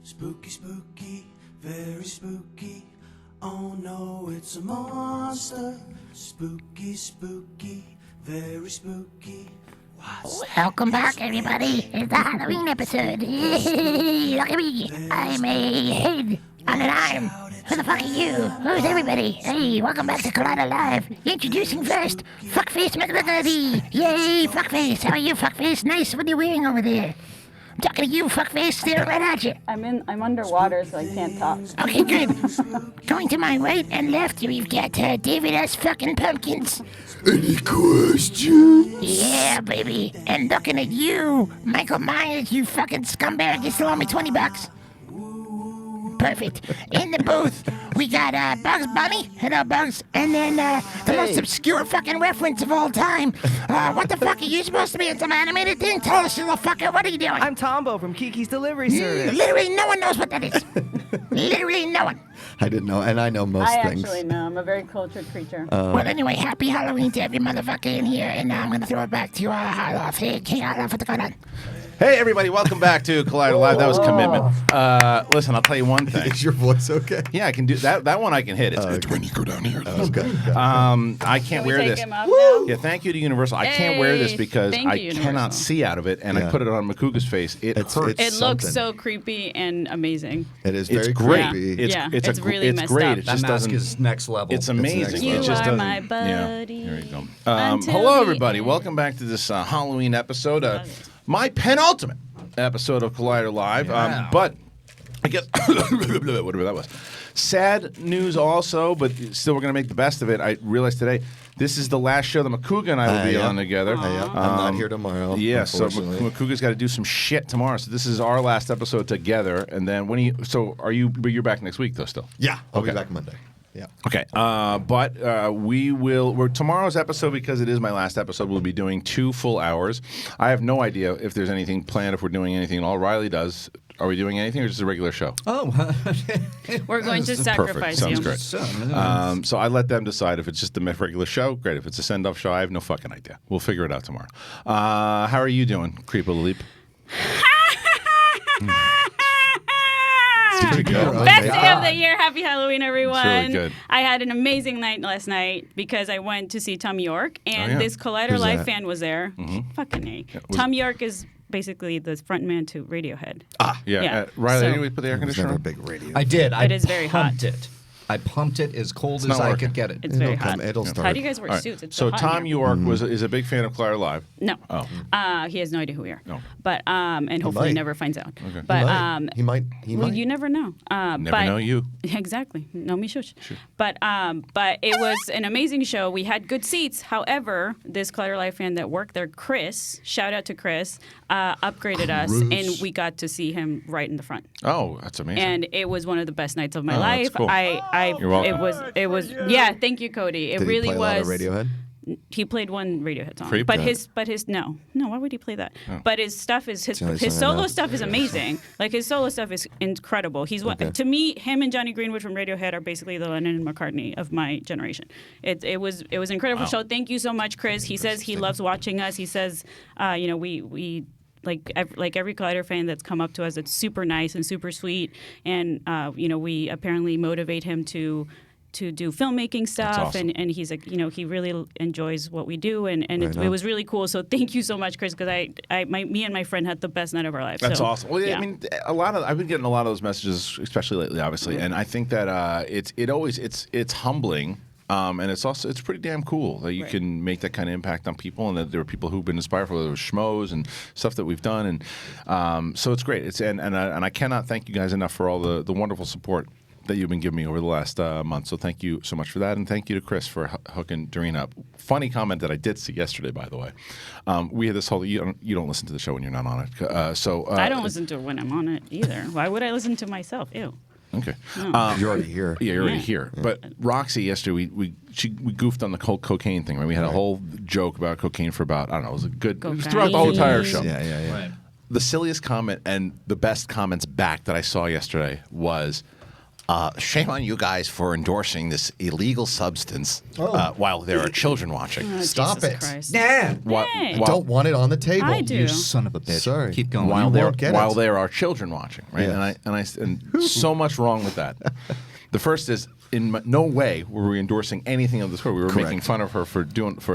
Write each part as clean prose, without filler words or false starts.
Spooky, spooky, very spooky. Oh no, it's a monster. Spooky, spooky, very spooky. Welcome back, everybody. It's the Halloween episode. Look at me. I'm a head on an arm. Who the fuck are you? Who's everybody? Hey, welcome back to Collider Live. Introducing first, Fuckface McNuggetty. Yay, Fuckface. How are you, Fuckface? Nice. What are you wearing over there? I'm talking to you, Fuckface. Staring right at you. I'm underwater, so I can't talk. Okay, good. Going to my right and left, we've got David S. fucking Pumpkins. Any questions? Yeah, baby. And looking at you, Michael Myers, you fucking scumbag. You still owe me $20. Perfect. In the booth, we got Bugs Bunny. Hello, Bugs. And then the most obscure fucking reference of all time. What the fuck are you supposed to be in some animated thing? Tell us, you little fucker. What are you doing? I'm Tombo from Kiki's Delivery Service. Literally no one knows what that is. Literally no one. I didn't know, and I know most things. I actually know. I'm a very cultured creature. Well, anyway, happy Halloween to every motherfucker in here. And I'm going to throw it back to Harloff. Hey, King Harloff, what's going on? Hey, everybody, welcome back to Collider Live. That was commitment. Listen, I'll tell you one thing. Is your voice okay? Yeah, I can do that. That one I can hit. It's when you go down here. Okay. I can't wear this. Yeah, thank you to Universal. I can't wear this because I cannot see out of it, and I put it on Makuga's face. It hurts. It looks so creepy and amazing. It is very great. creepy. It's really messed great. up. It That just mask doesn't. is next level. It's amazing. You it just are doesn't. my buddy. Yeah, there you go. Until Hello, the everybody. end. Welcome back to this Halloween episode. My penultimate episode of Collider Live. Yeah. But I guess whatever that was. Sad news also, but still we're going to make the best of it. I realized today this is the last show that Makuga and I will be on together. I'm not here tomorrow. Yeah, so unfortunately. Makuga's got to do some shit tomorrow. So this is our last episode together. And then when you're back next week though still? Yeah, I'll be Okay. back Monday. Yeah. Okay, but we're tomorrow's episode, because it is my last episode, we'll be doing 2 full hours. I have no idea if there's anything planned, if we're doing anything at all. Riley does. Are we doing anything, or just a regular show? Oh, We're going to Perfect. sacrifice Sounds you. great. So I let them decide if it's just a regular show. Great. If it's a send-off show, I have no fucking idea. We'll figure it out tomorrow. How are you doing, Creepo Leap? Best day of the year. Happy Halloween, everyone. It's really good. I had an amazing night last night because I went to see Thom Yorke, and this Collider Who's Live that? fan was there. Fucking A. Thom Yorke is basically the frontman to Radiohead. Yeah. Riley, So- anyway, put the air It was conditioner never a on? big radio. I did. I It is very pumped hot. it. I pumped it as cold as not I working. could get it. It's very hot. It'll start. How do you guys wear All right. suits? It's So hot Thom in here. Yorke is a big fan of Collider Live. No. Oh. He has no idea who we are. No. But and hopefully might. never finds out. Okay. But He might. well, you never know. Never but, know you. Exactly. No me shush. But it was an amazing show. We had good seats. However, this Collider Live fan that worked there, Chris, shout out to Chris, upgraded us, and we got to see him right in the front. Oh, that's amazing. And it was one of the best nights of my Oh, that's life. cool. You're welcome. It was yeah, thank you, Cody. It Did really he play was. a lot of Radiohead? He played one Radiohead song, Creep? but Yeah. his no, why would he play that? But his stuff is his the only his song I solo know. stuff is amazing. Like his solo stuff is incredible. He's one to me. Him and Johnny Greenwood from Radiohead are basically the Lennon and McCartney of my generation. It was an incredible show. Thank you so much, Chris. He says he loves watching us. He says, we. Like every Collider fan that's come up to us, it's super nice and super sweet, and we apparently motivate him to do filmmaking stuff, awesome. and he's like, he really enjoys what we do, and it was really cool. So thank you so much, Chris, because me and my friend had the best night of our lives. That's so, awesome. Well, yeah. I mean, I've been getting a lot of those messages, especially lately, obviously, and I think that it's humbling. And it's pretty damn cool that you can make that kind of impact on people, and that there are people who've been inspired, whether it was schmoes and stuff that we've done, and so it's great. And I cannot thank you guys enough for all the wonderful support that you've been giving me over the last month. So thank you so much for that, and thank you to Chris for hooking Dorina up. Funny comment that I did see yesterday, by the way. We had this whole you don't listen to the show when you're not on it, I don't listen to it when I'm on it either. Why would I listen to myself? Ew. Okay. You're already here. Yeah, you're already here. But Roxy yesterday, we goofed on the whole cocaine thing. Right? We had a whole joke about cocaine for about, I don't know, it was it was throughout the whole entire show. Yeah. Right. The silliest comment and the best comments back that I saw yesterday was, shame on you guys for endorsing this illegal substance while there are children watching. Oh, Stop Jesus it. Christ. Nah. Hey. I don't want it on the table. I do. You son of a bitch. Sorry. Keep going. While You there, won't get while it. there are children watching, right? Yes. And so much wrong with that. The first is no way were we endorsing anything of the sort. We were Correct. making fun of her for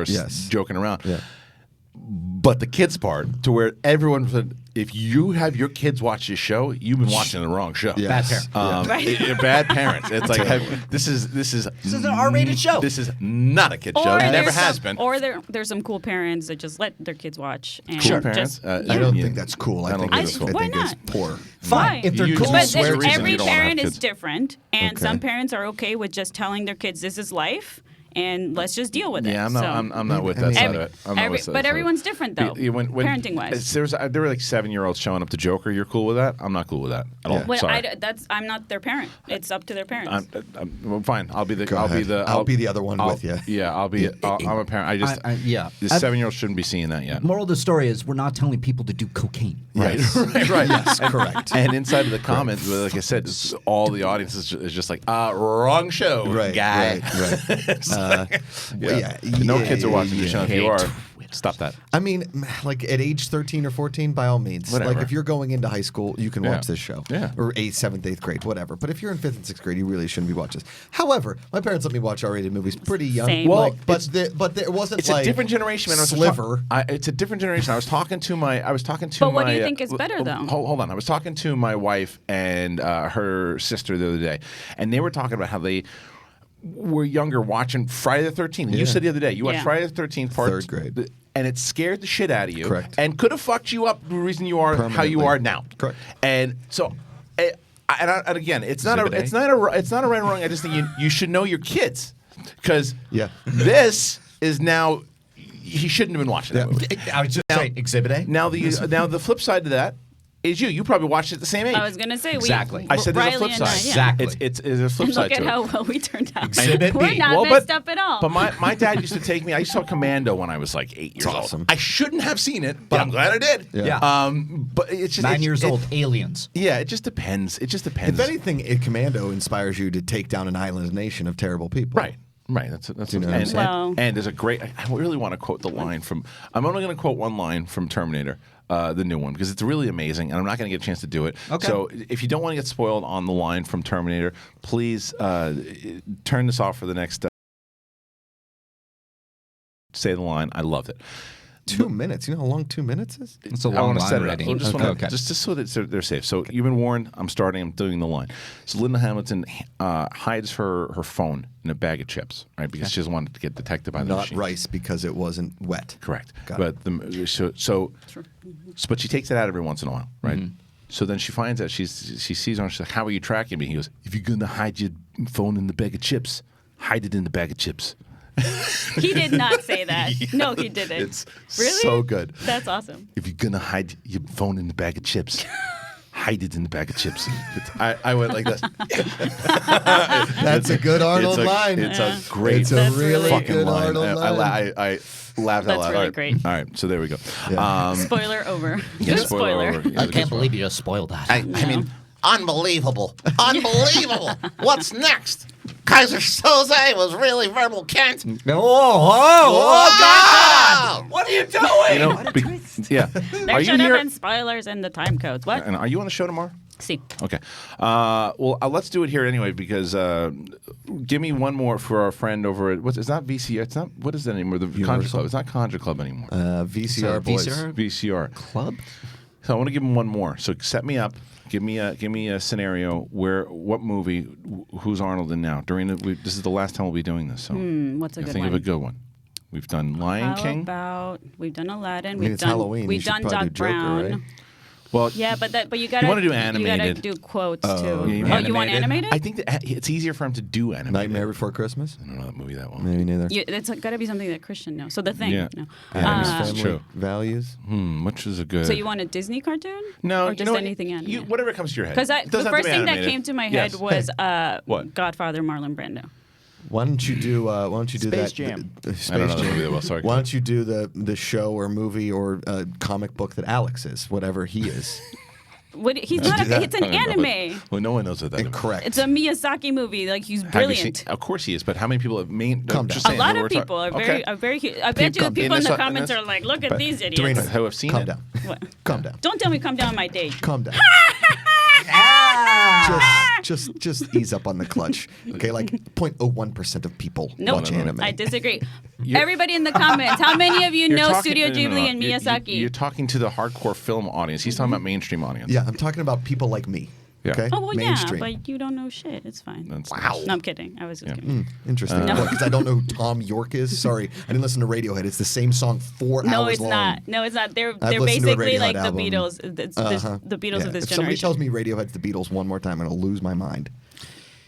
Yes. joking around. Yeah. But the kids part, to where everyone said, if you have your kids watch this show, you've been watching the wrong show. Yes. Bad parent. Right. You're bad parents. It's like this is an R-rated show. This is not a kid show. It never has been. Or there's some cool parents that just let their kids watch. And Cool parents. Just, I don't think that's cool. I think think it's so. Why it's not? poor. Fine. Why? If they're You cool, just But swear reason every you don't wanna have parent is kids. different, and Okay. some parents are okay with just telling their kids this is life, and let's just deal with it. Yeah, I'm not. So, I'm not with that side of it. I'm not with that side but of it. everyone's different though, parenting wise. There were like 7-year-olds showing up to Joker. You're cool with that? I'm not cool with that at all. Well, Sorry. I'm not their parent. It's up to their parents. Well, fine. I'll be the. Go I'll be ahead. the. I'll be the other one with you. Yeah, I'll be. I'm a parent. I just. yeah. The 7-year-old shouldn't be seeing that yet. Moral of the story is we're not telling people to do cocaine. Right. Yes. right. Yes, correct. And inside of the comments, like I said, all the audience is just like, wrong show, Right, guy. right. Yeah. No kids are watching the show. If you are, stop that. I mean, like at age 13 or 14, by all means. Whatever. Like if you're going into high school, you can watch this show. Yeah. Or 8th, 7th, 8th grade, whatever. But if you're in 5th and 6th grade, you really shouldn't be watching this. However, my parents let me watch R-rated movies pretty young. Same. Well, Like, but there wasn't It's like a different generation, man. Sliver. It's a different generation. I was talking to my. But what do you think is better, though? Hold on. I was talking to my wife and her sister the other day, and they were talking about how they were younger watching Friday the 13th. And you said the other day you watched Yeah. Friday the 13th part 3rd grade. and it scared the shit out of you. Correct. And could have fucked you up the reason you are how you Permanently. are now. Correct. And so. And again, it's not Exhibit A. it's not a right or wrong. I just think you should know your kids because Yeah. this is now he shouldn't have been watching that movie. I was just saying, Exhibit A. Now the flip side to that is you probably watched it at the same age. I was gonna say Exactly. I said there's a Riley flip and side. I, yeah. Exactly. It's a flip And side look at to how it. well we turned out. Exhibit We're B. not Well, messed up at all. But my dad used to take me. I saw Commando when I was like 8 years awesome. old. I shouldn't have seen it, but I'm glad I did. Yeah. But it's just 9 years old. Aliens. Yeah, it just depends. It just depends. If anything, Commando inspires you to take down an island nation of terrible people. Right. Right. That's you know what I'm and, saying? Well- and there's a great. I really want to quote the line from. I'm only going to quote one line from Terminator, the new one, because it's really amazing, and I'm not going to get a chance to do it. Okay. So if you don't want to get spoiled on the line from Terminator, please turn this off for the next. Say the line. I loved it. 2 minutes. You know how long 2 minutes is? It's a I long want to line set it up. rating. So just, Okay. just so that they're safe. So you've been warned. I'm doing the line. So Linda Hamilton hides her phone in a bag of chips, right? Because she doesn't want it to get detected by the Not machine. rice because it wasn't wet. Correct. Got But she takes it out every once in a while, right? So then she finds out she sees her and she's like, "How are you tracking me?" He goes, "If you're gonna hide your phone in the bag of chips, hide it in the bag of chips." He did not say that. No, he didn't. It's really so good. That's awesome. If you're gonna hide your phone in the bag of chips, hide it in the bag of chips. I went like this. That's a good Arnold line. It's a great, It's a That's really really fucking good line. Arnold line. I laughed That's out loud. really All right. great. All right, so there we go. Yeah. Spoiler over. Yeah, Good spoiler. over. Yeah, I good can't spoiler. believe you just spoiled that. I mean, unbelievable. Unbelievable. What's next? Kaiser Soze was really verbal Kent. God! What are you doing? You know, yeah. There Are you should have here? been spoilers in the time codes. What? And are you on the show tomorrow? See. Okay. Well, let's do it here anyway because give me one more for our friend over at it's not VCR. It's not what is that anymore? The Conjure Club. It's not Conjure Club anymore. VCR boys. VCR. Club? So I want to give him one more. So set me up. Give me a scenario where what movie? Who's Arnold in now? This is the last time we'll be doing this. So What's a good think one? of a good one. We've done Lion How King. about we've done Aladdin. mean, it's Halloween. We've You should done probably Doc do Joker, Brown. right? Well, Yeah, but you gotta. wanna do You gotta animated. do quotes yeah, too. you Oh, you want animated? I think that it's easier for him to do animated. Nightmare Before Christmas? I don't know that movie that well. Maybe neither. It's got to be something that Christian knows. So the thing. Yeah. No. Adam's That's Family true. Values? Which is a good. So you want a Disney cartoon? No, or you just know what? anything animated? Whatever comes to your head. Because It the doesn't have to first be thing that animated. came to my head Yes. was What? Godfather Marlon Brando. Why don't you do Space that? Jam. Space I don't know that Jam. movie that well. Sorry. Why don't you do the show or movie or comic book that Alex is, whatever he is? What? He's not. It's an anime. Well, no one knows what that is. Incorrect. It's a Miyazaki movie. Like he's Have you brilliant. seen- of course he is, but how many people have Calm just down. A saying lot that of we're people talking- are very, Okay. are very. I bet you the Calm- people in the this- comments in are this- like, "Look at these idiots." Dorina, who have seen calm it. down. What? Calm down. Don't tell me calm down on my date. Calm down. Just ease up on the clutch. Okay, like 0.01% of people Nope. watch anime. I disagree. Everybody in the comments, how many of you You're know talking- Studio no, no, no, Ghibli no. and You're- Miyazaki? You're talking to the hardcore film audience. He's talking about mainstream audience. Yeah, I'm talking about people like me. Yeah. Okay, Oh well, mainstream. yeah, but you don't know shit. It's fine. Wow. No, I'm kidding. I was just kidding. Interesting. No. Because I don't know who Thom Yorke is. Sorry, I didn't listen to Radiohead. It's the same song 4 No, hours it's long. not. No, it's not. They're I've listened to a basically Radiohead like album. the Beatles. The Beatles Yeah. of this If somebody generation. tells me Radiohead's the Beatles one more time, I'm gonna lose my mind.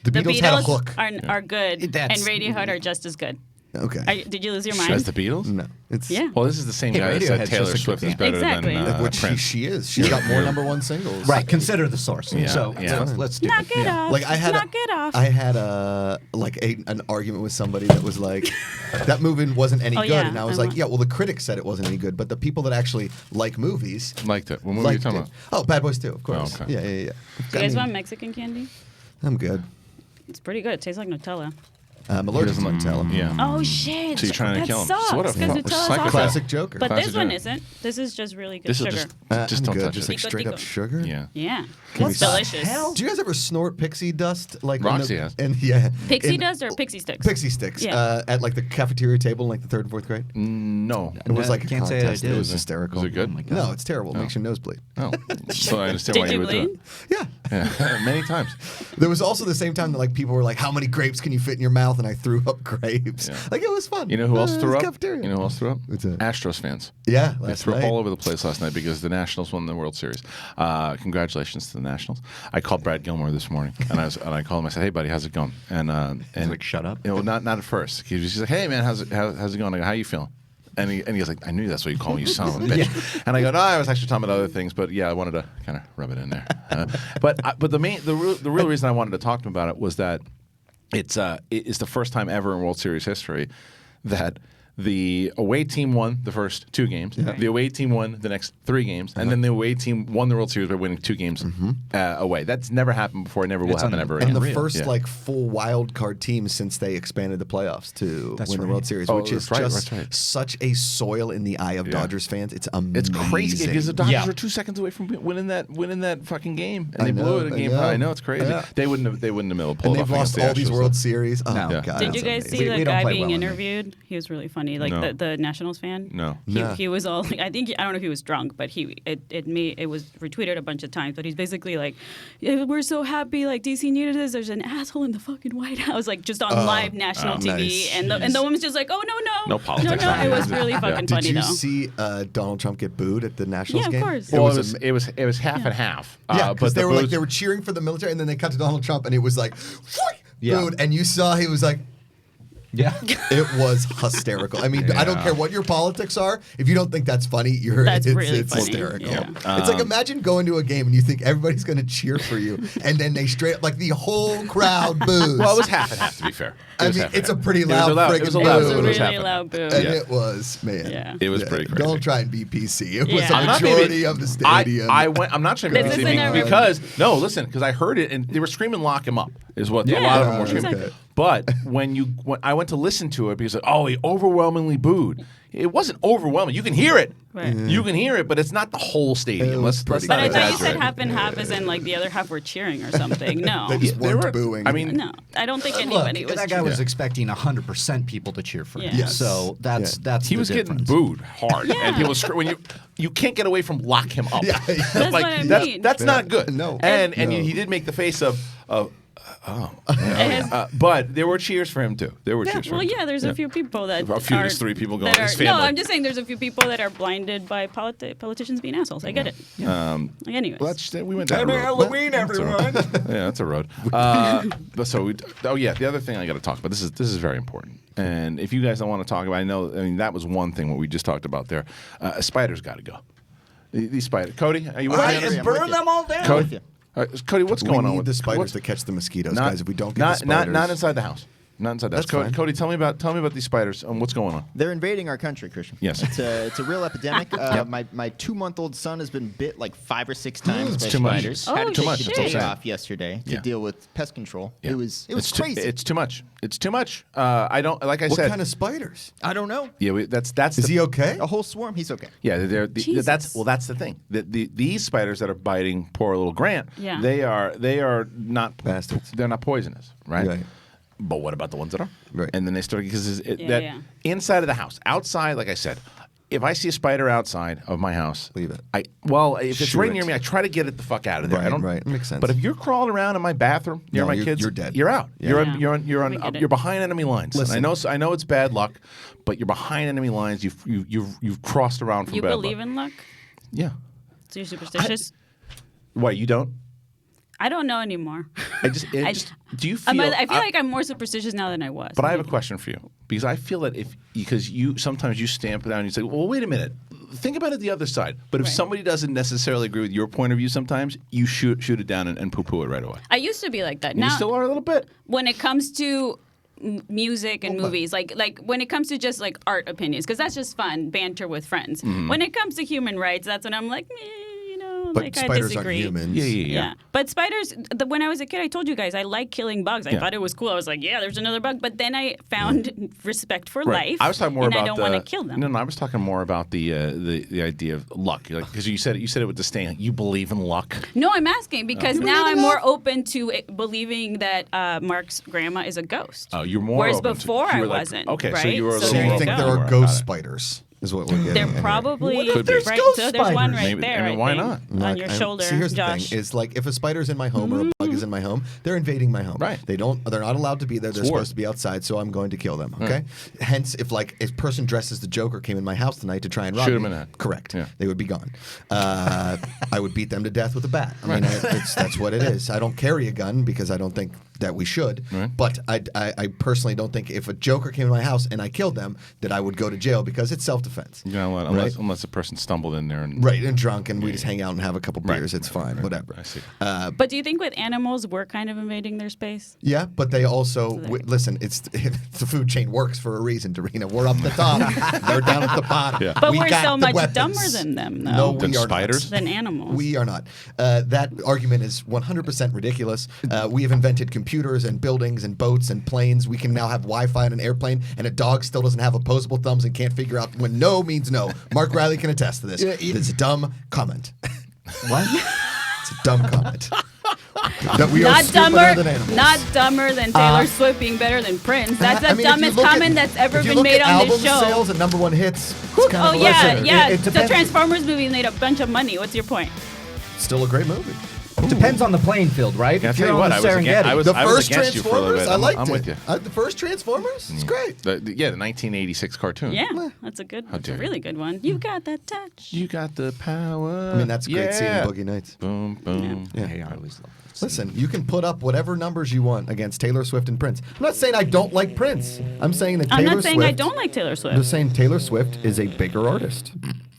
The The Beatles, had a hook. are good, and That's- Radiohead are just as good. Okay. Did you lose your mind? As the Beatles? No, it's Yeah. Well, this is the same Hey, guy that said Radiohead's Taylor just a Swift good is band. better Exactly. than which Prince. she is. She's got more #1 singles. Right, consider the source. Yeah, So yeah. let's do Knock it. it off. Like I had, Knock it off. I had an argument with somebody that was like, that movie wasn't any Oh, good, yeah, and I was I like, want- yeah, well, the critics said it wasn't any good, but the people that actually like movies Liked it. What movie are you liked talking it. about? Oh, Bad Boys 2, of course. okay. Yeah. Do you I guys mean, want Mexican candy? I'm good. It's pretty good. It tastes like Nutella. I'm allergic to Nutella. Yeah. Oh shit! So you're trying to that kill him. sucks So what a because fuck- Nutella's psychopath. awesome. Classic Joker. But Classic this one Joker. isn't. This is just really good This will sugar. just I'm don't good. touch Just it. like straight up Tico. Yeah. sugar. Yeah, Can it's we- delicious. Do you guys ever snort pixie dust? Like Roxy has. And yeah, Pixie in- dust or pixie sticks? Pixie sticks. Yeah. At like the cafeteria table in like the 3rd and 4th grade. No. It was No, like a can't say I contest. It did. was hysterical. Was it good? Oh my God. No, it's terrible. It makes your nose bleed. Oh. So I understand Did why you you would do bleed? it. Yeah. Yeah. Many times. There was also the same time that like people were like, "How many grapes can you fit in your mouth?" And I threw up grapes. Yeah. Like it was fun. You know who else It threw was up? Cafeteria. You know who else threw up? What's that? Astros fans. Yeah, They last threw up night. all over the place last night because the Nationals won the World Series. Congratulations to the Nationals. I called Brad Gilmore this morning, and I called him. I said, "Hey, buddy, how's it going?" And like, "Shut up." You know, not at first. He's like, "Hey, man, how's it going?" I go, "How you feeling?" And he was like, "I knew that's what you call me, you son of a bitch." And I go, "No, I was actually talking about other things, but yeah, I wanted to kind of rub it in there." But the real reason I wanted to talk to him about it was that it's the first time ever in World Series history that the away team won the first 2 games. The away team won the next 3 games, and then the away team won the World Series by winning 2 games away. That's never happened before. It never will happen ever again. And the Unreal. first Yeah. like full wild card team since they expanded the playoffs to That's win the right. World Series, Oh, which is that's right, just that's right. such a soil in the eye of Dodgers fans. It's amazing. It's crazy because the Dodgers Yeah. were 2 seconds away from winning that fucking game, and I they blew know, it I in game know. 5. I know it's crazy. Yeah. They wouldn't have been able to pull And it off they've lost against all the these Astros, World though. Series. Oh No. God! Did that's you guys amazing. see We the don't guy play being well in there. interviewed? He was really funny. Like No. the Nationals fan. No. He was all like, I don't know if he was drunk, but it was retweeted a bunch of times. But he's basically like, "Yeah, we're so happy. Like DC needed this. There's an asshole in the fucking White House, like just on live national TV." nice. And the woman's just like, "Oh no, No politics. no." It was really fucking Did funny you though. see Donald Trump get booed at the Nationals Yeah, of game? course. Well, am- it was half and half. Yeah, but because the they booze- were cheering for the military, and then they cut to Donald Trump, and it was like, Yeah. booed, and you saw he was like. Yeah. It was hysterical. I mean, I don't care what your politics are. If you don't think that's funny, That's really it's funny. hysterical. Yeah. It's like imagine going to a game and you think everybody's going to cheer for you, and then they straight like the whole crowd boos. Well, it was half and half, to be fair. I mean, it's a pretty It was loud allowed- friggin' it was It allowed, was but a it was half really and loud boo. and Yeah. it was, man. Yeah. It was pretty crazy. Don't try and be PC. It was Yeah. a I'm not majority of the stadium. I'm not trying to This be isn't a- because because I heard it and they were screaming "lock him up" is what a lot of them were screaming. exactly. But when I went to listen to it because he overwhelmingly booed. It wasn't overwhelming. You can hear it. Right. You can hear it, but it's not the whole stadium. It was Let's pretty not But I thought you exaggerate. said half and half, as in like the other half were cheering or something. No, They just They weren't were- booing. I mean, no, I don't think Look, anybody was. that guy was expecting 100% people to cheer for him. Yeah. Yes. So that's he the was getting difference. booed hard, and people when you can't get away from lock him up. Yeah, yeah. That's what I mean. That's not good. No. and No. he did make the face of. It has- But there were cheers for him too. There were Yeah, cheers for well, him. yeah, there's a few people that A few, are, there's 3 people going. that His are, no, family. I'm just saying there's a few people that are blinded by politicians being assholes. I get it. Like, anyways. Well, we went down. Halloween, everyone. Yeah, that's a road. But so the other thing I got to talk about. This is very important. And if you guys don't want to talk about, I mean that was one thing what we just talked about there. A spider's got to go. These spiders. Cody, are you with me? Just burn them all down. Cody, Cody, what's we going on need with the spiders what's- to catch the mosquitoes, not, guys. If we don't get not, the spiders, not inside the house. Not inside the house. That's fine. Cody, tell me about these spiders. What's going on? They're invading our country, Christian. Yes. It's a real epidemic. My 2-month-old son has been bit like 5 or 6 times by too much. spiders. Oh, Had to too take much. the That's what I'm day saying. off yesterday to Yeah. deal with pest control. Yeah. It was It's crazy. It's too much. It's too much. I don't like I What said. kind of spiders? I don't know. Yeah, that's. Is the, he okay? A whole swarm. He's okay. Yeah, Jesus. that's the thing. These spiders that are biting poor little Grant, Yeah. they are not Bastards. They're not poisonous, right? Right. But what about the ones that are? Right. And then they start because Yeah. inside of the house, outside, like I said, if I see a spider outside of my house, Leave it. If it's Shoot right it. near me, I try to get it the fuck out of there. I Right, don't. right. Makes sense. But if you're crawling around in my bathroom near No, my you're- kids, you're dead. You're out. Yeah. You're We get on. it. You're behind enemy lines. Listen. And I know it's bad luck, but you're behind enemy lines. You've crossed around from You bad believe luck. in luck? Yeah. So you're superstitious? Why you don't? I don't know anymore. Do you feel? I feel like I'm more superstitious now than I was. But I have a question for you because I feel that because you sometimes you stamp it down and you say, well, wait a minute, think about it the other side. But if Right. somebody doesn't necessarily agree with your point of view, sometimes you shoot it down and poo-poo it right away. I used to be like that. And Now, you still are a little bit. when it comes to music and movies, like when it comes to just like art opinions, because that's just fun banter with friends. Mm-hmm. When it comes to human rights, that's when I'm like, But like I spiders disagree. aren't humans. Yeah. But spiders, when I was a kid, I told you guys I like killing bugs. I thought it was cool. I was like, yeah, there's another bug. But then I found respect for life. I was talking more and about I don't want to kill them. No, I was talking more about the idea of luck. Because you said it with disdain. You believe in luck. No, I'm asking because You now believe in I'm more that? open to believing that Mark's grandma is a ghost. Oh, you're more. Whereas open to- before you I were like- wasn't. Okay, so right? you were a So So little there you you think go. there are Got ghost it. spiders? Is what we're getting. They're at here. probably What if there's right. ghost So there's one spiders? right Maybe- there. I mean, I why think, not? on your shoulder, See, here's Josh. the thing: is like if a spider's in my home or a bug is in my home, they're invading my home. Right. They're not allowed to be there. They're war. supposed to be outside. So I'm going to kill them. Okay. Hence, if like a person dressed as the Joker came in my house tonight to try and rob Shoot 'em me, in the head. correct. Yeah. They would be gone. I would beat them to death with a bat. I mean, that's what it is. I don't carry a gun because I don't think that we should. Right. But I personally don't think if a Joker came in my house and I killed them that I would go to jail because it's self-defense. You know what? Unless the person stumbled in there and Right, and drunk, and we just hang out and have a couple Right, beers. It's fine, whatever. I see. But do you think with animals we're kind of invading their space? Yeah, but they also listen. It's the food chain works for a reason, Dorina. We're up the top; they're down at the bottom. Yeah. But We we're got so the much weapons. dumber than them, though. No, Than we are spiders? not. Than animals. We are not. That argument is 100% ridiculous. We have invented computers and buildings and boats and planes. We can now have Wi-Fi on an airplane, and a dog still doesn't have opposable thumbs and can't figure out when no means no. Mark Riley can attest to this. It's a dumb comment. What? It's a dumb comment. That we are not stupider dumber, than animals. not dumber than Taylor Swift being better than Prince. That's the I mean, if you dumbest look at- comment that's ever if you been look made at on album this show. sales and #1 hits. It's kind Oh of yeah, Listen, yeah. it The depends. Transformers movie made a bunch of money. What's your point? Still a great movie. Depends on the playing field, right? Yeah, I'll If tell you're you on what, the I was against- Serengeti. I was- The first against you for a little Transformers, bit. I liked I'm it. with you. The first Transformers, it's great. The 1986 cartoon. Yeah, that's a good. That's a dare you. really good one. You got that touch. You got the power. I mean, that's a great scene in Boogie Nights. Boom, boom. Yeah. Hey, I always love this. Listen, you can put up whatever numbers you want against Taylor Swift and Prince. I'm not saying I don't like Prince. I'm saying that I'm Taylor not saying Swift, I don't like Taylor I'm Swift. just saying Taylor Swift is a bigger artist.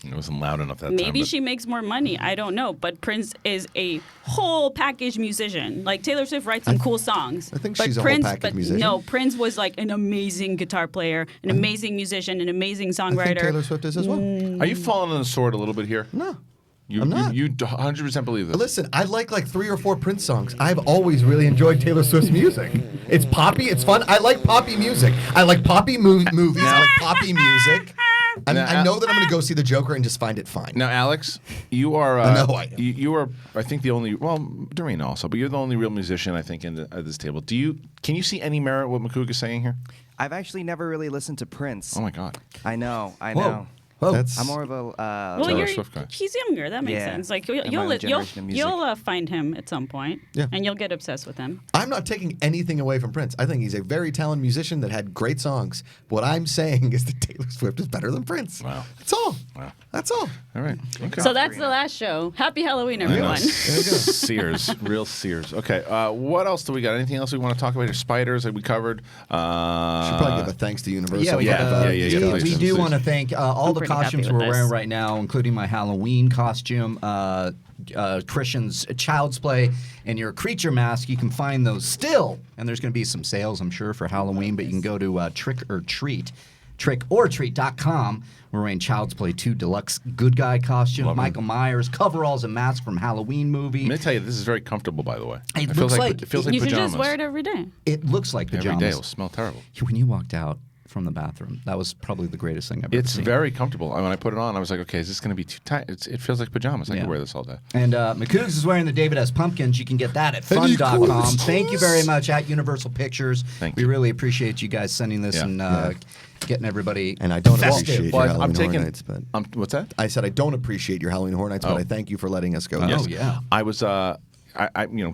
It wasn't loud enough that time. Maybe but- she makes more money. I don't know. But Prince is a whole package musician. Like Taylor Swift writes some cool songs. I think but she's a whole Prince, package but musician. No, Prince was like an amazing guitar player, an amazing musician, an amazing I songwriter. think Taylor Swift is as well. Are you falling on the sword a little bit here? No. You, I'm not. You 100% believe this. Listen, I like 3 or 4 Prince songs. I've always really enjoyed Taylor Swift's music. It's poppy. It's fun. I like poppy music. I like poppy movies. I like poppy music. I know that I'm going to go see The Joker and just find it fine. Now, Alex, you are. I know I am. You are. I think the only. Well, Dorina also, but you're the only real musician I think at this table. Can you see any merit what McCook is saying here? I've actually never really listened to Prince. Oh my God. I know. Whoa. That's, I'm more of a. Well, Taylor Swift guy. he's younger. That makes Yeah. sense. Like I'm my own generation of music. you'll find him at some point, Yeah. and you'll get obsessed with him. I'm not taking anything away from Prince. I think he's a very talented musician that had great songs. What I'm saying is that Taylor Swift is better than Prince. Wow. That's all. Wow. That's all. All right. Okay. So that's the last show. Happy Halloween, I know. everyone. Sears, real Sears. Okay, what else do we got? Anything else we want to talk about? Your spiders that we covered. Should probably give a thanks to Universal. Yeah, yeah, for yeah, these yeah, guys. we please, do please. want to thank all the pretty happy costumes with we're this. wearing right now, including my Halloween costume, Christian's Child's Play, and your creature mask. You can find those still, and there's going to be some sales, I'm sure, for Halloween. But you can go to trickortreat.com. We're wearing Child's Play 2 Deluxe Good Guy costume, Michael Myers coveralls and mask from Halloween movie. I'm gonna tell you, this is very comfortable, by the way. It feels looks like it feels like You should pajamas. just wear it every day. It looks like pajamas. Every day it'll smell terrible. When you walked out from the bathroom, that was probably the greatest thing I've ever It's seen. very comfortable. When I put it on, I was like, okay, is this going to be too tight? It feels like pajamas. I can wear this all day. And McCougs is wearing the David S. Pumpkins. You can get that at fun.com. Thank you very much at Universal Pictures. Thank we you. really appreciate you guys sending this and getting everybody. And I don't festive. appreciate your Halloween Horror Nights, but What's that? I said I don't appreciate your Halloween Horror Nights, but I thank you for letting us go. Oh, yeah. I was I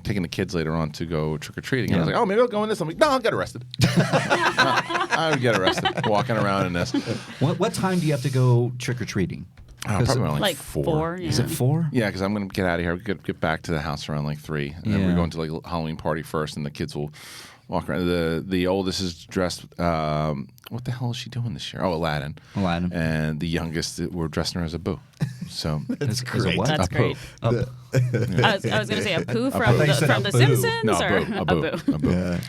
taking the kids later on to go trick or treating. And I was like, oh, maybe I'll go in this. I'm like, no, I'll get arrested. I would get arrested walking around in this. What time do you have to go trick or treating? Probably around Like 4. Yeah. Is it 4? Yeah, because I'm going to get out of here. Get back to the house around like 3. And then we're going to like a Halloween party first, and the kids will walk around. The oldest is dressed. What the hell is she doing this year? Oh, Aladdin. And the youngest, we're dressing her as a boo. So That's great. What? That's A great. poo. I was going to say a poo from thought you said from a The boo. Simpsons No, or a boo. A boo. Yeah.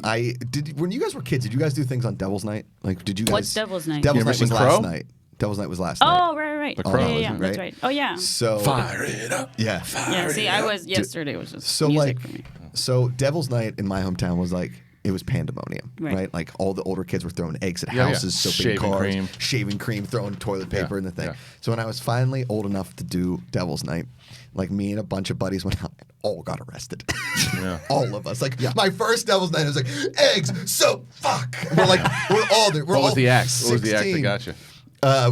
I did when you guys were kids. Did you guys do things on Devil's Night? Like, did you guys? What's Devil's Night? Devil's You ever Night was seen last Crow? night. Devil's Night was last night. Oh, right. The Oh, Crow, yeah, right? that's right. Oh, yeah. So Fire it up. yeah. Yeah, see, I was yesterday was just So music like, for me. so Devil's Night in my hometown was like. It was pandemonium, Right. right? Like all the older kids were throwing eggs at Yeah, yeah. houses, soaping Shaving cars, cream. shaving cream, throwing toilet paper Yeah, in the thing. yeah. So when I was finally old enough to do Devil's Night, like me and a bunch of buddies went out and all got arrested. Yeah. All of us. Like my first Devil's Night, it was like eggs, soap, fuck. We're like we're all there. We're What was all the act? What was the act that 16. got you?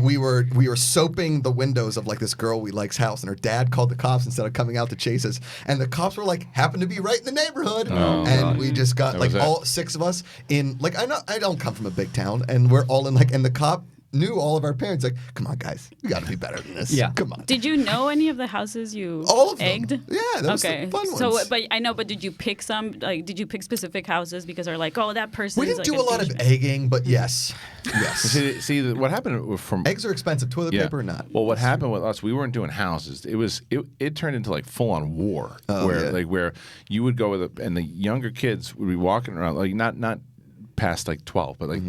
We were soaping the windows of like this girl we like's house, and her dad called the cops instead of coming out to chase us. And the cops were like, happened to be right in the neighborhood, Oh, and God. we just got That like was it. all 6 of us in like I don't come from a big town, and we're all in like, and the cop knew all of our parents. Like, come on, guys, we got to be better than this. Yeah. Come on. Did you know any of the houses you All of them. egged? Yeah, that was okay. the fun So, ones. but I know, but did you pick some? Like, did you pick specific houses because they're like, oh, that person? We is didn't like do a lot of douchebag. egging, but yes, yes. See, what happened from Eggs are expensive. Toilet paper or not? Well, what happened with us? We weren't doing houses. It turned into like full on war, where you would go with and the younger kids would be walking around like not past like 12, but like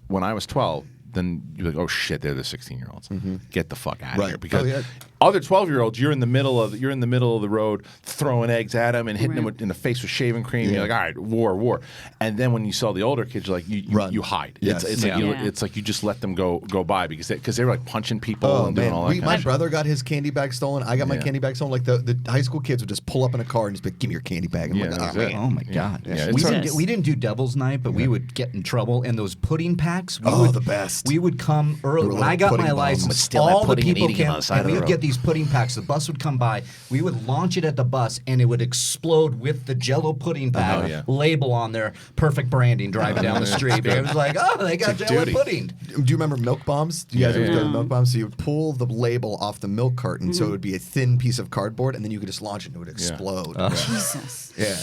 when I was 12. Then you're like, oh shit, they're the 16-year-olds. Get the fuck out of here, because other 12-year-olds, you're in the middle of the road throwing eggs at them and hitting them in the face with shaving cream. You're like, all right, war. And then when you saw the older kids, you're like, you hide. Yes. It's like you just let them go by because they were like punching people and doing all that. My brother got his candy bag stolen. I got my candy bag stolen. Like the high school kids would just pull up in a car and just be like, give me your candy bag. And I'm like, that was it. Oh my God! Yeah, We didn't do Devil's Night, but we would get in trouble. And those pudding packs, the best. We would come early. were When I little got pudding my bombs. license, Would steal that all the pudding and people eating it on came, the side and of we the would get road. these pudding packs. The bus would come by. We would launch it at the bus, and it would explode with the Jello pudding pack label on there. Perfect branding. Driving down the street, it was like, oh, they got Jello pudding. Do you remember milk bombs? Do you guys ever go to milk bombs? So you would pull the label off the milk carton, so it would be a thin piece of cardboard, and then you could just launch it, and it would explode. Jesus. Yeah,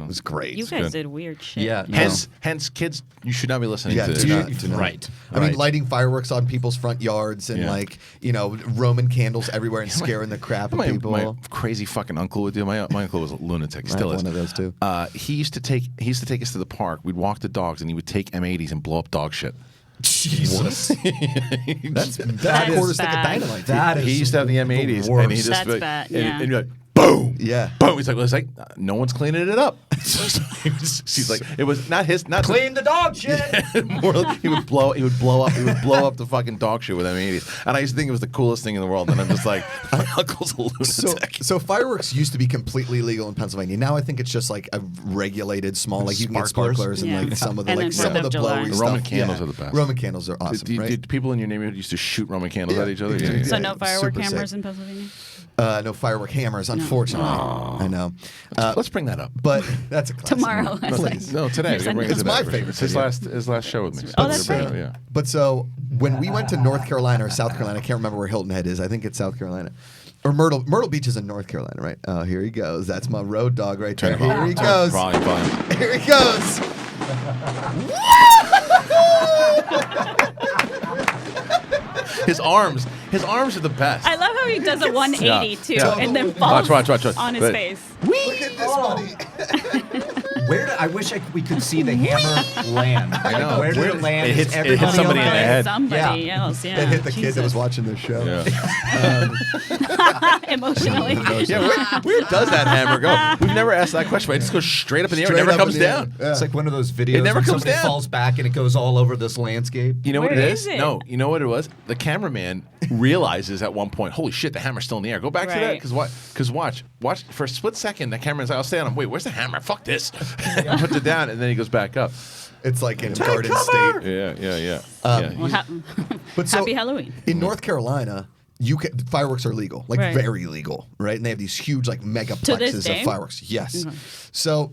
it was great. You guys did weird shit. Yeah. Hence, kids, you should not be listening Yeah, to do this. not. Right. I mean, lighting fireworks on people's front yards and Roman candles everywhere and scaring the crap out of people. My crazy fucking uncle would do. My uncle was a lunatic. Still is one of those too. He used to take us to the park. We'd walk the dogs, and he would take M80s and blow up dog shit. Jesus. That's That's quarter stick of bad. dynamite. That is He used to have the M80s, and he just That's like, bad, and yeah. he'd be like, boom, Yeah. boom. He's like, no one's cleaning it up. She's like, it was not Clean the dog shit. More like he would blow up the fucking dog shit with M80s. And I used to think it was the coolest thing in the world. And I'm just like, my uncle's a lunatic. So fireworks used to be completely legal in Pennsylvania. Now I think it's just like a regulated small, like you can get sparklers and Yeah. like some of the And then some of the 4th of July. blowy The stuff. Roman candles are the best. Roman candles are awesome, right? Did people in your neighborhood used to shoot Roman candles Yeah. at each other? Yeah. So no firework super hammers sick. in Pennsylvania? No firework hammers, unfortunately. I know. Let's bring that up. But that's a classic. Tomorrow. Please. No, today. We can bring it It's today. my favorite It's his last show with me. Oh, that's We're gonna right. bring it up, Yeah. But so when we went to North Carolina or South Carolina, I can't remember where Hilton Head is. I think it's South Carolina. Or Myrtle Beach is in North Carolina, right? Oh, here he goes. That's my road dog right there. Here he goes. Volume. Here he goes. His arms are the best. I love how he does a 180 too, Yeah. and then falls Watch. on his But- face. Look at this, buddy. I wish we could see the hammer land. I know. Where did it land? It hits- Is it hits everybody somebody in the okay? head. Somebody else, yeah. It hit the kid that was Jesus. watching this show. Emotionally. Yeah, where does that hammer go? We've never asked that question, but it just goes straight up in the air. Straight It never up comes in the air. down. Yeah. It's like one of those videos It never where comes somebody down. falls back and it goes all over this landscape. You know what Where it is is? it? No, you know what it was? The cameraman realizes at one point, holy shit, the hammer's still in the air. Go back to that, Right. because what? Because watch for a split second, the cameraman's like, I'll stay on him. Wait, where's the hammer? Fuck this. And puts it down, and then he goes back up. It's like in Garden State. Yeah. Well, But so, Happy Halloween. In North Carolina, fireworks are legal, like Right. very legal, right? And they have these huge like megaplexes day? of fireworks. Yes. So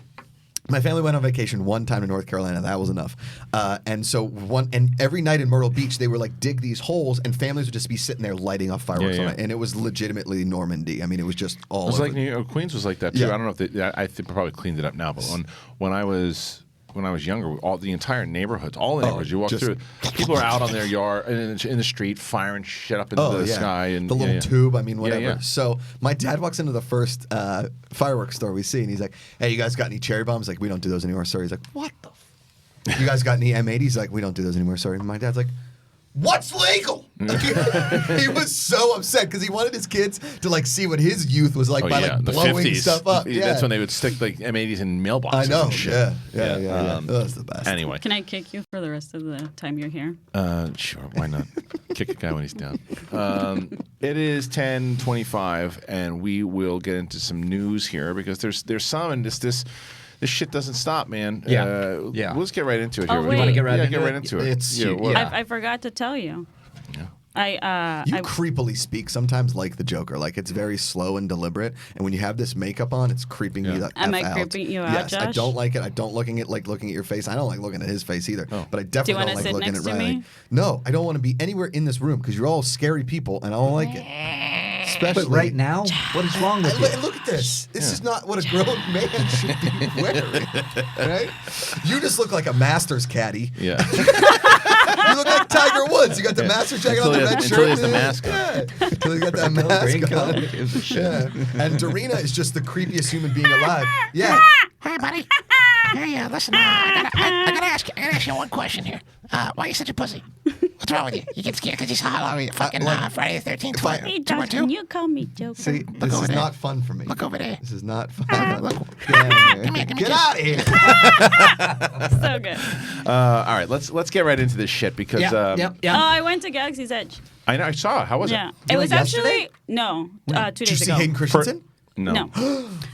my family went on vacation one time to North Carolina. That was enough. And every night in Myrtle Beach, they were like dig these holes, and families would just be sitting there lighting off fireworks Yeah. on it. And it was legitimately Normandy. I mean, it was just all. It was over. like New York, Queens was like that too. Yeah. I don't know if I think probably cleaned it up now, but when I was younger, the entire neighborhoods, all the neighborhoods you walk just- through, people are out on their yard in the street firing shit up into the sky and the little tube. I mean, whatever. Yeah. So my dad walks into the first fireworks store we see, and he's like, "Hey, you guys got any cherry bombs?" Like, we don't do those anymore. Sorry. He's like, "What the? You guys got any M80s?" He's like, "We don't do those anymore. Sorry." And my dad's like, "What's legal?" Like, he was so upset because he wanted his kids to like see what his youth was like by like the blowing 50s. stuff up. Yeah. That's when they would stick like M80s in mailboxes. I know. And shit. Yeah. That was the best. Anyway, Can I kick you for the rest of the time you're here? sure, why not? Kick a guy when he's down. It is 10:25, and we will get into some news here because there's some, and this shit doesn't stop, man. Yeah. We'll just get right into it Oh, here. wait. You wanna get right yeah, into get it? right into it. It's- well, yeah. I forgot to tell you. Yeah. You creepily speak sometimes like the Joker. Like it's very slow and deliberate. And when you have this makeup on, it's creeping me the Am F I out. creeping you out, Yes, I Josh? don't like it. I don't looking at your face. I don't like looking at his face either. But I definitely wanna don't like sit looking next at to Riley. me? No, I don't want to be anywhere in this room because you're all scary people, and I don't like it. Especially But right now, what is wrong with you? Look at this. This is not what a grown man should be wearing. Right? You just look like a Masters caddy. Yeah. You look like Tiger Woods. You got the Master jacket on, the red shirt. Until he has the mask on. Yeah. Until he got that Green mask color on. gives a shit. Yeah. And Dorina is just the creepiest human being alive. Yeah. Hey, buddy. Hey, listen, I gotta ask you one question here. Why are you such a pussy? What's wrong with you? You get scared because you saw Halloween, fucking Friday the 13th. Hey, Josh, can you call me Joker? See, this over is there. not fun for me. Look over there. This is not fun. Look. Yeah. Give me Get a out of here. So good. All right, let's get right into this shit because Oh, I went to Galaxy's Edge. I saw it. How was Yeah. it? It was yesterday? actually, no, 2 Did you days see ago. Hayden Christensen? No.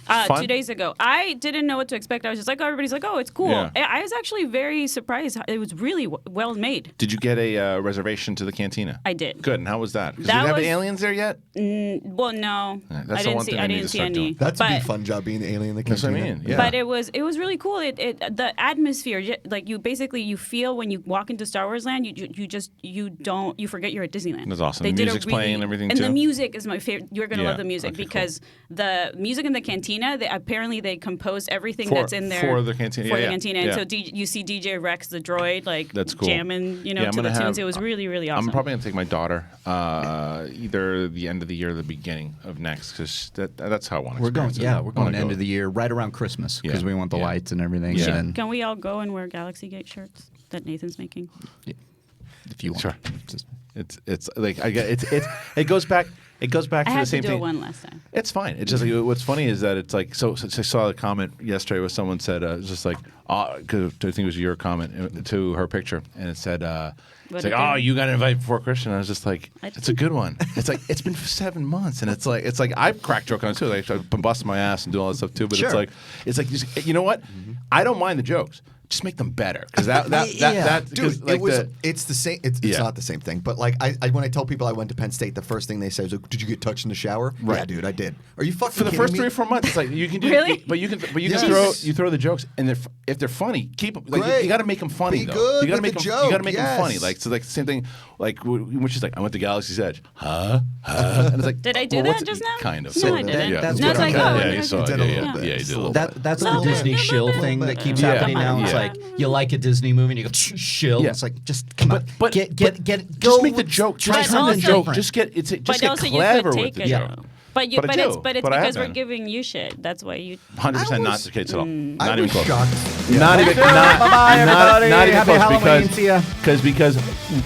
Fun? 2 days ago. I didn't know what to expect. I was just like, oh, everybody's like, oh, it's cool. Yeah. I was actually very surprised. It was really well made. Did you get a reservation to the cantina? I did. Good. And how was that? 'Cause That did you have was- the aliens there yet? Well, no. Yeah, that's I the didn't one see. thing I I need didn't to see start any. doing. That's a big But- fun job being the alien in the That's what I cantina. mean. Yeah. But it was really cool. The atmosphere, like you feel when you walk into Star Wars Land, you forget you're at Disneyland. That's awesome. They The did a music's playing and everything, and too? the music is my favorite. You're gonna Yeah. love the music Okay, because the music in the cantina. Apparently they composed everything For- that's in there for the cantina. For Yeah, the yeah. cantina, and Yeah. so you see DJ Rex the droid like That's cool. jamming, Yeah, I'm to gonna the tunes. have- It was really awesome. I'm probably gonna take my daughter either the end of the year or the beginning of next because that's how I want to. We're going, experience it. we're I going wanna end go. of the year, right around Christmas, because Yeah, we want the yeah. lights and everything. Yeah. And Can we all go and wear Galaxy Gate shirts that Nathan's making? if you want, Sure. Just- It's like I get it goes back. It goes back I to had the same to do thing. it one last time. It's fine. It's just like what's funny is that it's like so I saw a comment yesterday where someone said it's just like because I think it was your comment to her picture and it said it's like again? you got invited before Christian. I was just like I it's a good one. It's like it's been 7 months and it's like I've cracked joke on it too. Like I've been busting my ass and doing all that stuff too. But Sure. it's like you know what? I don't mind the jokes. Just make them better because that Dude, like it's the same. It's Yeah. not the same thing. But like, I when I tell people I went to Penn State, the first thing they say is, like, "Did you get touched in the shower?" Right. Yeah, dude, I did. Are you fucking for the kidding first me? 3 or 4 months, it's like you can do, Really? but you can Yes. throw the jokes, and if they're funny, keep them. Like Great. you got to make them funny Be though. good you got to with make the them. You got to joke, make them funny. yes. Like so, like the same thing. like when she's like, I went to Galaxy's Edge. Huh? And it's like, Did I do that just now? Kind of. No, I didn't. Yeah. That's No, it's like, oh, Yeah, you saw it. did a Yeah, little yeah, bit. yeah, you did a little bit. That's the Little bit, Disney little shill bit. thing that keeps Yeah. happening now. It's Yeah. like you like a Disney movie and you go shill. Yeah. It's like just come on, But get just go make the with- joke. try Just turn make the the joke. different. Just get But get also you clever could with take the it. joke. But But I do. it's But I because have we're been. giving you shit. That's why you. 100% not was- the case at all. I Not even was close. shocked. Not even Bye-bye, everybody. not even Happy close Halloween. See ya. because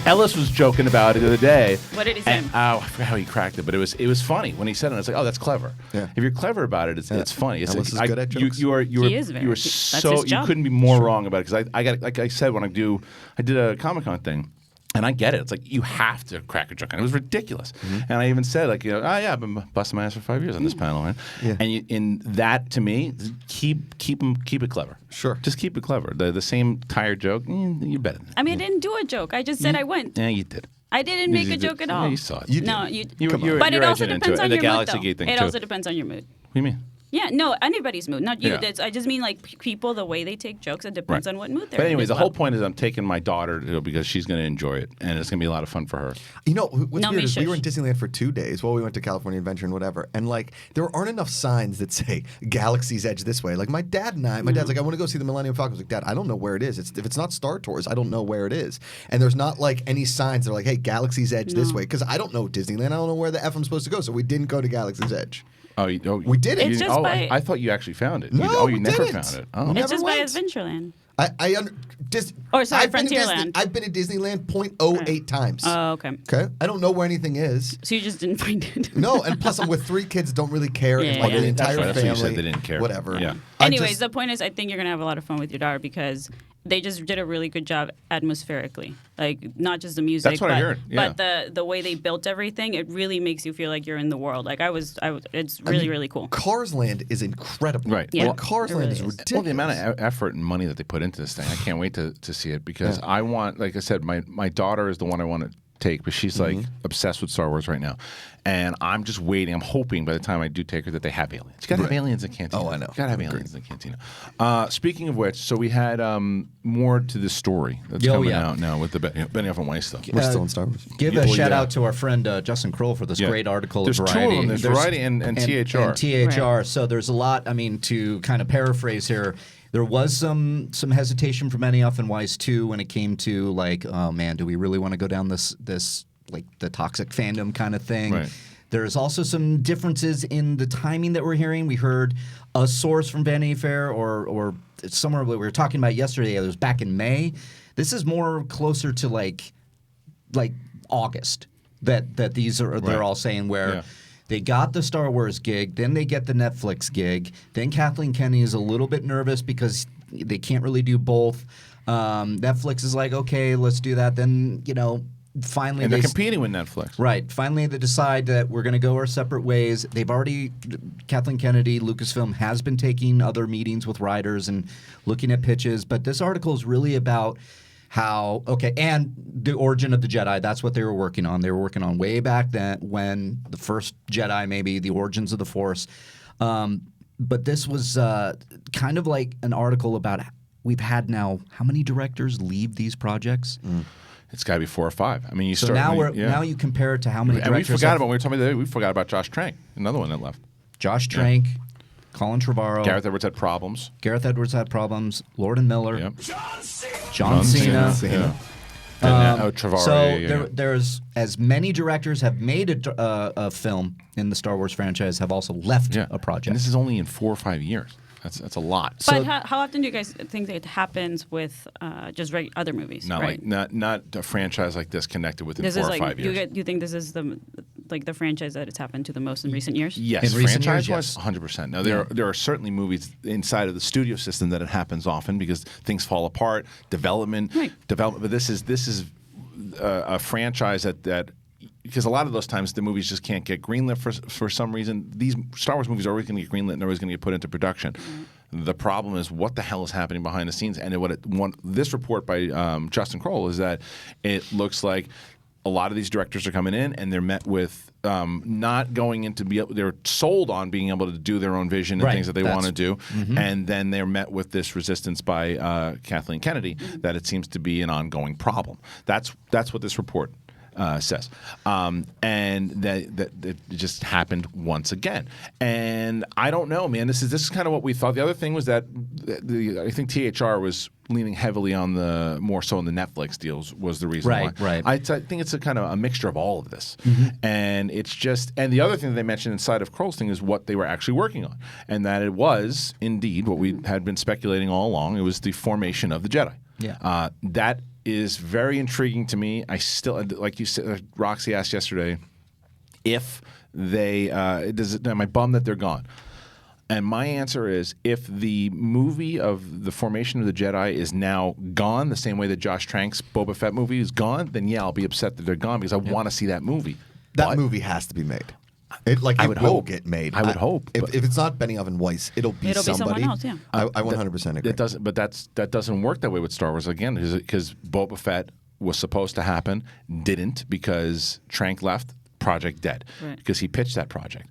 Ellis was joking about it the other day. What did he say? And, I forgot how he cracked it, but it was funny when he said it. I was like, oh, that's clever. Yeah. If you're clever about it, it's funny. It's Ellis is like, good at you jokes. are He is very- that's so his you job. couldn't be more wrong about it because I got like I said when I did a Comic-Con thing. And I get it. It's like you have to crack a joke, and it was ridiculous. And I even said, like, oh yeah, I've been busting my ass for 5 years on this panel, man. Yeah. And in that, to me, keep it clever. Sure. Just keep it clever. The same tired joke, you're better than that. I mean, I didn't do a joke. I just said I went. Yeah, you did. I didn't make a did. joke at Yeah, all. you saw it. You No, did. you. You're But it also edging into depends it. on And the your mood, Galaxy though. Gate thing, It too. also depends on your mood. What do you mean? Yeah, no, anybody's mood, not you. Yeah. I just mean like people, the way they take jokes. It depends on what mood they're But in. anyways, as the well. whole point is I'm taking my daughter because she's going to enjoy it, and it's going to be a lot of fun for her. You know what's No, weird me is we were in shush. Disneyland for 2 days. Well, we went to California Adventure and whatever, and like there aren't enough signs that say Galaxy's Edge this way. Like my dad's like, I want to go see the Millennium Falcon. I was like, Dad, I don't know where it is. If it's not Star Tours, I don't know where it is. And there's not like any signs that are like, hey, Galaxy's Edge this way, because I don't know Disneyland. I don't know where the F I'm supposed to go, so we didn't go to Galaxy's Edge. We did it. It's just by- I thought you actually found it. No, you we never didn't. found it. We Oh. never It's just by went. Adventureland. Or sorry, I've been to Disney- Frontierland. I've been to Disneyland 0.08 times. Oh, okay. Okay, I don't know where anything is. So you just didn't find it. No, and plus I'm with 3 kids, don't really care. Yeah, It's like yeah. the That's entire right, that's what you family. said, they didn't care. Whatever. Yeah. Anyways, the point is, I think you're gonna have a lot of fun with your daughter because they just did a really good job atmospherically. Like not just the music, That's what I heard, yeah. but the way they built everything, it really makes you feel like you're in the world. Like it's really really cool. Cars Land is incredible. Right. Yeah. Like, Cars It Land really is is. ridiculous. Well, the amount of effort and money that they put into this thing, I can't wait to see it because I want, like I said, my daughter is the one I want to take, but she's like obsessed with Star Wars right now. And I'm just waiting. I'm hoping by the time I do take her that they have aliens. You got to have aliens in Cantina. Oh, I know. You got to have aliens in Cantina. Speaking of which, so we had more to the story that's coming out now with the Benioff Weiss stuff. We're still in Star Wars. Give a shout out to our friend Justin Kroll for this Yeah. great article. There's of two of Variety. them. There's Variety and THR. And THR. So there's a lot. I mean, to kind of paraphrase here, there was some hesitation from Benioff and Weiss too when it came to like, oh man, do we really want to go down this like the toxic fandom kind of thing? Right. There's also some differences in the timing that we're hearing. We heard a source from Vanity Fair or somewhere we were talking about yesterday. It was back in May. This is more closer to like August that these are they're all saying where they got the Star Wars gig, then they get the Netflix gig, then Kathleen Kennedy is a little bit nervous because they can't really do both. Netflix is like, okay, let's do that. Then finally And they're competing with Netflix. Right. Finally, they decide that we're going to go our separate ways. They've already, Kathleen Kennedy, Lucasfilm has been taking other meetings with writers and looking at pitches. But this article is really about how, and the origin of the Jedi. That's what they were working on. They were working on way back then when the first Jedi, maybe the origins of the Force. But this was kind of like an article about we've had now how many directors leave these projects? It's got to be 4 or 5. I mean, So now you compare it to how many And we directors forgot about, when we were talking about the other day, we forgot about Josh Trank, another one that left. Josh Trank, Colin Trevorrow. Gareth Edwards had problems. Lord and Miller. Yep. John Cena. Yeah. And Trevorrow. So there's as many directors have made a film in the Star Wars franchise have also left a project. And this is only in 4 or 5 years. That's a lot. But how often do you guys think it happens with just other movies? Not right? like not a franchise like this connected within This 4 is or like 5 years. you think this is the franchise that it's happened to the most in recent years? Yes, In recent years, franchise-wise, 100%. Now there are certainly movies inside of the studio system that it happens often because things fall apart, development. But this is a franchise that because a lot of those times the movies just can't get greenlit for some reason. These Star Wars movies are always going to get greenlit and they're always going to get put into production. The problem is what the hell is happening behind the scenes. And this report by Justin Kroll is that it looks like a lot of these directors are coming in and they're met with not going into they're sold on being able to do their own vision and things that they want to do, and then they're met with this resistance by Kathleen Kennedy that it seems to be an ongoing problem. That's what this report says, and that it just happened once again. And I don't know, man. This is kind of what we thought. The other thing was that I think THR was leaning heavily on the more so on the Netflix deals was the reason why. Right. I think it's a kind of a mixture of all of this, and it's just. And the other thing that they mentioned inside of Kroll's thing is what they were actually working on, and that it was indeed what we had been speculating all along. It was the formation of the Jedi. Yeah. That is very intriguing to me. I still, like you said, Roxy asked yesterday, if they, am I bummed that they're gone? And my answer is, if the movie of the formation of the Jedi is now gone, the same way that Josh Trank's Boba Fett movie is gone, then yeah, I'll be upset that they're gone because I want to see that movie. That movie has to be made. It I will would hope. get made. I would hope. If it's not Benioff and Weiss, it'll be somebody. someone else. Yeah. I 100% agree. It doesn't, but that doesn't work that way with Star Wars again, because Boba Fett was supposed to happen, didn't because Trank left, project dead, because he pitched that project.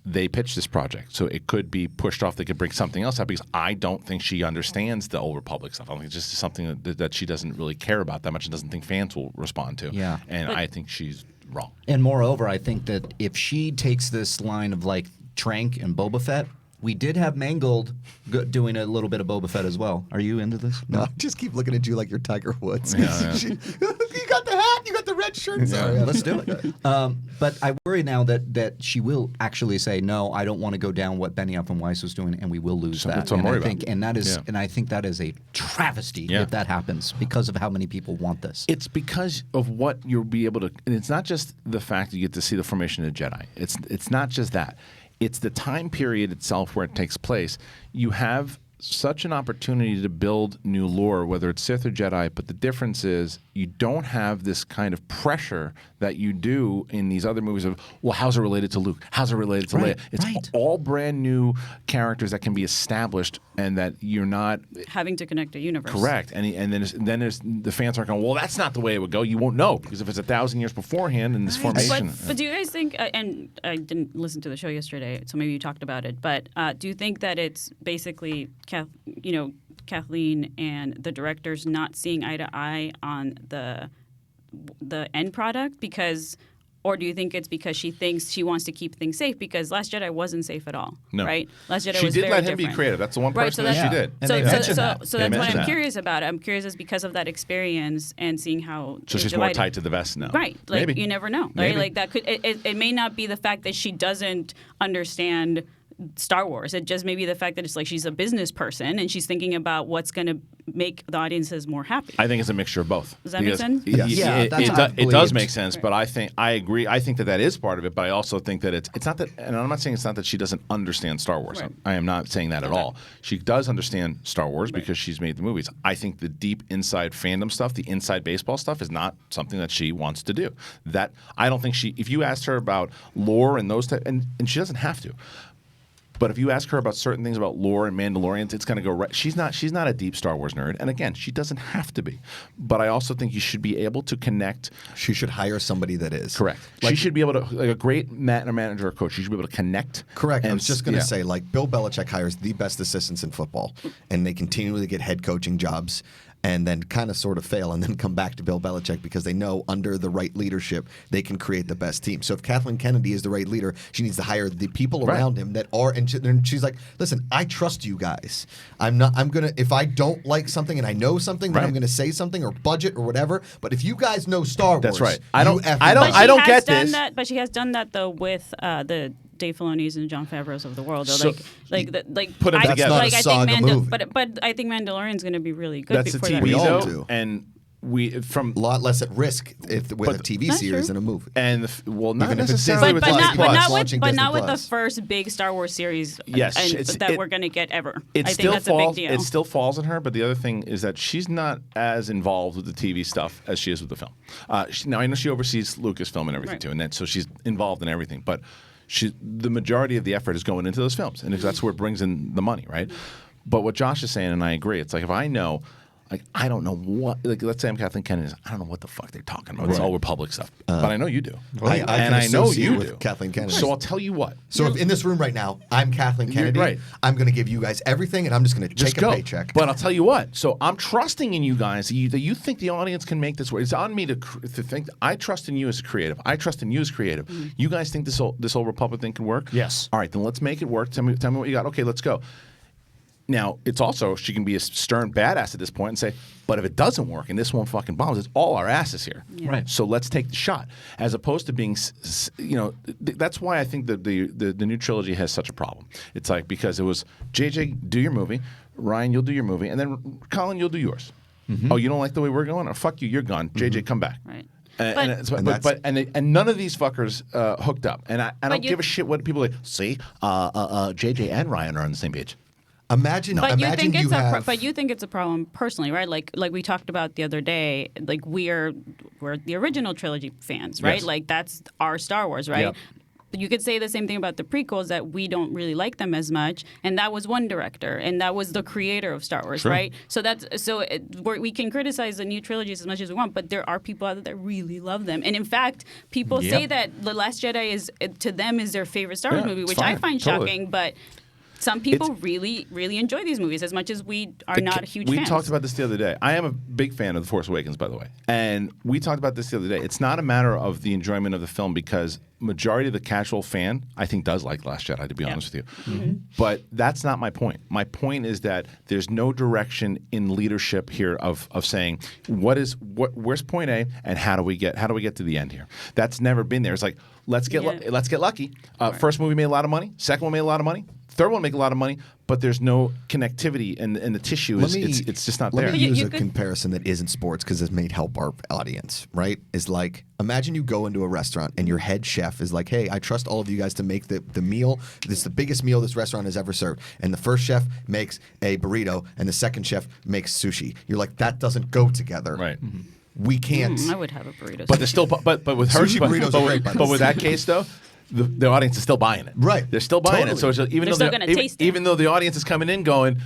They pitched this project, so it could be pushed off. They could bring something else out because I don't think she understands the Old Republic stuff. I think it's just something that she doesn't really care about that much and doesn't think fans will respond to. Yeah. And I think she's wrong. And moreover, I think that if she takes this line of like Trank and Boba Fett, we did have Mangold doing a little bit of Boba Fett as well. Are you into this? No, I just keep looking at you like you're Tiger Woods. Yeah. You got the hat, you got the red shirt. Sorry, Let's do it. But I worry now that she will actually say, no, I don't want to go down what Benioff and Weiss was doing, and we will lose that. That's what I'm worried about. And I think that is a travesty if that happens because of how many people want this. It's because of what you'll be able to, and it's not just the fact that you get to see the formation of the Jedi. It's not just that. It's the time period itself where it takes place. You have such an opportunity to build new lore, whether it's Sith or Jedi, but the difference is you don't have this kind of pressure that you do in these other movies of, well, how's it related to Luke? How's it related to Leia? It's all brand new characters that can be established and that you're not having to connect a universe. Correct. And then there's the fans aren't going, well, that's not the way it would go. You won't know because if it's 1,000 years beforehand in this formation. But do you guys think, and I didn't listen to the show yesterday, so maybe you talked about it, but do you think that it's basically Kathleen and the directors not seeing eye to eye on the end product or do you think it's because she thinks she wants to keep things safe? Because Last Jedi wasn't safe at all, right? Last Jedi was very different. She did let him be creative. That's the one person that she did. So that's what I'm curious about. I'm curious is because of that experience and seeing how. So she's more tied to the vest now, right? Like Maybe. You never know, right? Maybe. Like that could. It may not be the fact that she doesn't understand Star Wars. It just may be the fact that it's like she's a business person and she's thinking about what's going to make the audiences more happy. I think it's a mixture of both. Does that make sense? Yes. It does make sense, but I agree. I think that is part of it, but I also think that it's not that, and I'm not saying it's not that she doesn't understand Star Wars. Right. I am not saying that at all. She does understand Star Wars because she's made the movies. I think the deep inside fandom stuff, the inside baseball stuff is not something that she wants to do. That I don't think if you asked her about lore and those type, and she doesn't have to. But if you ask her about certain things about lore and Mandalorians, it's going to go right. She's not a deep Star Wars nerd, and again, she doesn't have to be. But I also think you should be able to connect. She should hire somebody that is correct. She should be able to, like a great manager or coach. She should be able to connect. Correct. I was just going to say, like Bill Belichick hires the best assistants in football, and they continually get head coaching jobs. And then kind of sort of fail and then come back to Bill Belichick because they know under the right leadership they can create the best team. So if Kathleen Kennedy is the right leader, she needs to hire the people around him that are. And she's like, listen, I trust you guys. I'm gonna if I don't like something and I know something, then I'm gonna say something or budget or whatever. But if you guys know Star Wars, that's right. I don't get this. But she has done that though with the Dave Filoni's and John Favreau's of the world. So, like put them together. Not a saga movie. But I think Mandalorian's going to be really good. That's a before TV We all though, do. and we from a lot less at risk with a TV That's series true. than a movie. and not Even if it's necessarily Disney with but Plus, not, but Plus. not with Launching but Disney not with the Plus. first big Star Wars series. Yes, that we're going to get ever. It I think still that's falls. a big deal. It still falls on her, but the other thing is that she's not as involved with the TV stuff as she is with the film. Now I know she oversees Lucasfilm and everything too, and so she's involved in everything. But the majority of the effort is going into those films, and that's where it brings in the money, right? But what Josh is saying, and I agree, it's like if I know. Like, I don't know what. Like, let's say I'm Kathleen Kennedy. I don't know what the fuck they're talking about. It's all Republic stuff. But I know you do. I can I know associate you with do. Kathleen Kennedy. So I'll tell you what. So if in this room right now, I'm Kathleen Kennedy. Right. I'm going to give you guys everything, and I'm just going to Just take go. a paycheck. But I'll tell you what. So I'm trusting in you guys that you think the audience can make this work. It's on me to think. I trust in you as creative. I trust in you as creative. You guys think this whole Republic thing can work? Yes. All right, then let's make it work. Tell me what you got. Okay, let's go. Now, it's also, she can be a stern badass at this point and say, but if it doesn't work and this one fucking bombs, it's all our asses here. Yeah. Right. So let's take the shot. As opposed to being, that's why I think that the new trilogy has such a problem. It's like, because it was, JJ, do your movie. Ryan, you'll do your movie. And then Colin, you'll do yours. Oh, you don't like the way we're going? Oh, fuck you, you're gone. JJ, come back. Right. And none of these fuckers hooked up. And I don't give a shit what people like. See, JJ and Ryan are on the same page. Imagine But you think it's have... but you think it's a problem personally, right? Like we talked about the other day. Like we're the original trilogy fans, right? Yes. Like that's our Star Wars, right? Yep. But you could say the same thing about the prequels, that we don't really like them as much, and that was one director, and that was the creator of Star Wars, Sure. right? So we can criticize the new trilogies as much as we want, but there are people out there that really love them, and in fact, people say that The Last Jedi is to them is their favorite Star Wars movie, it's which I fine. find Totally. shocking, but. Some people really, really enjoy these movies as much as we are not huge we fans. talked about this the other day. I am a big fan of The Force Awakens, by the way. And we talked about this the other day. It's not a matter of the enjoyment of the film, because majority of the casual fan, I think, does like Last Jedi, to be honest with you. But that's not my point. My point is that there's no direction in leadership here of saying where's point A and how do we get to the end here. That's never been there. It's like let's get lucky. First movie made a lot of money. Second one made a lot of money. Third one make a lot of money, but there's no connectivity, and the tissue it's just not there. Let me use a comparison that isn't sports, because this may help our audience, right? Is like, imagine you go into a restaurant and your head chef is like, hey, I trust all of you guys to make the meal. This is the biggest meal this restaurant has ever served. And the first chef makes a burrito and the second chef makes sushi. You're like, that doesn't go together. Right. We can't. I would have a burrito. But there's still, but with her, Sushi burritos are great, by the way. but with that case though, the audience is still buying it. Right. They're still buying Totally. it. So it's just, They're still gonna taste it. even though the audience is coming in going,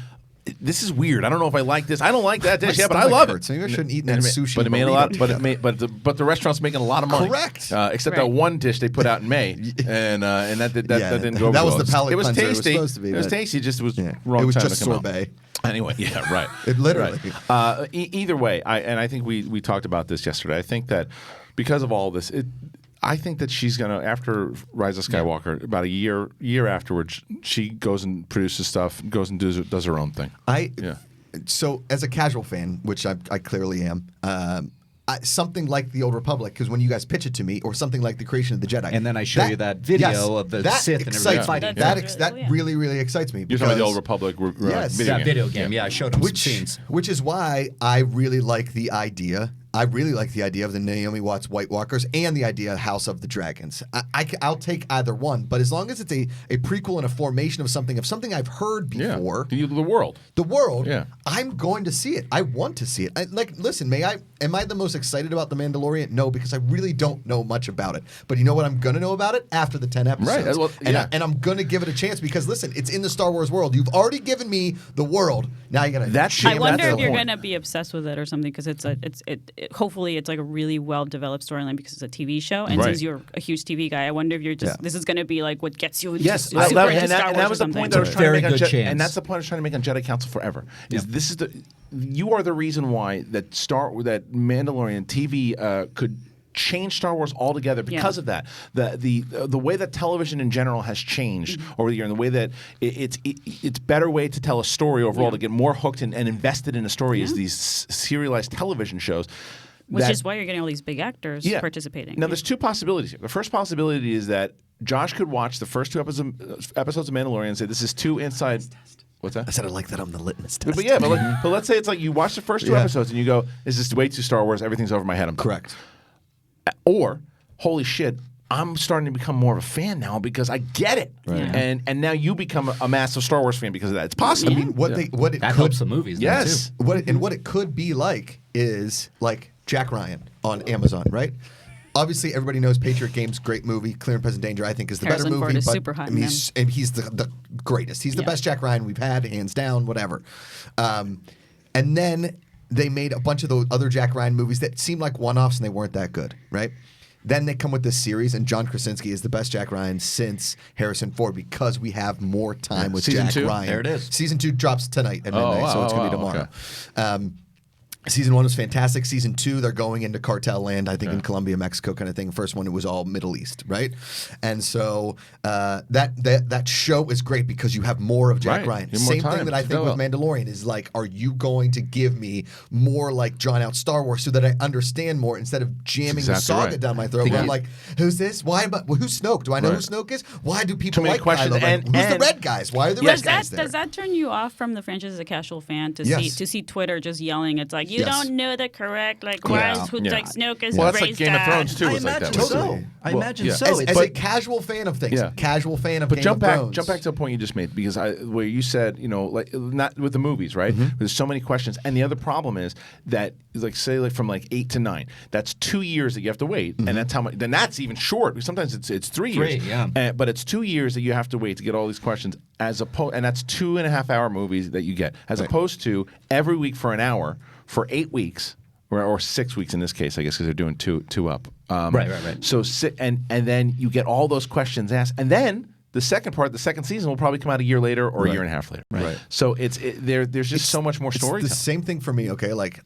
this is weird. I don't know if I like this. I don't like that dish. My Yeah, but I stomach love hurts. it. Maybe I shouldn't eat that sushi. But it made a lot. burrito. But the restaurant's making a lot of money. Correct. Except Right. that one dish they put out in May, and that didn't go. That was well. the palate It was cleanser. It was tasty. supposed to be, It was but- tasty. Just it was Yeah. wrong It was time just to come out. sorbet. Anyway, yeah, right. It literally. Right. Either way, I think we talked about this yesterday. I think that because of all this, I think that she's gonna, after Rise of Skywalker, about a year afterwards, she goes and produces stuff, goes and does her own thing. So as a casual fan, which I clearly am, something like the Old Republic, because when you guys pitch it to me, or something like the creation of the Jedi, And then I show you that video of the Sith and everything excites fighting. me. That really, really excites me. You're talking about the because- Old Republic Yes. video That game. video game. Yeah, I showed him some scenes. Which is why I really like the idea. I really like the idea of the Naomi Watts White Walkers and the idea of House of the Dragons. I'll take either one, but as long as it's a prequel and a formation of something I've heard before, The world. the world, Yeah. I'm going to see it. I want to see it. Listen, am I the most excited about The Mandalorian? No, because I really don't know much about it. But you know what I'm going to know about it? After the 10 episodes. Right. Well, and, yeah. I'm going to give it a chance because, listen, it's in the Star Wars world. You've already given me the world. Now you're going to... I wonder if you're going to be obsessed with it or something, because hopefully it's like a really well developed storyline because it's a TV show, and Right. since you're a huge TV guy, I wonder if you're just this is going to be like what gets you into Yes, super into Star Wars that was or the something. point that I was trying Very to make good on chance. and that's the point I was trying to make on Jedi Council forever. You are the reason why that Mandalorian TV could change Star Wars altogether because of that. The way that television in general has changed over the year, and the way that it's better way to tell a story overall, to get more hooked and invested in a story is these serialized television shows. Which is why you're getting all these big actors participating. Now, there's two possibilities here. The first possibility is that Josh could watch the first two episodes of Mandalorian and say, this is too inside... What's that? I said I like that on the litmus test. But let's say it's like you watch the first two episodes and you go, "Is this way too Star Wars? Everything's over my head. I'm done." Correct. Or, holy shit, I'm starting to become more of a fan now because I get it, and now you become a massive Star Wars fan because of that. It's possible. I mean, what it That could, helps the movies. now, yes, too. what it could be like is like Jack Ryan on Amazon, right? Obviously, everybody knows Patriot Games, great movie. Clear and Present Danger, I think, is the Harrison better Ford movie. is But super hot I mean, in he's the greatest. He's the best Jack Ryan we've had, hands down, whatever. And then they made a bunch of those other Jack Ryan movies that seemed like one-offs and they weren't that good, right? Then they come with this series, and John Krasinski is the best Jack Ryan since Harrison Ford because we have more time with Season Jack 2? Ryan. There it is. Season 2 drops tonight at midnight, so it's going to be tomorrow. Okay. Season 1 was fantastic. Season 2, they're going into cartel land, I think in Colombia, Mexico kind of thing. First one, it was all Middle East, right? And so that show is great because you have more of Jack Ryan. You have more Same thing time that I to think with develop. Mandalorian is like, are you going to give me more like drawn out Star Wars so that I understand more instead of jamming the Exactly saga right. down my throat? Where I'm like, who's this? Why? Who's Snoke? Do I know who Snoke is? Why do people many like questions. Kylo Ren? And- Who's the and- red guys? Why are the Does red guys there? that turn you off from the franchise as a casual fan to Yes. see Twitter just yelling? It's like you Yes. don't know the correct why is who Yeah. like Snoke is Well, that's like raised Game of as- Thrones too. I Was like that. imagine so. Totally. I Well, imagine yeah. so. As a casual fan of things, Yeah. casual fan of But Game jump of back, Thrones. jump back to the point you just made because where you said, like not with the movies, right? There's so many questions, and the other problem is that, like, say, like from like 8 to 9, that's 2 years that you have to wait, and that's how much. Then that's even short. Because sometimes it's 3 years, but it's 2 years that you have to wait to get all these questions, and that's 2.5 hour movies that you get, as opposed to every week for an hour for 8 weeks. Or 6 weeks in this case, I guess, because they're doing two up. Right. So and then you get all those questions asked, and then the second part, the second season, will probably come out a year later or a year and a half later. Right. So there's just so much more It's story. the same thing for me, okay? Like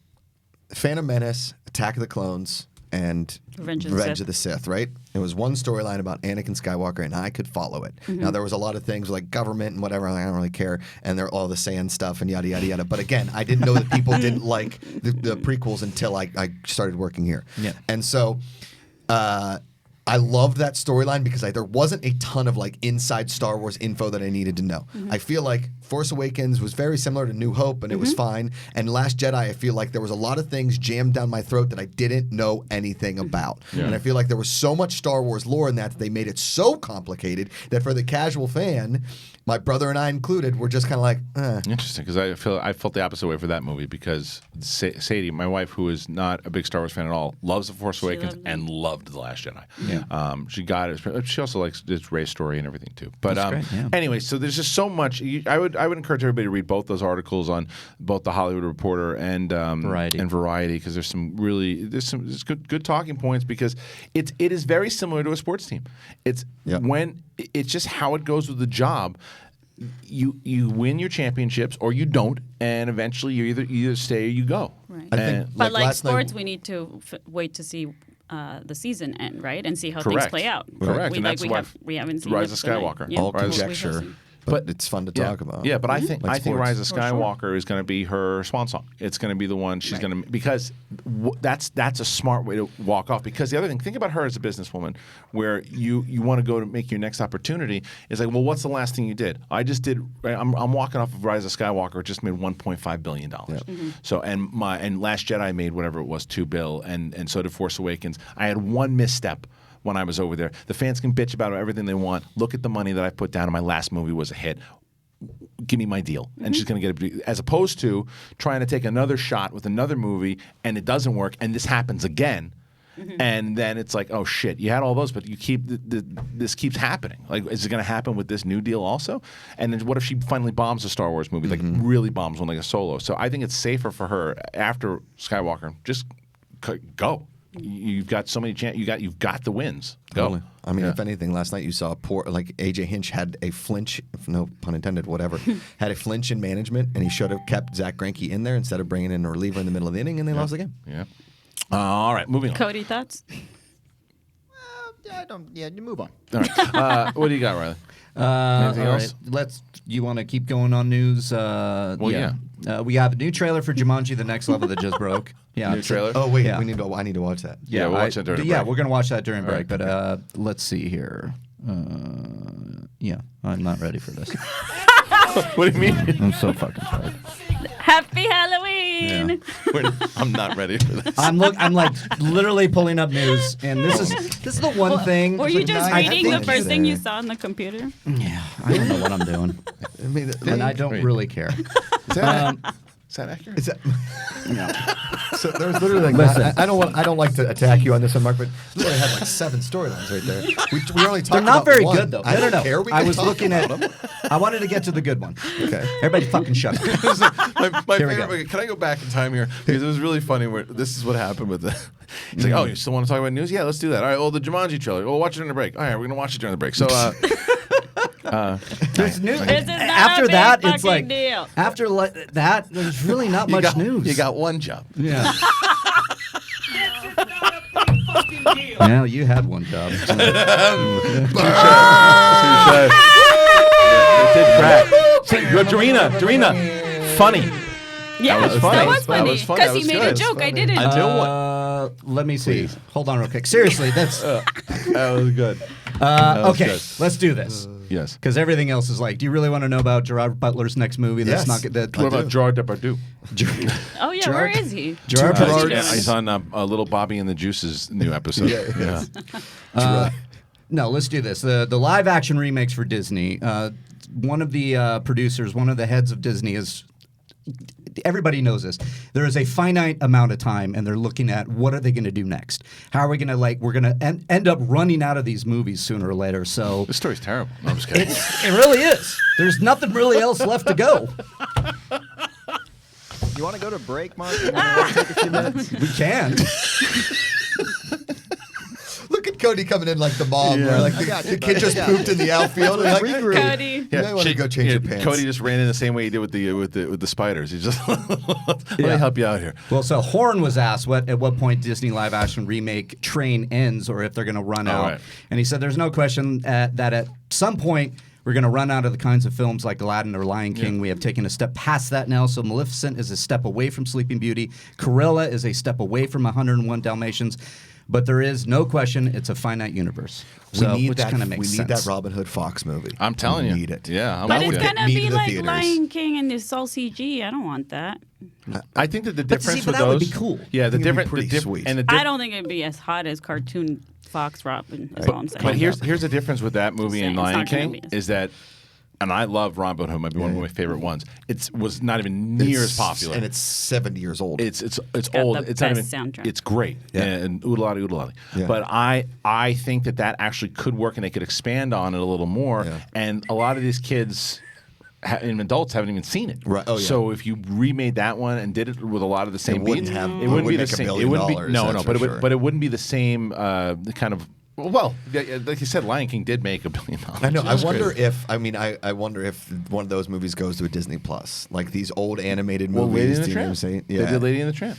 Phantom Menace, Attack of the Clones, and Revenge of the Sith, right? It was one storyline about Anakin Skywalker, and I could follow it. Now, there was a lot of things like government and whatever, I don't really care, and they're all the sand stuff and yada, yada, yada. But again, I didn't know that people didn't like the prequels until I started working here. Yeah. And so I loved that storyline because there wasn't a ton of like inside Star Wars info that I needed to know. I feel like Force Awakens was very similar to New Hope, and it was fine. And Last Jedi, I feel like there was a lot of things jammed down my throat that I didn't know anything about. And I feel like there was so much Star Wars lore in that they made it so complicated that for the casual fan, my brother and I included, were just kind of like, Interesting, because I felt the opposite way for that movie because Sadie, my wife, who is not a big Star Wars fan at all, loves The Force Awakens loved it. and loved The Last Jedi. Yeah. She got it. She also likes its Rey's story and everything too. But That's great, yeah. Anyway, so there's just so much. I would encourage everybody to read both those articles on both the Hollywood Reporter and Variety because there's some good talking points because it is very similar to a sports team. It's it's just how it goes with the job. You win your championships or you don't, and eventually you either stay or you go. Right. I think, But like last night- sports, we need to wait to see the season end, right, and see how things Correct. play out. Correct, and that's why we haven't seen Rise of episode 9. Skywalker. Yeah. all Rise of conjecture. But it's fun to talk about. Yeah, but I think Like sports. Rise of For sure. Skywalker is going to be her swan song. It's going to be the one she's going to because that's a smart way to walk off. Because the other thing, think about her as a businesswoman, where you want to go to make your next opportunity. It's like, well, what's the last thing you did? I just did. I'm walking off of Rise of Skywalker. It just made $1.5 billion. So and Last Jedi made whatever it was $2 billion, and so did Force Awakens. I had one misstep when I was over there. The fans can bitch about everything they want. Look at the money that I put down, and my last movie was a hit. Give me my deal. And she's going to get it. As opposed to trying to take another shot with another movie, and it doesn't work, and this happens again. And then it's like, oh shit, you had all those, but you keep this keeps happening. Like, is it going to happen with this new deal also? And then what if she finally bombs a Star Wars movie, like really bombs one, like a Solo? So I think it's safer for her after Skywalker. Just go. You've got so many chances. You've got the wins. Go. Totally. I mean, if anything, last night you saw like AJ Hinch had a flinch, no pun intended, whatever, had a flinch in management, and he should have kept Zach Greinke in there instead of bringing in a reliever in the middle of the inning, and they lost the game. Yeah. All right, moving on. Cody, thoughts? You move on. All right. What do you got, Riley? Anything all else? right. You want to keep going on news? We have a new trailer for Jumanji: The Next Level that just broke. Yeah, New trailer? Oh wait, Yeah. I need to watch that. Yeah, we'll watch that during Yeah, break. we're gonna watch that during break. right, But let's see here. Yeah, I'm not ready for this. What do you mean? I'm so fucking tired. Happy Halloween! I'm not ready for this. I'm like literally pulling up news, and this is the one thing. Were you just I reading the think- first thing you saw on the computer? Yeah, I don't know what I'm doing, I mean, and I don't Wait. really care. Is that, Is that accurate? Is that? So there's literally like I don't like to attack you on this one, Mark, but literally had like 7 storylines right there. We only talked They're not about very one. good though. I don't No. care. We I can was talk looking about at. them. I wanted to get to the good one. Okay. Everybody fucking shut up. my Here we go. favorite. Can I go back in time here? Because it was really funny. Where this is what happened with the. He's like, "Oh, you still want to talk about news? Yeah, let's do that. All right. Well, the Jumanji trailer. We'll watch it during the break. All right, we're gonna watch it during the break. So, There's news. This is not After a big that, it's fucking like deal. after that, there's really not much news. You got one job. Yeah. Well, you had one job. It did crack. Dorina, funny. Yeah, That was funny. that was That funny. was funny. Because That he was made good. a joke. I didn't. Until what? Let me see. Hold on real quick. Seriously, that's That was good. okay. good. Let's do this. Yes. Because everything else is like, do you really want to know about Gerard Butler's next movie? That's Yes. not good. That, What about Gerard Depardieu? Oh, yeah, where is he? Gerard What's he Butler? doing? He's on Little Bobby and the Juice's new episode. No, let's do this. The live action remakes for Disney. One of the producers, one of the heads of Disney is. Everybody knows this. There is a finite amount of time, and they're looking at what are they going to do next. How are we going to we're going to end up running out of these movies sooner or later. So This story's terrible. No, I'm just kidding. it really is. There's nothing really else left to go. You want to go to break, Mark? You want to take a few minutes? We can. Look at Cody coming in like the mom, where like I got the you, kid buddy. just Yeah. pooped in the outfield. And like, Regroup. Cody. You might want to go change your pants. Cody just ran in the same way he did with the spiders. He just let me help you out here. Well, so Horn was asked at what point Disney live action remake train ends or if they're going to run out. Right. And he said there's no question that at some point we're going to run out of the kinds of films like Aladdin or Lion King. We have taken a step past that now. So Maleficent is a step away from Sleeping Beauty. Cruella is a step away from 101 Dalmatians. But there is no question it's a finite universe. So, we need which that. kind of makes We sense. need that Robin Hood Fox movie. I'm telling you. We need it. Yeah, I'm But with it's you. going to Me be to the like theaters. Lion King and it's all CG. I don't want that. I think that the But difference see, with but that would those, be cool. Yeah, the I think it'd be different, pretty sweet. and the I don't think it'd be as hot as cartoon Fox Robin. That's all I'm saying. But here's the difference with that movie and Saying it's Lion not gonna King be as- is that, and I love Robin Hood, might be one of my favorite ones. It was not even near as popular, and it's 70 years old. It's got old. the It's not even. best soundtrack. It's great. Yeah. And oodalati oodalati. Yeah. But I think that actually could work, and they could expand on it a little more. Yeah. And a lot of these kids. And adults haven't even seen it. Right. Oh, yeah. So if you remade that one and did it with a lot of the same wouldn't beats, have- it it wouldn't be wouldn't the make $1 same. It wouldn't be billion, no, that's but for sure. but it wouldn't be the same kind of. Well, like you said, Lion King did make $1 billion. I know. I That's wonder crazy. if I wonder if one of those movies goes to a Disney Plus, like these old animated Well, movies. Lady and the do you know what I'm Tramp. saying? They Yeah. did Lady and the Tramp.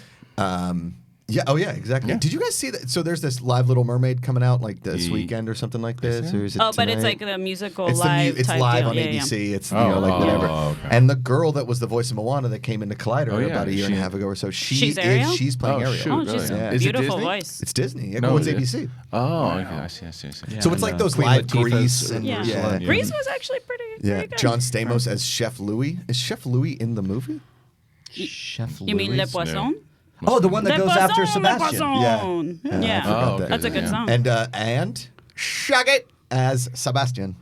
Yeah. Oh, yeah. Exactly. Yeah. Did you guys see that? So there's this live Little Mermaid coming out like this Ye- weekend or something like this, there? or is it Oh, but it's tonight? like the musical It's live it's type live deal. on Yeah, ABC. yeah. It's you know like whatever. okay. And the girl that was the voice of Moana that came into Collider Oh, yeah. about a year and a She- half ago or so. She's Ariel? She's playing Oh, Ariel. shoot. Oh, Really? she's Yeah. a Is it beautiful Disney? voice. It's Disney. Yeah, No, well, it's it is. ABC. Oh, okay. I see. So it's like those Queen live Latifah's Grease in and Yeah. yeah. Grease was actually pretty good. John Stamos as Chef Louis. Is Chef Louis in the movie? Chef You mean Le Louis? Poisson? Oh, the one that Le goes after Poisson, Le Sebastian. Poisson. Yeah. Yeah. I forgot Oh, okay. That's a good Yeah. song. And Shug It as Sebastian.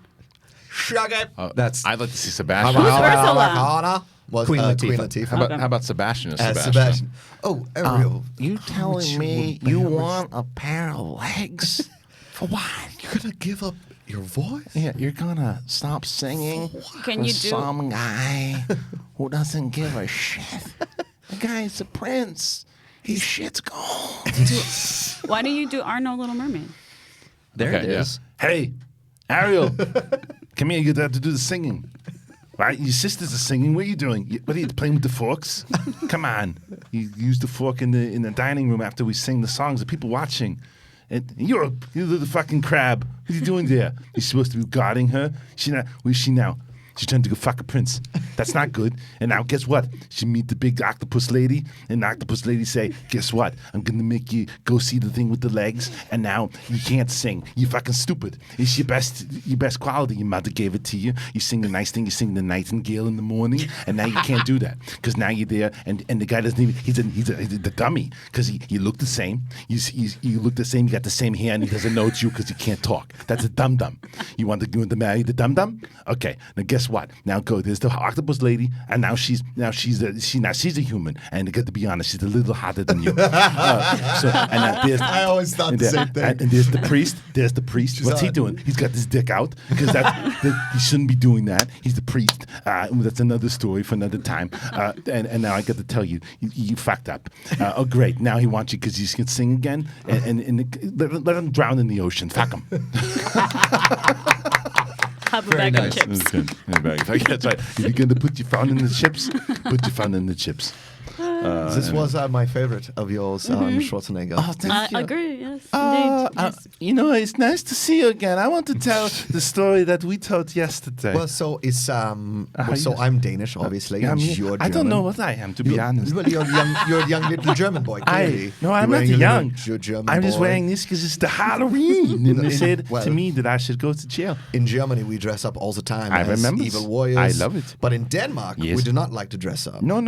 Shug It. That's I'd like to see Sebastian. Who's Ursula? Was Queen Queen Latifah. Latifah. How about Sebastian as As Sebastian? Sebastian. Oh, Ariel. You telling me you want a pair of legs? For what? You're gonna give up your voice? Yeah, you're gonna stop singing Can for you do- some guy who doesn't give a shit. The guy's a prince. His shit's gone. Why don't you do Arno Little Mermaid? there it is. Hey, Ariel, come here. You have to do the singing. Right? Your sister's singing. What are you doing? What are you playing with the forks? Come on. You use the fork in the dining room after we sing the songs. The people watching. And you're the fucking crab. What are you doing there? You're supposed to be guarding her. Where's she now? She's trying to go fuck a prince. That's not good. And now guess what? She meet the big octopus lady, and the octopus lady say, guess what? I'm gonna make you go see the thing with the legs, and now you can't sing. You fucking stupid. It's your best quality. Your mother gave it to you. You sing a nice thing. You sing the nightingale in the morning, and now you can't do that because now you're there, and the guy doesn't even. He's the dummy because you look the same. You look the same. You got the same hair, and he doesn't know it's you because you can't talk. That's a dum dum. You want to marry the dum dum? Okay. Now guess what? Now go. There's the octopus lady, and now she's a human. And to be honest, she's a little hotter than you. I always thought the same thing. And there's the priest. What's he doing? He's got his dick out because he shouldn't be doing that. He's the priest. That's another story for another time. And now I got to tell you, you fucked up. Oh, great. Now he wants you because he can sing again. And let him drown in the ocean. Fuck him. Have a bag of chips. That's good. That's right. If you're going to put your phone in the chips, put your phone in the chips. This was my favorite of yours, Schwarzenegger. Oh, thank you. I agree, yes, indeed. Yes. It's nice to see you again. I want to tell the story that we told yesterday. Well, so I'm Danish, obviously. Yeah, and you're German. I don't know what I am, to be honest. Well, you're a young little German boy, clearly. I'm not young. I'm just wearing this because it's the Halloween. And they said to me that I should go to jail. In Germany, we dress up all the time I as remember. evil warriors. I love it. But in Denmark, we do not like to dress up. No.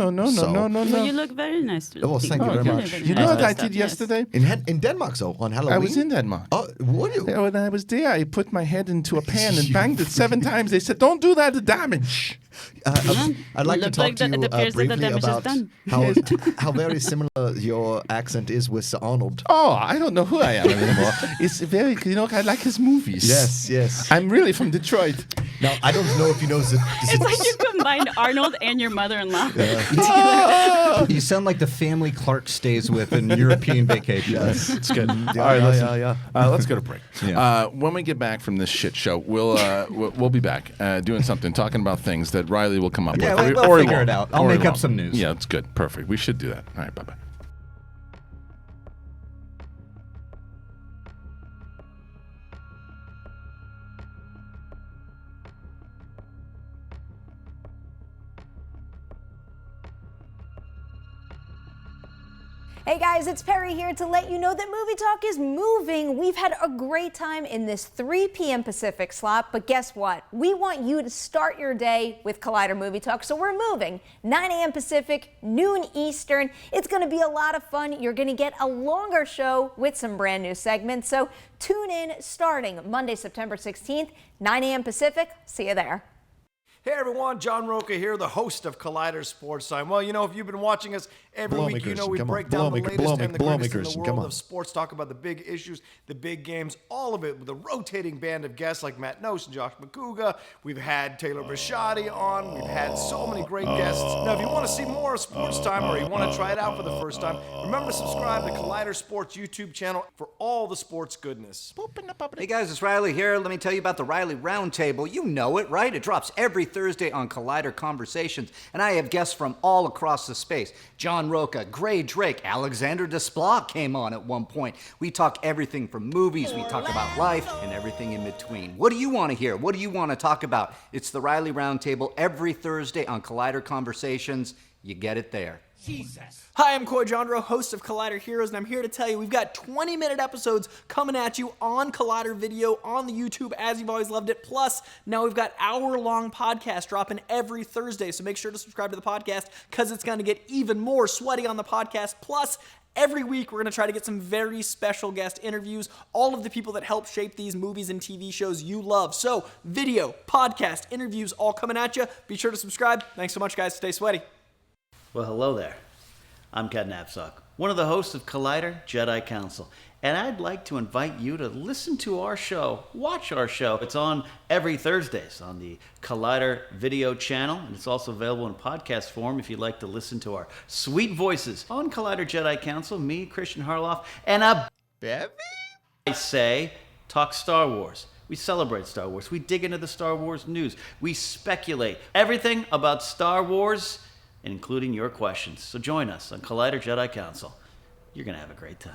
Well, you look very nice. Oh, thank you very much. You know what I did yesterday? In Denmark, so on Halloween? I was in Denmark. Oh, were you? Yeah, when I was there, I put my head into a pan and banged it 7 times. They said, don't do that, the damage. I'd like to talk to you briefly about how very similar your accent is with Arnold. Oh, I don't know who I am anymore. It's very, I like his movies. Yes. I'm really from Detroit. Now, I don't know if you know... It's like you combined Arnold and your mother-in-law. You sound like the family Clark stays with in European Vacation. Yes, it's good. All right, listen. Let's go to break. Yeah. When we get back from this shit show, we'll be back doing something, talking about things that Riley will come up with. We'll figure it out. I'll make up some news. Yeah, it's good. Perfect. We should do that. All right, bye-bye. Hey guys, it's Perry here to let you know that Movie Talk is moving. We've had a great time in this 3 p.m. Pacific slot, but guess what? We want you to start your day with Collider Movie Talk, so we're moving. 9 a.m. Pacific, noon Eastern. It's going to be a lot of fun. You're going to get a longer show with some brand new segments, so tune in starting Monday, September 16th, 9 a.m. Pacific. See you there. Hey everyone, John Roca here, the host of Collider Sports Time. Well, if you've been watching us every week, we break down the latest and the greatest in the world of sports, talk about the big issues, the big games, all of it with a rotating band of guests like Matt Nose and Josh McCouga. We've had Taylor Bisciotti on. We've had so many great guests. Now, if you want to see more of Sports Time or you want to try it out for the first time, remember to subscribe to Collider Sports YouTube channel for all the sports goodness. Hey guys, it's Riley here. Let me tell you about the Riley Roundtable. You know it, right? It drops every Thursday on Collider Conversations, and I have guests from all across the space. John Roca, Gray Drake, Alexander Desplat came on at one point. We talk everything from movies, we talk about life, and everything in between. What do you want to hear? What do you want to talk about? It's the Riley Roundtable every Thursday on Collider Conversations. You get it there. Jesus. Hi, I'm Coy Jandro, host of Collider Heroes, and I'm here to tell you we've got 20-minute episodes coming at you on Collider Video, on the YouTube, as you've always loved it. Plus, now we've got hour-long podcasts dropping every Thursday, so make sure to subscribe to the podcast because it's going to get even more sweaty on the podcast. Plus, every week, we're going to try to get some very special guest interviews, all of the people that help shape these movies and TV shows you love. So, video, podcast, interviews, all coming at you. Be sure to subscribe. Thanks so much, guys. Stay sweaty. Well, hello there. I'm Ken Knapsack, one of the hosts of Collider Jedi Council, and I'd like to invite you to listen to our show, watch our show. It's on every Thursdays on the Collider Video channel, and it's also available in podcast form if you'd like to listen to our sweet voices on Collider Jedi Council, me, Christian Harloff, and a bevy, I say, talk Star Wars. We celebrate Star Wars. We dig into the Star Wars news. We speculate everything about Star Wars, including your questions. So join us on Collider Jedi Council. You're going to have a great time.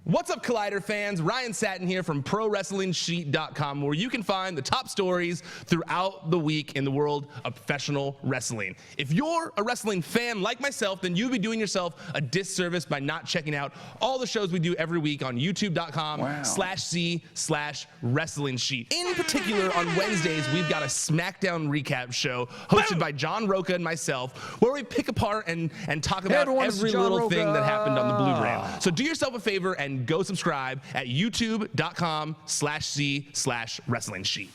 What's up, Collider fans? Ryan Satin here from ProWrestlingSheet.com, where you can find the top stories throughout the week in the world of professional wrestling. If you're a wrestling fan like myself, then you'll be doing yourself a disservice by not checking out all the shows we do every week on YouTube.com/C/Wrestling Sheet. In particular, on Wednesdays, we've got a SmackDown recap show hosted by John Roca and myself, where we pick apart and talk about every little thing that happened on the Blue Brand. So do yourself a favor and and go subscribe at youtube.com/c/wrestling sheet.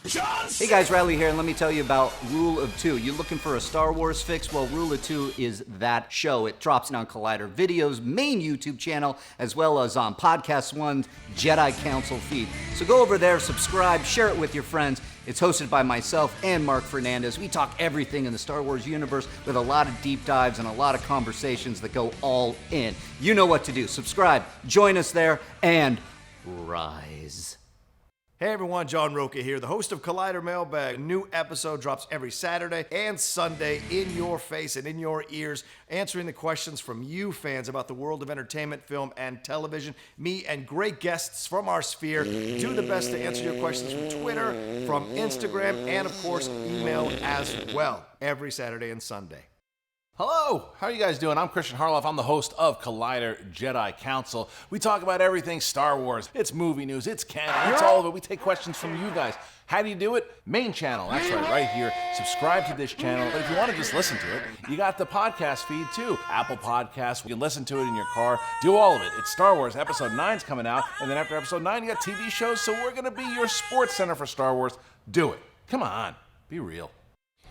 Hey guys, Riley here, and let me tell you about Rule of Two. You looking for a Star Wars fix? Well, Rule of Two is that show. It drops on Collider Video's main YouTube channel, as well as on Podcast One's Jedi Council feed. So go over there, subscribe, share it with your friends. It's hosted by myself and Mark Fernandez. We talk everything in the Star Wars universe with a lot of deep dives and a lot of conversations that go all in. You know what to do. Subscribe, join us there, and rise. Hey everyone, John Roca here, the host of Collider Mailbag. A new episode drops every Saturday and Sunday in your face and in your ears, answering the questions from you fans about the world of entertainment, film, and television. Me and great guests from our sphere do the best to answer your questions from Twitter, from Instagram, and of course, email as well, every Saturday and Sunday. Hello, how are you guys doing? I'm Christian Harloff. I'm the host of Collider Jedi Council. We talk about everything Star Wars. It's movie news, it's canon, it's all of it. We take questions from you guys. How do you do it? Main channel, that's right here. Subscribe to this channel. But if you want to just listen to it, you got the podcast feed too. Apple Podcasts, you can listen to it in your car. Do all of it. It's Star Wars. Episode 9's coming out. And then after Episode 9, you got TV shows. So we're going to be your sports center for Star Wars. Do it. Come on. Be real.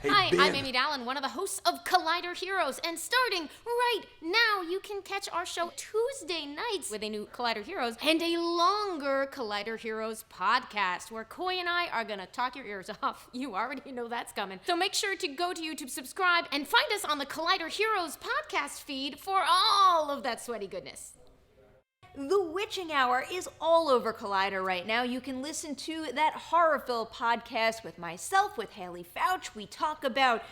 Hi, I'm Amy Dallin, one of the hosts of Collider Heroes, and starting right now, you can catch our show Tuesday nights with a new Collider Heroes and a longer Collider Heroes podcast, where Coy and I are gonna talk your ears off. You already know that's coming. So make sure to go to YouTube, subscribe, and find us on the Collider Heroes podcast feed for all of that sweaty goodness. The Witching Hour is all over Collider right now. You can listen to that Horrorville podcast with myself, with Haley Fouch. We talk about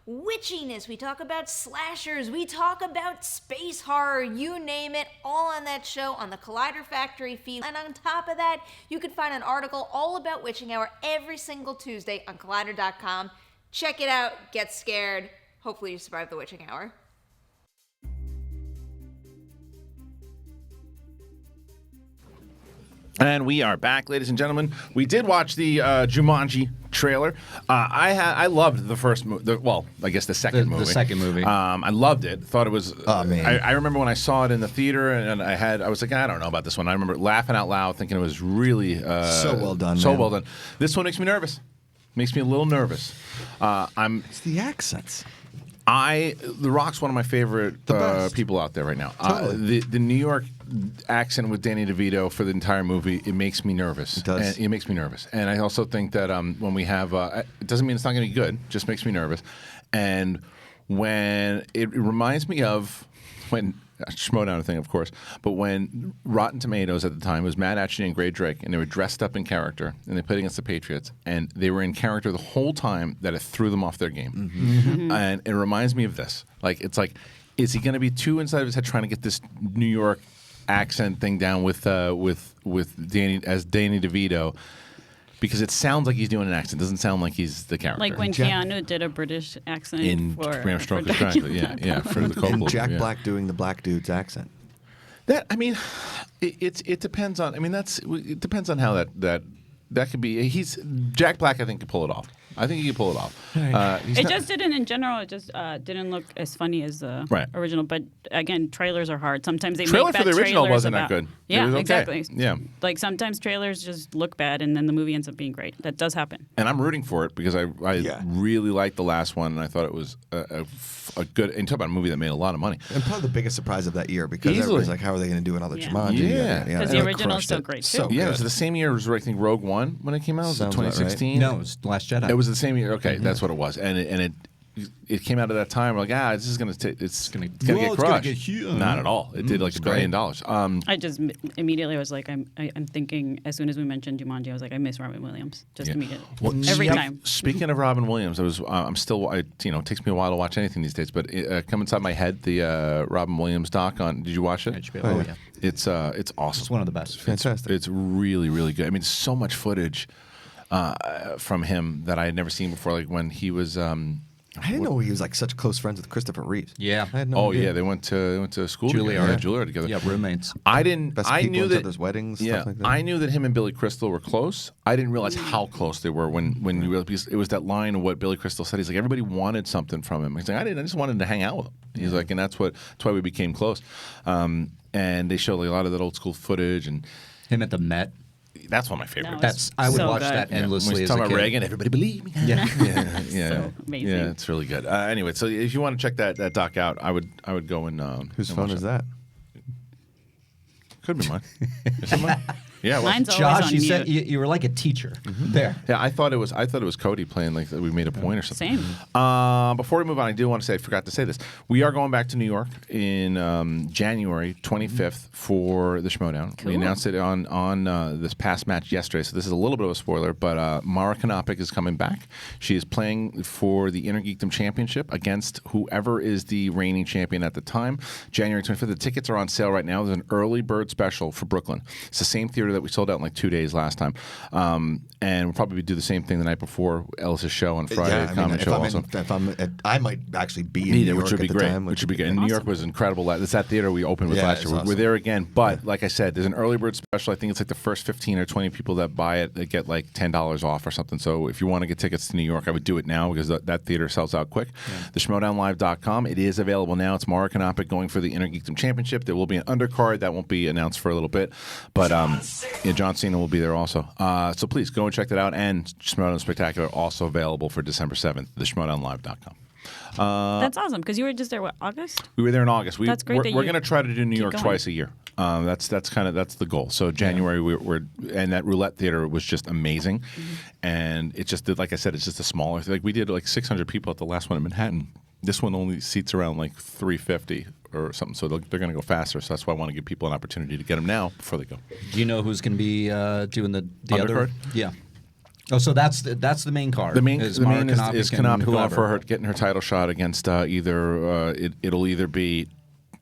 witchiness, we talk about slashers, we talk about space horror, you name it, all on that show on the Collider Factory feed. And on top of that, you can find an article all about Witching Hour every single Tuesday on Collider.com. Check it out, get scared. Hopefully you survive the Witching Hour. And we are back, ladies and gentlemen. We did watch the Jumanji trailer. I loved the first movie. Well, I guess the second movie. The second movie. I loved it. Thought it was. Oh man! I remember when I saw it in the theater, and I was like, I don't know about this one. I remember laughing out loud, thinking it was really so well done. So well done. This one makes me nervous. Makes me a little nervous. It's the accents. The Rock's one of my favorite people out there right now. Totally. The New York accent with Danny DeVito for the entire movie, it makes me nervous. It does. And it makes me nervous. And I also think that when we have, it doesn't mean it's not going to be good, just makes me nervous. And when it reminds me of when, Schmodown thing, of course, but when Rotten Tomatoes at the time was Matt Atchison and Gray Drake, and they were dressed up in character, and they played against the Patriots, and they were in character the whole time that it threw them off their game. Mm-hmm. And it reminds me of this. It's like, is he going to be too inside of his head trying to get this New York accent thing down with Danny DeVito? Because it sounds like he's doing an accent. It doesn't sound like he's the character. Like when Keanu did a British accent in Bram Stoker's Dracula. Yeah, for the Coppola. And Jack Black doing the black dude's accent. It depends on. It depends on how that could be. Jack Black. I think could pull it off. I think he could pull it off. Just didn't, in general, it just didn't look as funny as the original. But again, trailers are hard. Sometimes they trailer make for bad the original trailers wasn't about, that good. Yeah, it was okay. Exactly. Yeah, like sometimes trailers just look bad, and then the movie ends up being great. That does happen. And I'm rooting for it because I really liked the last one, and I thought it was a good. And talk about a movie that made a lot of money. And probably the biggest surprise of that year because everybody's like, how are they going to do another Jumanji? Yeah, because the original is so great too. So it was the same year as I think Rogue One when it came out. Was it 2016? Right. No, it was Last Jedi. It was the same year. Okay, that's what it was, and it came out at that time. We're like, this is going to get crushed. Not at all. It did like $1 billion. I just immediately was like, I'm thinking as soon as we mentioned Jumanji, I was like, I miss Robin Williams just immediately. Well, every time. Speaking of Robin Williams, I'm still. It takes me a while to watch anything these days, but come inside my head the Robin Williams doc on. Did you watch it? HBO. Oh yeah. It's awesome. It's one of the best. Fantastic. It's really really good. I mean, so much footage from him that I had never seen before. Like when he was. I didn't know he was like such close friends with Christopher Reeves. Yeah. I had no idea. Yeah, they went to school Juilliard. together. Together. Yeah, roommates. I didn't. Best I people knew at that. each other's weddings. Yeah, stuff like that. I knew that him and Billy Crystal were close. I didn't realize how close they were when you realized, because it was that line of what Billy Crystal said. He's like, everybody wanted something from him. He's like, I didn't. I just wanted to hang out with him. He's like, and that's why we became close. and they show like a lot of that old school footage and him at the Met. That's one of my favorites. That's I would watch that endlessly. When he's as talking a about kid. Reagan, everybody believe me. Yeah, yeah, amazing. Yeah, it's really good. Anyway, so if you want to check that doc out, I would go and whose and phone watch is it. that? Could be mine. Is it mine? Yeah, well, Mine's always Josh, on you mute. said you were like a teacher. There. Yeah, I thought it was Cody playing like that we made a point or something. Same. Before we move on, I do want to say I forgot to say this. We are going back to New York in January 25th for the Schmodown. Cool. We announced it on this past match yesterday, so this is a little bit of a spoiler. But Mara Kanopik is coming back. She is playing for the Inner Geekdom Championship against whoever is the reigning champion at the time. January 25th. The tickets are on sale right now. There's an early bird special for Brooklyn. It's the same theater that we sold out in like 2 days last time. And we'll probably do the same thing the night before Ellis's show on Friday. Yeah, I mean, comedy show also. I might actually be in New York which would be at the great. time, Which would be good. And New York was incredible. It's that theater we opened with Yeah, last it's year. We're awesome. there again. But like I said, there's an early bird special. I think it's like the first 15 or 20 people that buy it, they get like $10 off or something. So if you want to get tickets to New York, I would do it now because that theater sells out quick. The SchmodownLive.com. It is available now. It's Mara Kanopik going for the Inner Geekdom Championship. There will be an undercard that won't be announced for a little bit, but John Cena will be there also. So please go and check that out. And Schmodown Spectacular also available for December 7th. The SchmodownLive.com. That's awesome because you were just there. What, August? We were there in August. That's great that We're you going to try to do New keep York going. twice a year. That's the goal. So January we're and that roulette theater was just amazing, and it just did, like I said, it's just a smaller. Like we did like 600 people at the last one in Manhattan. This one only seats around like 350 or something. So they're going to go faster. So that's why I want to give people an opportunity to get them now before they go. Do you know who's going to be doing the Undercard? other? Yeah. Oh, so that's the main card. The main is Mara Mara is and Kanopik going whoever. for her getting her title shot against it'll either be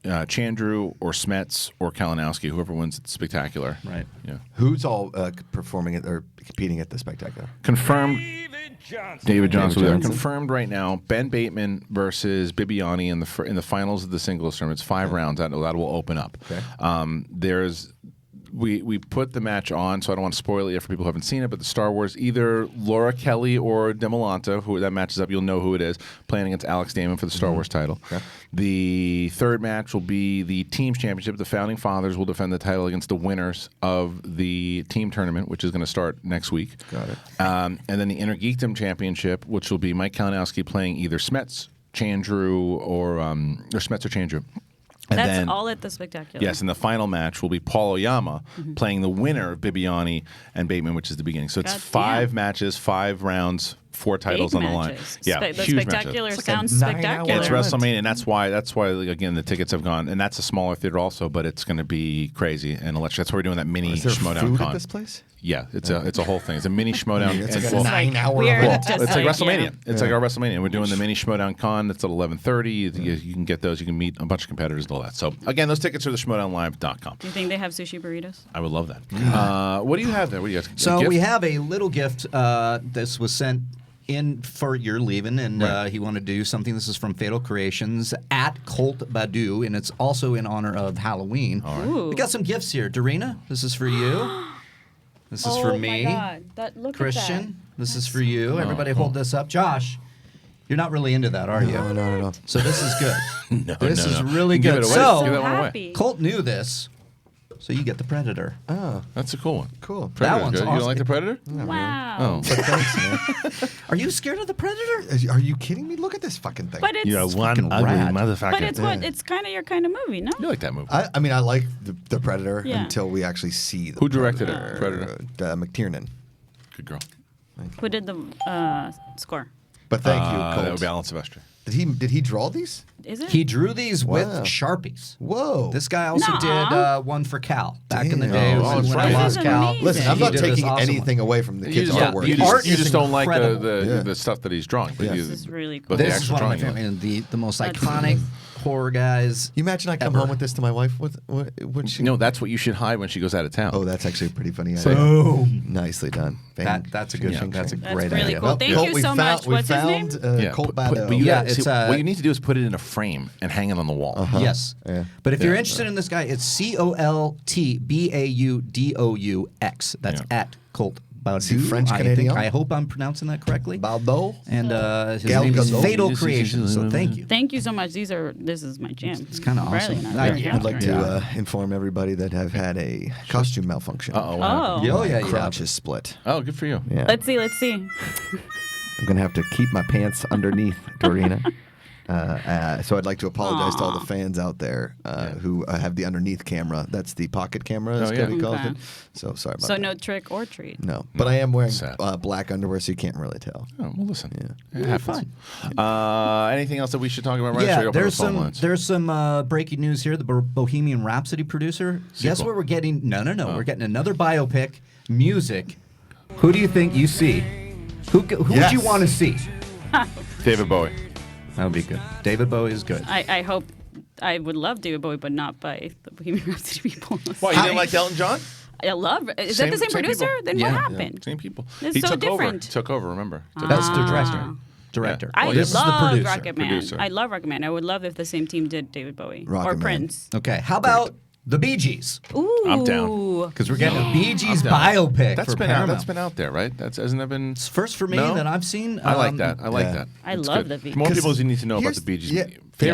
Chandru or Smets or Kalinowski, whoever wins the Spectacular. Right. Yeah. Who's all performing or competing at the Spectacular? Confirmed. David Johnson. David Johnson. Confirmed right now. Ben Bateman versus Bibiani in the finals of the singles tournament. It's 5 rounds. That will open up. Okay. We put the match on, so I don't want to spoil it yet for people who haven't seen it, but the Star Wars, either Laura Kelly or Demolanta, who that matches up, you'll know who it is, playing against Alex Damon for the Star Wars title. Okay. The third match will be the Teams Championship. The Founding Fathers will defend the title against the winners of the team tournament, which is going to start next week. Got it. And then the Inner Geekdom Championship, which will be Mike Kalinowski playing either Smets, Chandru, or Smets or Chandru. And That's then, all at the Spectacular. yes, and the final match will be Paul Oyama playing the winner of Bibiani and Bateman, which is the beginning. So it's God 5 damn. matches, 5 rounds, 4 titles Big on the line. matches. Yeah, The huge Spectacular matches. sounds 9-hour spectacular. It's WrestleMania, and that's why like, again the tickets have gone, and that's a smaller theater also, but it's going to be crazy and electric. That's why we're doing that mini Is there Schmodown food con. at this place? Yeah, it's a whole thing. It's a mini Schmodown. It's and like a well, 9-hour we are event. just it's like like, WrestleMania. yeah. It's like our WrestleMania. We're doing the mini Schmodown Con. It's at 11:30. You can get those. You can meet a bunch of competitors and all that. So again, those tickets are the SchmodownLive.com. Do you think they have sushi burritos? I would love that. What do you have there? What do you got? So A gift? we have a little gift. This was sent in for your leaving, and he wanted to do something. This is from Fatal Creations at Colt Badu, and it's also in honor of Halloween. All right. Ooh. We got some gifts here. Dorina, this is for you. This is for me. Oh my God. Look Christian, this is for you. Everybody hold this up. Josh, you're not really into that, are you? No. So this is good. No, This no, is no. really Give good. it away. So, Give that one away. happy. Colt knew this, so you get the Predator. Oh, That's a cool one. cool. Predator's one's good. You don't awesome. like the Predator? Wow. Oh. But thanks, man. Are you scared of the Predator? Are you kidding me? Look at this fucking thing. But it's fucking rad. motherfucker. but it's what it's kind of your kind of movie, no? You like that movie? I mean, I like the Predator Yeah. until we actually see the Who directed it? Predator. McTiernan. Good girl. Who did the score? But thank you, That Colt. would be Alan Silvestri. Did he draw these? Is it? He drew these with Wow. Sharpies. Whoa. This guy also Nuh-uh. did one for Cal back in the Damn. day Oh, when, that's when right. I This lost is Cal. amazing. Listen, I'm He not did this taking awesome anything away from the kids' just, artwork. you The art just is don't like incredible. the stuff that he's drawing. But This is really cool. But the This is actual one of my drawing, favorite, the most That's iconic horror guys. You imagine I come ever. home with this to my wife? What she? No, that's what you should hide when she goes out of town. Oh, that's actually a pretty funny idea. Boom. Nicely done. That's a good Yeah. thing. That's a That's great really idea. cool. Thank Colt, you we so found, much. We What's his found, name? Colt but Bado. you Yeah, gotta- it's, see, what you need to do is put it in a frame and hang it on the wall. Yes. Yeah. But if you're Yeah. interested in this guy, it's ColtBaudux. That's Yeah. at Colt French Canadian. I hope I'm pronouncing that correctly. Baldo. And his name is Fatal Creation. So thank you. Thank you so much. This is my jam. It's kind of awesome. I'd like to inform everybody that I've had a costume malfunction. Yeah. Crotch is split. Oh, good for you. Yeah. Let's see. I'm gonna have to keep my pants underneath, Dorina. So I'd like to apologize to all the fans out there who have the underneath camera. That's the pocket camera, as Cody calls it. So sorry about that. So no trick or treat. No, but I am wearing black underwear, so you can't really tell. Oh, well, listen. Yeah. It happens. Anything else that we should talk about? Right? There's some breaking news here. The Bohemian Rhapsody producer. Guess what we're getting? No. We're getting another biopic, music. Who do you think you see? Who would you want to see? David Bowie. That would be good. David Bowie is good. I hope. I would love David Bowie, but not by the Bohemian Rhapsody people. Why, you didn't like Elton John? I love. Is that the same producer? People. Then what happened? Yeah, same people. It's he so took different. Took over. Remember? That's the director. I This is the love producer. Rocket Man. I love Rocket Man. I would love if the same team did David Bowie or Prince. Okay, how about the Bee Gees? Ooh, I'm down. Because we're getting a Bee Gees biopic That's for been Paramount. That's been out there, right? Hasn't that been? It's first for me No? that I've seen. I like that. I like that. I It's love good. the Bee Gees. More people need to know about the Bee Gees. Yeah,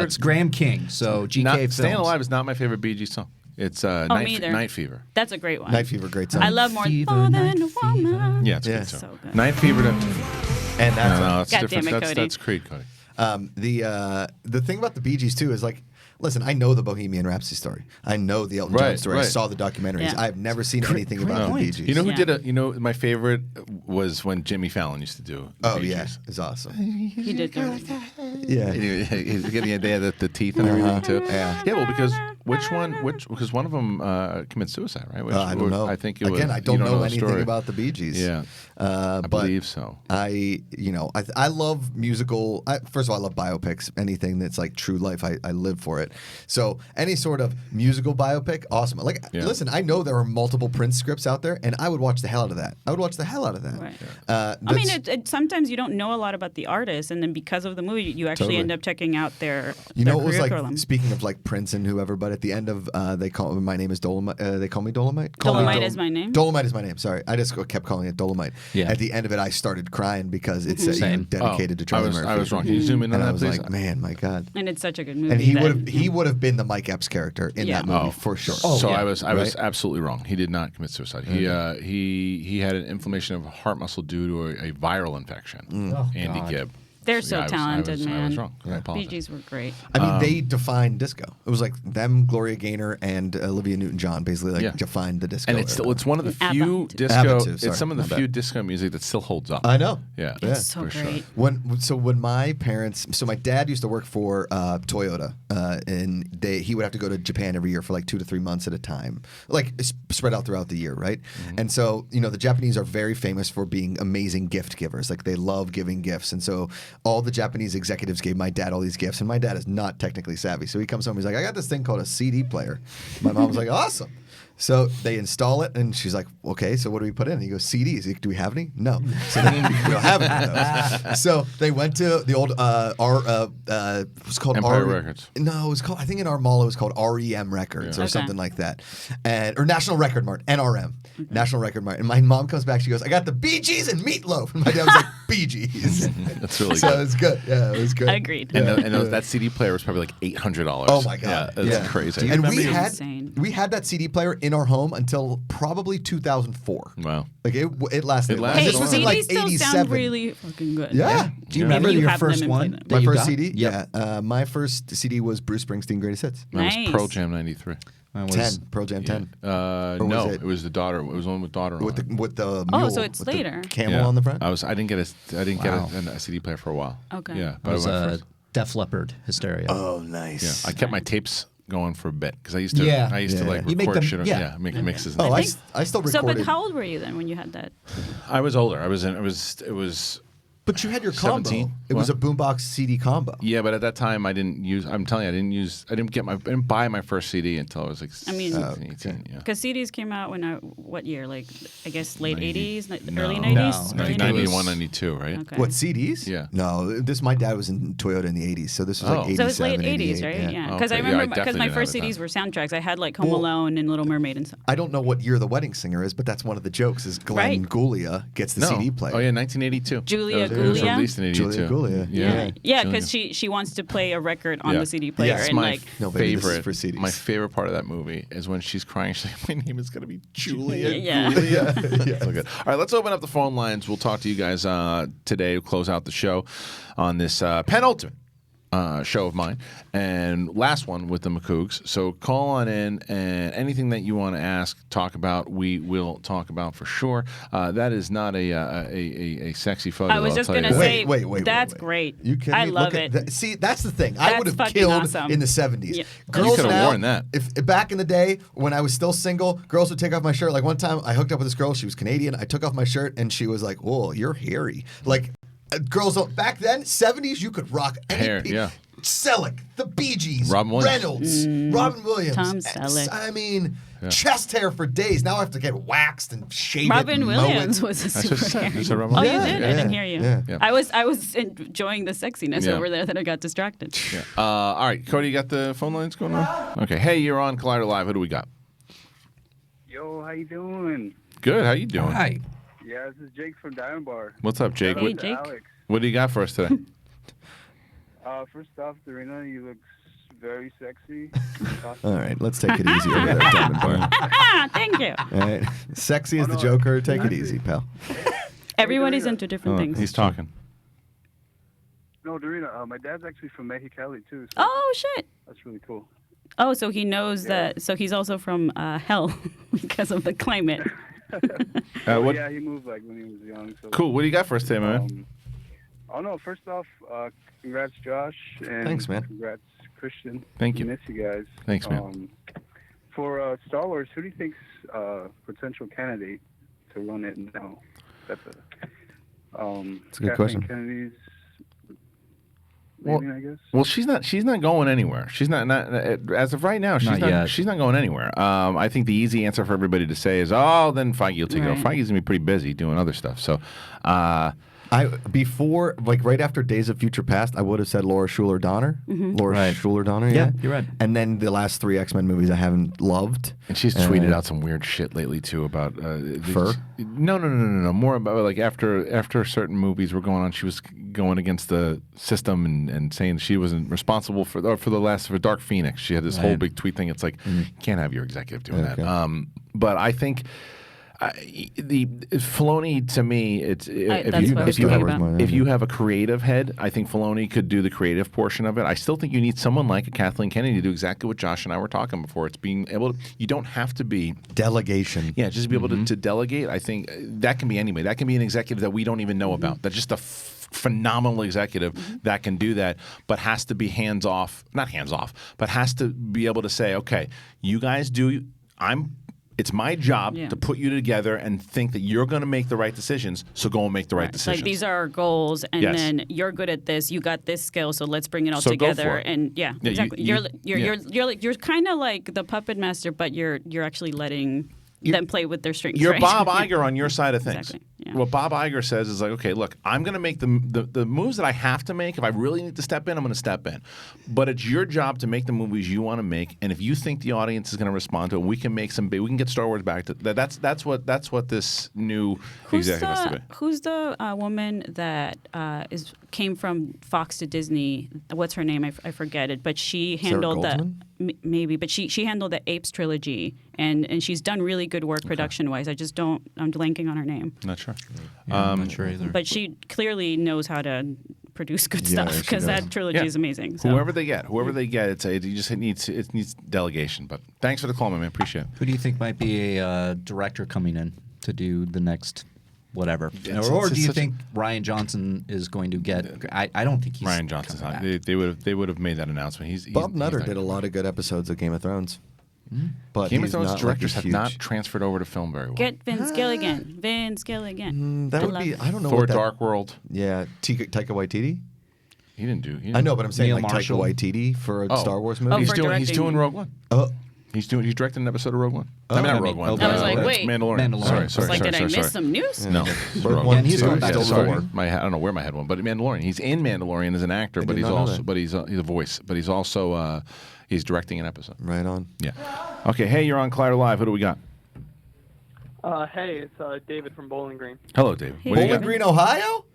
it's Graham King. So GK Films. Staying Alive is not my favorite Bee Gees song. It's me either. Night Fever. That's a great one. Night Fever, great song. I love more than a woman. Yeah, it's good. So good. Night Fever. And that's that's God different. damn it, Cody. That's Creed, Cody. The thing about the Bee Gees too is like, listen, I know the Bohemian Rhapsody story. I know the Elton John story. I saw the documentaries. Yeah. I've never seen anything about the Bee Gees. You know who did it? You know, my favorite was when Jimmy Fallon used to do. Oh yeah, it's awesome. He did. Yeah, he's getting the idea that the teeth and everything too. Yeah, well, because because one of them committed suicide, right? I don't know. I think it was. Again, I don't know the anything story. about the Bee Gees. Yeah, I believe so. I love musical. First of all, I love biopics. Anything that's like true life, I live for it. So any sort of musical biopic, awesome. Like, listen, I know there are multiple Prince scripts out there, and I would watch the hell out of that. Right. I mean, sometimes you don't know a lot about the artist, and then because of the movie, you actually end up checking out their. You know, their it was like curriculum. speaking of like Prince and whoever, but at the end of they call my name is Dolomite. They call me Dolomite. Dolomite is my name. Dolomite is my name. Sorry, I just kept calling it Dolomite. Yeah. At the end of it, I started crying because it's Same. dedicated to Charlie Murphy. I was wrong. Can you zoom in on and that, I was please? like, man, my God. And it's such a good movie. And he would have been the Mike Epps character in that movie for sure. I was absolutely wrong. He did not commit suicide. He had an inflammation of heart muscle due to a viral infection. Andy Gibb. They're so talented, man. I was wrong. I apologize. Bee Gees were great. I mean, they defined disco. It was like them, Gloria Gaynor, and Olivia Newton-John basically defined the disco. And it's one of the few It's some of the few disco music that still holds up. I know. Yeah, it's so great. Sure. When my parents, my dad used to work for Toyota, and he would have to go to Japan every year for like 2 to 3 months at a time, like spread out throughout the year, right? Mm-hmm. And so the Japanese are very famous for being amazing gift givers. Like they love giving gifts, and so all the Japanese executives gave my dad all these gifts, and my dad is not technically savvy. So he comes home, he's like, I got this thing called a CD player. My mom was like, awesome. So they install it, and she's like, okay, so what do we put in? And he goes, CDs. Do we have any? No. So we don't have any of those. So they went to the old, it was called Empire Records. No, it was called, I think in our mall it was called REM Records or something like that. Or National Record Mart, NRM. National Record Mart. And my mom comes back, she goes, I got the Bee Gees and Meatloaf. And my dad was like, Bee Gees. That's really good. So it was good. Yeah, it was good. I agreed. And that CD player was probably like $800. Oh my God. Yeah, that's crazy. And we had that CD player in our home until probably 2004. Wow. Like it lasted. Hey, this was in like CDs still 87. sound really fucking good. Yeah. Do you remember your first one? My first CD? Yeah. My first CD was Bruce Springsteen Greatest Hits. Mine was Pearl Jam 93. 10. Pearl Jam 10. No, it was the daughter. It was the one with daughter on with it. With the mule, so it's with later. The camel on the front. I didn't get a CD player for a while. Okay. Yeah. It was Def Leppard Hysteria. Oh, nice. Yeah. I kept my tapes going for a bit because I used to like record shit. Make mixes. Oh, I still recorded. So, but how old were you then when you had that? I was older. It was But you had your combo. 17. It was a boombox CD combo. Yeah, but at that time I didn't use. I'm telling you, I didn't buy my first CD until I was like 17, 18. Yeah. Because CDs came out when what year? Like I guess late 80s, early No. 90s. No, Early 91, 92, right? Okay. What, CDs? Yeah. No, my dad was in Toyota in the 80s, so this was like 87, So it's late 80s, 88, right? Yeah. Oh, Because okay. I Yeah, I remember because definitely my didn't first have it CDs were soundtracks. I had like Home Well, Alone and Little Mermaid and stuff. I don't know what year The Wedding Singer is, but that's one of the jokes is Glenn Right. Gulia gets the No. CD player. Oh yeah, 1982. Julia It was Gulia? released in 82. Julia Gulia. Yeah, Yeah. because she wants to play a record on the CD player Yes, and my like favorite. for CDs. My favorite part of that movie is when she's crying. She's like, "My name is gonna be Julia." Yeah. Gulia. So good. All right, let's open up the phone lines. We'll talk to you guys today to close out the show on this penultimate show of mine and last one with the McCougs. So call on in, and anything that you want to ask, talk about, we will talk about for sure. That is not a sexy photo. I was I'll just tell you gonna that. say that's great. You kidding I me? love Look it. at see, that's the thing. I That's would have fucking killed awesome. in the 70s. Yeah. Girls You could have now, worn that. If back in the day when I was still single, girls would take off my shirt. Like one time, I hooked up with this girl. She was Canadian. I took off my shirt, and she was like, "Oh, you're hairy." Like girls don't back then, 70s, you could rock any Hair, yeah. Selleck, the Bee Gees, Robin Williams. Reynolds, Robin Williams, Tom Selleck. I mean, Yeah. chest hair for days. Now I have to get waxed and shaved. Robin and mow Williams it. was a I just super said- hairy. you said Robin Oh, you Williams? did? I Yeah. didn't hear you. Yeah. I was enjoying the sexiness Yeah. over there that I got distracted. Yeah. All right, Cody, you got the phone lines going on? Okay. Hey, you're on Collider Live. Who do we got? Yo, how you doing? Good. How you doing? Hi. Yeah, this is Jake from Diamond Bar. What's up, Jake? Shout out What- to Alex. What do you got for us today? First off, Dorina, you look very sexy. All right, let's take it easy over there, Diamond Bar. Thank you. All right, sexy as the Joker. Take it easy, pal. Everybody's into different things. He's talking. No, Dorina, my dad's actually from Mexicali, too. So Oh shit. that's really cool. Oh, so he knows that. So he's also from hell because of the climate. What- Yeah, he moved like when he was young. So. Cool. What do you got for us today, man? Oh no! First off, congrats, Josh, and Thanks, man. Congrats, Christian. Thank you. Miss you guys. Thanks, man. For Star Wars, who do you think's potential candidate to run it now? That's It's a good Kathleen question. Kennedy's Well, leaving, I guess. well, she's not going anywhere. She's not as of right now. She's Not not. yet. She's not going anywhere. I think the easy answer for everybody to say is, "Oh, then Feige will take it over." Right. Feige's gonna be pretty busy doing other stuff. So, Before, like right after Days of Future Past, I would have said Laura Schuler Donner. Laura Right. Schuler Donner. Yeah, Yeah, you're right. And then the last 3 X-Men movies I haven't loved. and she's tweeted out some weird shit lately too about Fur? No. More about like after certain movies were going on, she was going against the system and saying she wasn't responsible for Dark Phoenix. She had this whole Right. big tweet thing. It's like you can't have your executive doing Okay. that. But I think. The Filoni to me, it's that's what I was thinking about. if you have a creative head, I think Filoni could do the creative portion of it. I still think you need someone like a Kathleen Kennedy to do exactly what Josh and I were talking before. It's being able to. You don't have to be Delegation. Yeah, just be able to delegate. I think that can be anybody. That can be an executive that we don't even know about. That's just a phenomenal executive that can do that, but has to be hands off. Not hands off, but has to be able to say, okay, you guys do. It's my job to put you together and think that you're going to make the right decisions. So go and make the right decisions. Like these are our goals, and Yes. then you're good at this. You got this skill, so let's bring it all So go for together. it. And Yeah, exactly. you- You're kind of like the puppet master, but you're actually letting them play with their strings. You're right? Bob Iger on your side of things. Exactly, yeah. What Bob Iger says is like, okay, look, I'm going to make the moves that I have to make. If I really need to step in, I'm going to step in. But it's your job to make the movies you want to make. And if you think the audience is going to respond to it, we can make we can get Star Wars back to that's what this new executive has to be. Who's the woman that came from Fox to Disney? What's her name? I forget it. But she handled maybe. But she handled the Apes trilogy, and she's done really good work production wise. I'm blanking on her name. Not sure. I'm not sure either. But she clearly knows how to produce good Yeah, stuff she because does. that trilogy is amazing. So. Whoever they get, it needs delegation. But thanks for the call, my man. Appreciate it. Who do you think might be a director coming in to do the next whatever? Or do you think Ryan Johnson is going to get? I don't think he's Ryan Johnson's coming not. back. They would have made that announcement. He's Bob Nutter not- did a lot of good episodes of Game of Thrones. But Game of he's Thrones not directors like a have not huge- transferred over to film very well. Get Vince Gilligan. Vince Gilligan. That I would love be. it. I don't know. Thor: what that, Dark World. Yeah, Taika Waititi. He didn't do. I know, but I'm saying Neil like Marshall. Taika Waititi for a Star Wars movie. Oh, He's for doing. He's directing. doing Rogue One. Oh, He's directing an episode of Rogue One. Oh. I mean, not I mean, Rogue One. okay. I was like, it's wait. Mandalorian. Sorry. Like, did I miss some news? No. Rogue One, and he's too. going back to Still Thor. I don't know where my head went, but Mandalorian. He's in Mandalorian as an actor, I but did he's not know also that. but he's a voice, but he's also he's directing an episode. right on. Yeah. Okay. Hey, you're on Collider Live. Who do we got? Hey, it's David from Bowling Green. Hello, David. What do you Bowling got? Green, Ohio.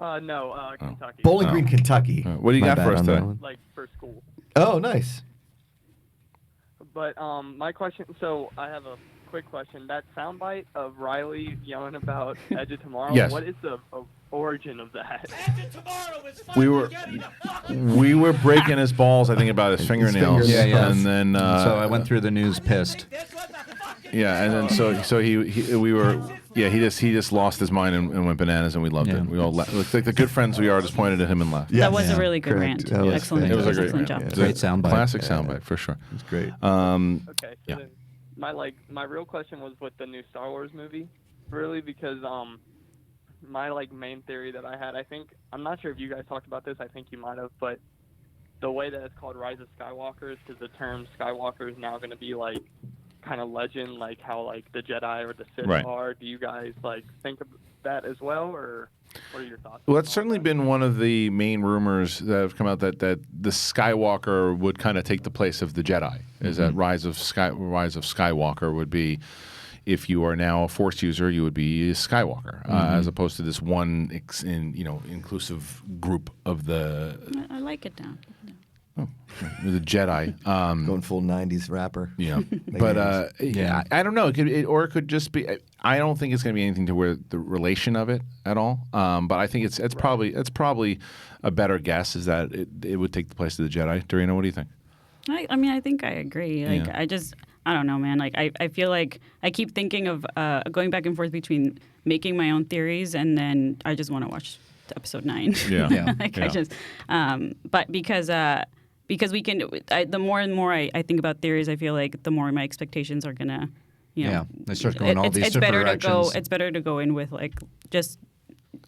No, Kentucky. Bowling Green, Kentucky. What do you My got bad for us on that today? one. Like for school. Oh, nice. But my question. So I have a quick question. That soundbite of Riley yelling about Edge of Tomorrow. Yes. What is the origin of that? We were breaking his balls. I think about his fingernails. Yeah. And then so I went through the news pissed. Yeah, and then so he just lost his mind and went bananas, and we loved it. We all like the good friends we are, just pointed at him and laughed. That was a really good rant. That was Excellent. It was a great excellent rant. job. Great soundbite. Classic soundbite for sure. It's great. Okay. So Yeah. then my real question was with the new Star Wars movie, really, because my main theory that I had, I'm not sure if you guys talked about this. I think you might have, but the way that it's called Rise of Skywalker is because the term Skywalker is now going to be kind of legend, like how the Jedi or the Sith Right. are. Do you guys think of that as well, or what are your thoughts? Well, that's certainly been one of the main rumors that have come out that the Skywalker would kind of take the place of the Jedi. Is that Rise of Skywalker would be, if you are now a Force user, you would be a Skywalker, as opposed to this one inclusive group of the I like it down. the Jedi. Going full '90s rapper. Yeah, but I don't know. It could just be. I don't think it's going to be anything to where the relation of it at all. But I think it's probably a better guess is that it would take the place of the Jedi. Dorina, what do you think? I mean, I think I agree. I don't know, man. I feel like I keep thinking of going back and forth between making my own theories and then I just want to watch episode 9. Yeah. I just, but because we can, the more and more I think about theories, I feel like the more my expectations are gonna, they start going all these it's different better directions. It's better to go in with just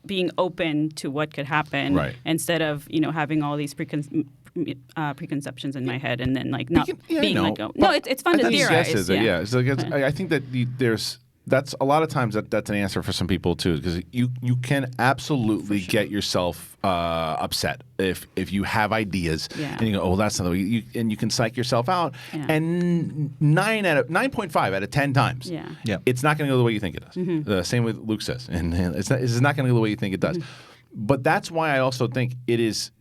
being open to what could happen, Right. instead of having all these preconceptions in my head and then not being no, let go. but No, it's fun to I think theorize. It's I think that that's a lot of times that's an answer for some people too, because you can absolutely get yourself upset if you have ideas and you go, oh, that's not the way and you can psych yourself out, and 9.5 out of 10 times, it's not going to go the way you think it does. Same with Luke says, and it's not going to go the way you think it does. But that's why I also think it is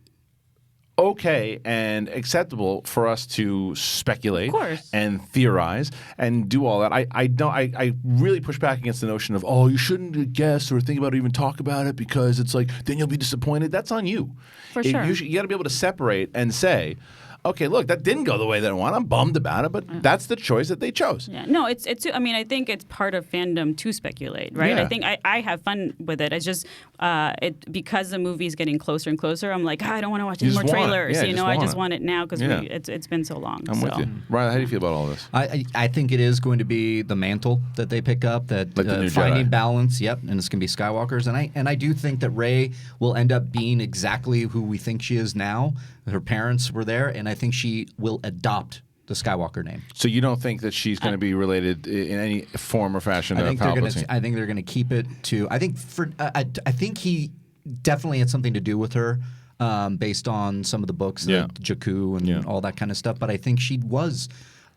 okay and acceptable for us to speculate and theorize and do all that. I really push back against the notion of, oh, you shouldn't guess or think about it or even talk about it because it's then you'll be disappointed. That's on you. For sure. You got to be able to separate and say, okay, look, that didn't go the way that I want. I'm bummed about it, but that's the choice that they chose. Yeah, no, it's. I mean, I think it's part of fandom to speculate, right? Yeah. I think I have fun with it. It's just because the movie's getting closer and closer. I'm like, I don't want to watch any more trailers. I just want it now because it's been so long. I'm with you, Ryan. How do you feel about all this? I think it is going to be the mantle that they pick up, that Like the new finding Jedi. balance. Yep, and it's going to be Skywalkers, and I do think that Rey will end up being exactly who we think she is now. Her parents were there, and I think she will adopt the Skywalker name. So you don't think that she's going to be related in any form or fashion to Palpatine? I think they're going to keep it to. I think he definitely had something to do with her, based on some of the books, like Jakku and all that kind of stuff. But I think she was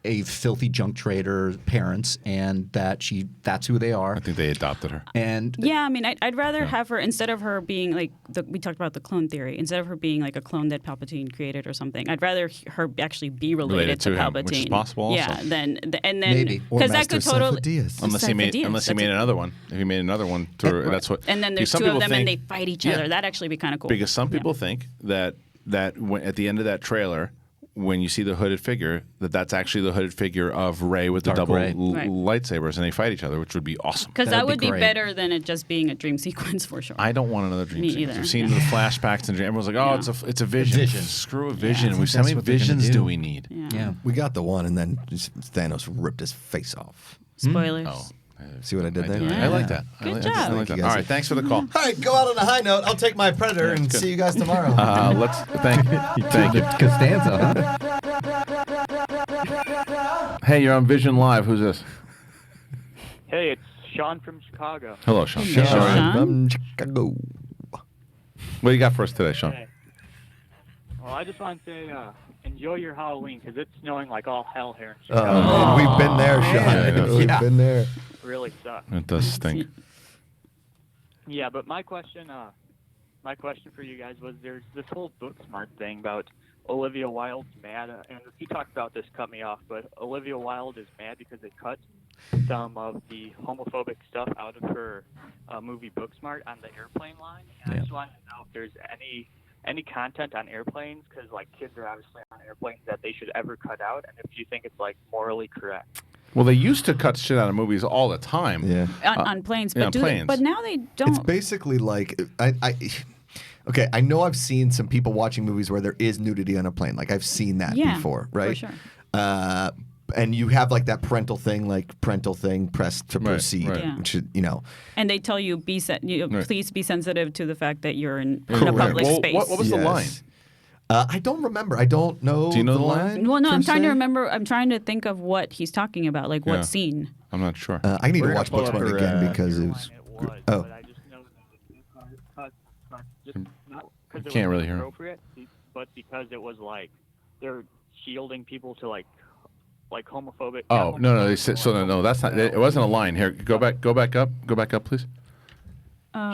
a filthy junk trader parents, and that's who they are. I think they adopted her. And yeah, I mean, I'd rather have her, instead of her being we talked about the clone theory, instead of her being like a clone that Palpatine created or something, I'd rather her actually be related to him, Palpatine. which is possible also. Yeah, then maybe, because that could totally Unless he made another one. If he made another one, that's what. And then there's some two of people them think, and they fight each other. That'd actually be kind of cool. Because some people think that when, at the end of that trailer, when you see the hooded figure, that's actually the hooded figure of Rey with the Dark double Rey. Right. lightsabers, and they fight each other, which would be awesome. Because that would be great. better than it just being a dream sequence for sure. I don't want another dream Me sequence. either, We've seen yeah. the flashbacks and everyone's like, "Oh, it's a vision." Vision. Screw a vision. I We've think how many that's what they're gonna visions do. do we need? Yeah. We got the one, and then just Thanos ripped his face off. Spoilers. Oh. See what I did there? I like that. Good I job. like Thank that. you, All guys. right, thanks for the call. All right, go out on a high note. I'll take my Predator and see you guys tomorrow. Let's thank you. Costanza, huh? Hey, you're on Vision Live. Who's this? Hey, it's Sean from Chicago. Hello, Sean. Hey, Sean. From Chicago. What do you got for us today, Sean? Hey. Well, I just want to say, enjoy your Halloween because it's snowing like all hell here in Chicago. We've been there, Sean. Yeah, We've been there. Really sucks. It does stink. Yeah, but my question for you guys was: there's this whole Booksmart thing about Olivia Wilde's mad, and he talked about this cut me off, but Olivia Wilde is mad because they cut some of the homophobic stuff out of her movie Booksmart on the airplane line, and I just wanted to know if there's any content on airplanes, because like kids are obviously on airplanes, that they should ever cut out, and if you think it's like morally correct. Well, they used to cut shit out of movies all the time. Yeah. On planes, but yeah, on planes. but now they don't. It's basically like okay, I know I've seen some people watching movies where there is nudity on a plane. Like I've seen that before, right? For sure. And you have like that parental thing, press to proceed, right. Yeah. which is, you know. And they tell you, Right. please be sensitive to the fact that you're in a Correct. public Well, space. what was the line? I don't remember. I don't know. Do you know the the line? Well, no, per I'm trying to se. remember. I'm trying to think of what he's talking about, like what Yeah. scene. I'm not sure. I need We're to gonna watch pull up Booksmart her, again because it was. Oh. But I just know that it cut just not because it Can't was really hear him. appropriate, but because it was like they're shielding people to like homophobic. Oh no! They said, no. That's not. It wasn't a line. Here, go back up, please.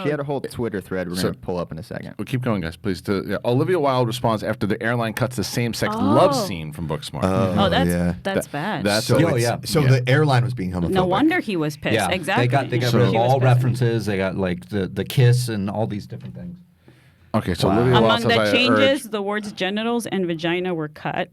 She had a whole Twitter thread we're going to pull up in a second. Well, keep going, guys, please. Olivia Wilde responds after the airline cuts the same-sex love scene from Booksmart. That's bad. That's So, so the airline was being homophobic. No wonder he was pissed. Yeah, Exactly. They got rid of all references. They got like the kiss and all these different things. Okay, so Olivia Wilde Among says, the I changes, urge- the words genitals and vagina were cut,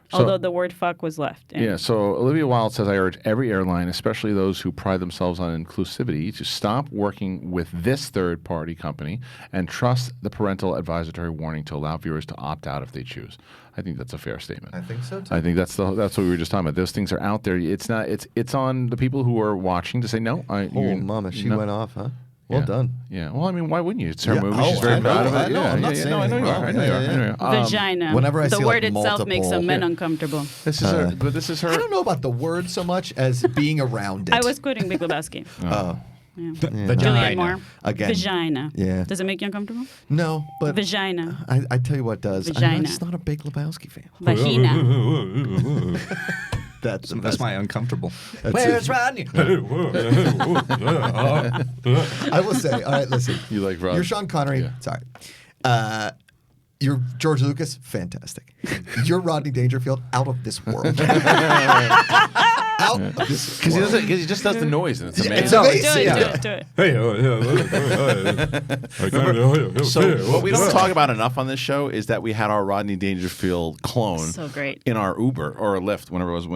So- although the word fuck was left in. Yeah, so Olivia Wilde says, I urge every airline, especially those who pride themselves on inclusivity, to stop working with this third-party company and trust the parental advisory warning to allow viewers to opt out if they choose. I think that's a fair statement. I think so too. I think that's what we were just talking about. Those things are out there. It's not. It's on the people who are watching to say no. Oh, mama, she went off, huh? Well Yeah. done. Yeah. Well, I mean, why wouldn't you? It's her Yeah. movie. Oh, She's very I know, proud of it. I know. Yeah, I'm not yeah, saying no, I know you anything are. I wrong. know you are. Yeah, I know you are. Vagina. Whenever I the see, word like, itself makes some multiple- men uncomfortable. This is her. But this is her. I don't know about the word so much as being around it. I was quoting Big Lebowski. Oh. Yeah. Yeah, Julianne Moore. Again. Vagina. Yeah. Does it make you uncomfortable? No, but Vagina. I tell you what does. I'm Vagina. just not a Big Lebowski fan. Vagina. That's That's my uncomfortable. That's Where's it. Rodney? I will say, all right, listen. You like Rod? You're Sean Connery. Yeah. Sorry. You're George Lucas. Fantastic. You're Rodney Dangerfield. Out of this world. Out of this Because world. he just does the noise and it's Yeah, amazing. it's amazing. Do it. So what we don't talk about enough on this show is that we had our Rodney Dangerfield clone So great. in our Uber or Lyft whenever it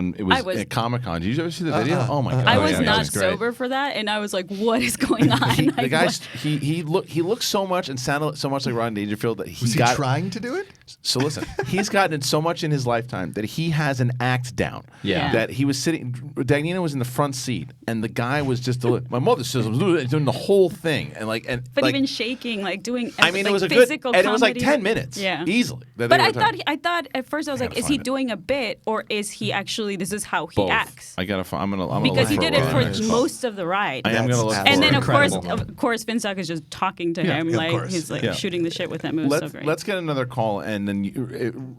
was at Comic-Con. Did you ever see the video? Oh my god! I was yeah, it not was great. sober for that, and I was like, "What is going on?" The Like, guy, what? he looked so much and sounded so much like Rodney Dangerfield that Was he got. trying to do it? So listen, he's gotten it so much in his lifetime that he has an act down. Yeah. That he was sitting. Dagnino was in the front seat, and the guy was just. My mother says I'm doing the whole thing, But like, even shaking, like doing. I mean, like, it was a good, physical and it was like comedy. 10 minutes, Yeah. easily. that But they I were talking. thought at first I was like, gotta is he find it. doing a bit or is he actually? This is how he Both. acts. I gotta. I'm gonna. Because he look did it for for it. most of the ride. I am gonna look. And for then it. of course, Finstock is just talking to him of like course. he's like Yeah. shooting the shit with him. It was so great. Let's get another call, and then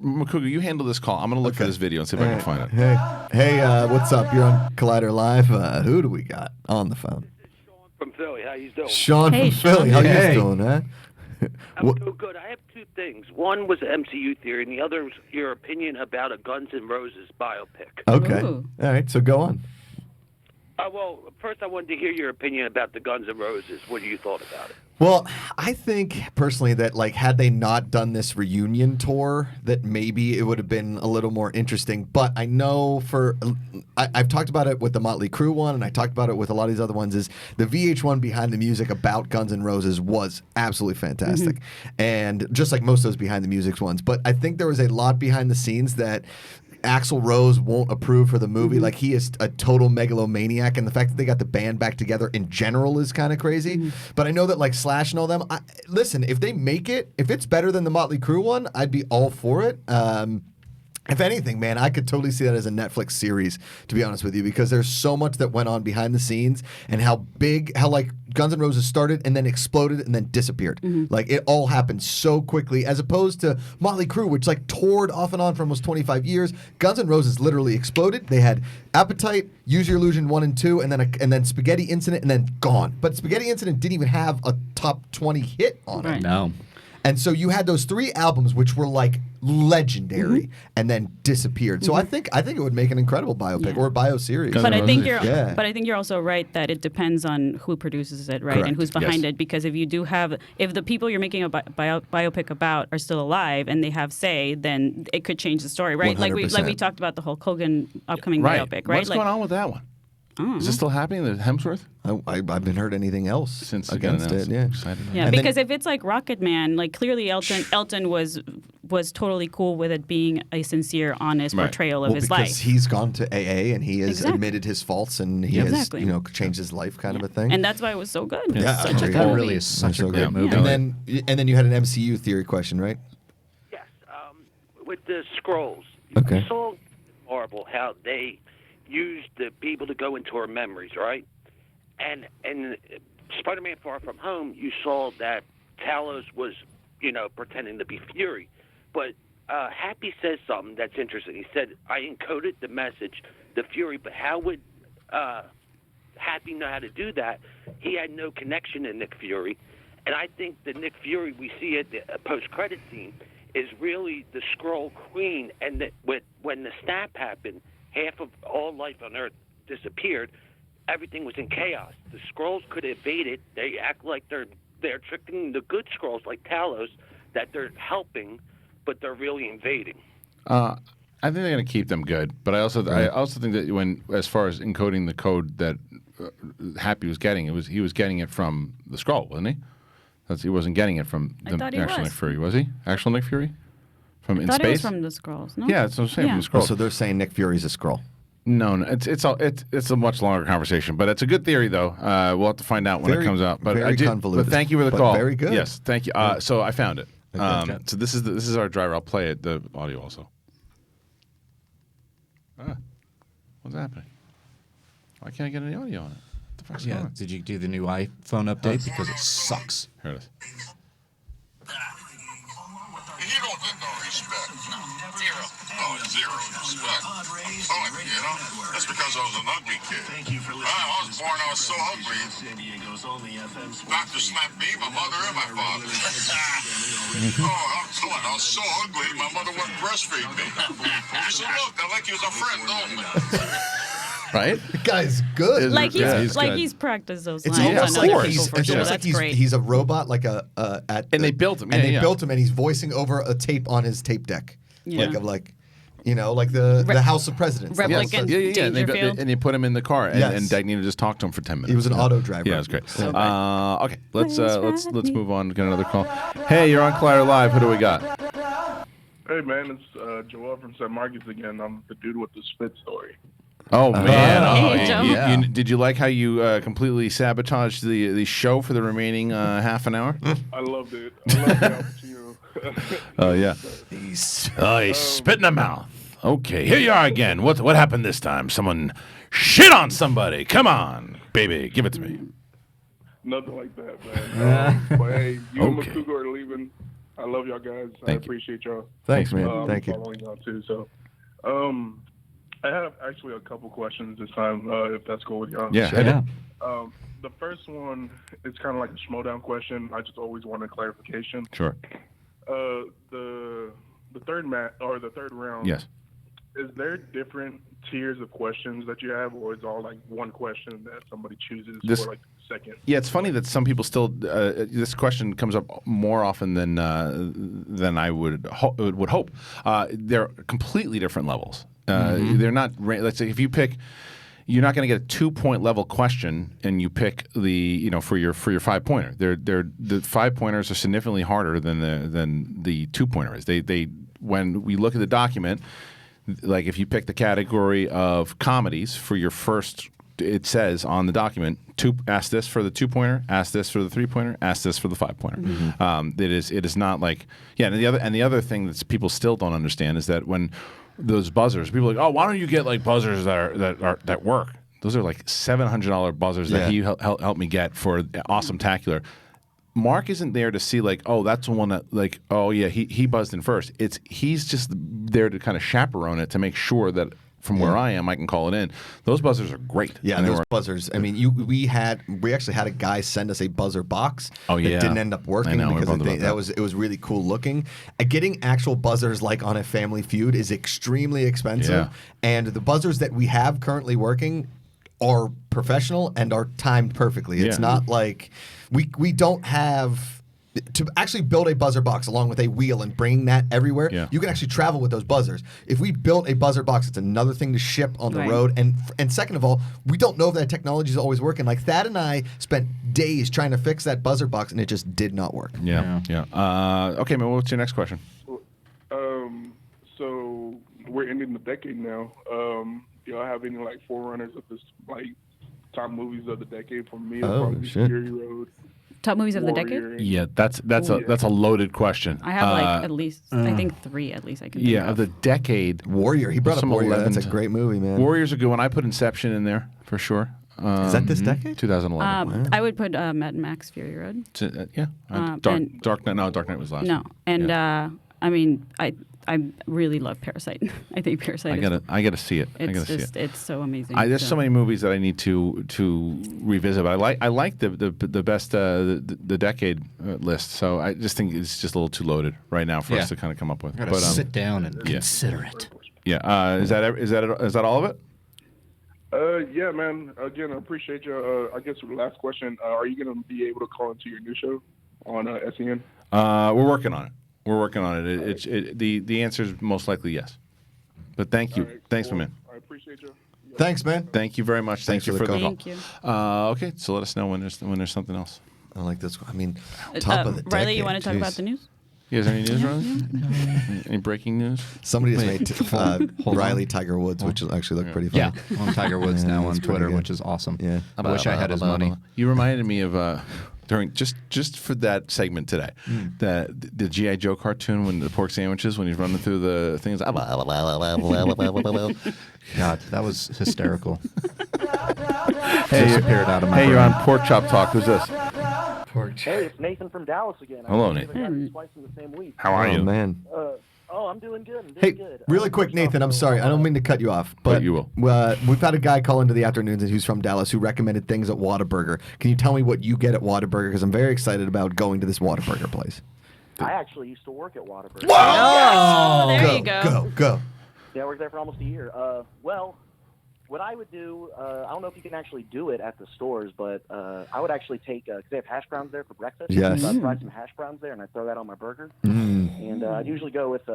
Makuga, you handle this call. I'm gonna look for this video and see if I can find it. Hey, what's up? You're on Collider Live. Who do we got on the phone? From Philly, how you doing? Sean Hey, from Philly. How Hey. you doing, huh? I'm doing good. I have two things. One was the MCU theory, and the other was your opinion about a Guns N' Roses biopic. Okay. Ooh. All right. So go on. Well, first I wanted to hear your opinion about the Guns N' Roses. What do you thought about it? Well, I think personally that like had they not done this reunion tour, that maybe it would have been a little more interesting. But I know I've talked about it with the Motley Crue one, and I talked about it with a lot of these other ones. Is the VH1 behind the music about Guns N' Roses was absolutely fantastic, and just like most of those behind the music ones. But I think there was a lot behind the scenes that Axl Rose won't approve for the movie. Like, he is a total megalomaniac, and the fact that they got the band back together in general is kind of crazy. But I know that like Slash and all them, listen, if they make it, if it's better than the Motley Crue one, I'd be all for it. If anything, man, I could totally see that as a Netflix series, to be honest with you, because there's so much that went on behind the scenes, and how like Guns N' Roses started and then exploded and then disappeared. Like, it all happened so quickly, as opposed to Motley Crue, which like toured off and on for almost 25 years. Guns N' Roses literally exploded. They had Appetite, Use Your Illusion 1 and 2, and then Spaghetti Incident, and then gone. But Spaghetti Incident didn't even have a top 20 hit on it. No. And so you had those 3 albums which were like legendary and then disappeared. So I think it would make an incredible biopic or bio series. But I think you're also right that it depends on who produces it, right? Correct. And who's behind Yes. it, because if the people you're making a biopic about are still alive and they have say, then it could change the story, right? 100%. Like we talked about the Hulk Hogan upcoming biopic, right? What's going on with that one? Is this still happening? The Hemsworth? I haven't heard anything else since against it. Yeah, Yeah, because if it's like Rocket Man, like clearly Elton was totally cool with it being a sincere, honest portrayal of his because life. he's gone to AA and he has admitted his faults and he has changed his life, kind of a thing. And that's why it was so good. Yeah, Such a that good really movie. is such a great movie. And then you had an MCU theory question, right? With the scrolls. Okay. You saw Marvel how they used the people to go into our memories, right? And Spider-Man Far From Home, you saw that Talos was, pretending to be Fury. But Happy says something that's interesting. He said, I encoded the message, the Fury, but how would Happy know how to do that? He had no connection to Nick Fury. And I think the Nick Fury we see at the post-credit scene is really the Skrull Queen, and that when the snap happened, half of all life on Earth disappeared. Everything was in chaos. The Skrulls could evade it. They act like they're tricking the good Skrulls like Talos, that they're helping, but they're really invading. I think they're going to keep them good, but I also think that as far as encoding the code that Happy was getting, he was getting it from the Skrull, wasn't he? He wasn't getting it from the actual Nick Fury, was he? Actual Nick Fury? From in I thought space? it was from the Skrulls, no? Yeah, that's what I'm saying, from the Skrull. So they're saying Nick Fury's a Skrull. No, it's a much longer conversation, but it's a good theory though. We'll have to find out when it comes out. But very convoluted. But thank you for the But call. very good. Yes, thank you. So I found it. So this is our driver. I'll play it. The audio also. What's happening? Why can't I get any audio on it? What the fuck's going on? Did you do the new iPhone update? Because it sucks. Here it is. You don't get no respect. Zero. Oh, zero respect. That's because I was an ugly kid. I was born, I was so ugly. Doctor slapped me, my mother, and my father. I'm telling you, I was so ugly, my mother wouldn't breastfeed me. She said, look, I like you as a friend, don't I? Right? The guy's good. Like he's practiced those It's lines almost on other like people for it's sure. almost like That's great. he's a robot, like and they built him. And Yeah, they yeah. built him, and he's voicing over a tape on his tape deck, Yeah. like the House of Presidents. the House Replicant of- Yeah. Dangerfield. And you put him in the car, and, Yes. and Dagnino just talked to him for 10 minutes. He was an auto driver. Yeah, it was great. So good. Okay, let's move on. Get another call. Hey, you're on Collider Live. Who do we got? Hey man, it's Joel from St. Marcus again. I'm the dude with the spit story. Oh man! Hey, Joe. Did you like how you completely sabotaged the show for the remaining half an hour? I loved it. I loved the opportunity. Oh yeah. He's spit in the mouth. Okay, here you are again. What happened this time? Someone shit on somebody. Come on, baby, give it to me. Nothing like that, man. But hey, you and Makuga are leaving. I love y'all guys. I appreciate y'all. Thanks, man. Thank you. Following y'all too. So, I have actually a couple questions this time, if that's cool with y'all. Yeah. The first one is kind of like a schmodown question. I just always wanted clarification. Sure. The third round. Yes. Is there different tiers of questions that you have, or is it all like one question that somebody chooses for like second? Yeah, it's funny that some people still. This question comes up more often than I would hope. They're completely different levels. They're not. Let's say if you pick. You're not going to get a 2-point level question, and you pick for your 5-pointer. The 5-pointers are significantly harder than the 2-pointer is. They when we look at the document, like if you pick the category of comedies for your first, it says on the document, ask this for the 2-pointer, ask this for the 3-pointer, ask this for the 5-pointer. It is not like and the other thing that people still don't understand is that when those buzzers, people are like, oh, why don't you get like buzzers that work? Those are like $700 buzzers that he helped me get for Awesome Tacular. Mark isn't there to see like, oh, that's the one that like, oh yeah, he buzzed in first. He's just there to kind of chaperone it to make sure that from where I am, I can call it in. Those buzzers are great. Yeah, and those buzzers. I mean, we actually had a guy send us a buzzer box. Oh yeah, that didn't end up working because it was really cool looking. Getting actual buzzers like on a Family Feud is extremely expensive, and the buzzers that we have currently working are professional and are timed perfectly. It's not like we don't have. To actually build a buzzer box along with a wheel and bring that everywhere, you can actually travel with those buzzers. If we built a buzzer box, it's another thing to ship on the road. And second of all, we don't know if that technology is always working. Like Thad and I spent days trying to fix that buzzer box, and it just did not work. Okay, man, what's your next question? So we're ending the decade now. Do y'all have any like forerunners of this like top movies of the decade? For me, probably Fury Road. Top movies of the decade? Yeah, that's a loaded question. I have like at least I think 3 at least I can think of the decade. Warrior. He brought up Warrior. That's a great movie, man. Warrior's a good one. I put Inception in there for sure. Is that this decade? 2011. I would put Mad Max Fury Road. Dark Knight. No, Dark Knight was last. No, and I mean I really love Parasite. I think Parasite. I gotta see it. It's so amazing. There's so many movies that I need to revisit. But I like the best the decade list. So I just think it's just a little too loaded right now for us to kind of come up with. Gotta sit down and consider it. Yeah. Is that all of it? Yeah, man. Again, I appreciate you. I guess the last question: are you going to be able to call into your new show on SEN? We're working on it. The answer is most likely yes. But thank you. Thanks, man. I appreciate you. Thanks, man. Thank you very much. Thank you for the call. Thank you. Okay, so let us know when there's something else. I like this. I mean, top of the decade. Riley, you want to talk about the news? You guys have any news, Riley? Any breaking news? Somebody just made Riley Tiger Woods, which actually looked pretty funny. Yeah, on Tiger Woods now on Twitter, which is awesome. Yeah, I wish I had his money. You reminded me of during just for that segment today, the G.I. Joe cartoon when the pork sandwiches when he's running through the things. God, that was hysterical. Disappeared out of my brain. You're on Pork Chop Talk. Who's this? Hey, it's Nathan from Dallas again. Hello, Nathan. Twice in the same week. How are you, man? I'm doing good. Hey, really quick, Nathan. I'm sorry. I don't mean to cut you off, but you will. We've had a guy call into the afternoons, and who's from Dallas, who recommended things at Whataburger. Can you tell me what you get at Whataburger? Because I'm very excited about going to this Whataburger place. I actually used to work at Whataburger. Whoa! There you go. Go. Yeah, I worked there for almost a year. Well, what I would do, I don't know if you can actually do it at the stores, but I would actually take, because they have hash browns there for breakfast. Yes. So I'd fry some hash browns there, and I'd throw that on my burger. And I'd usually go with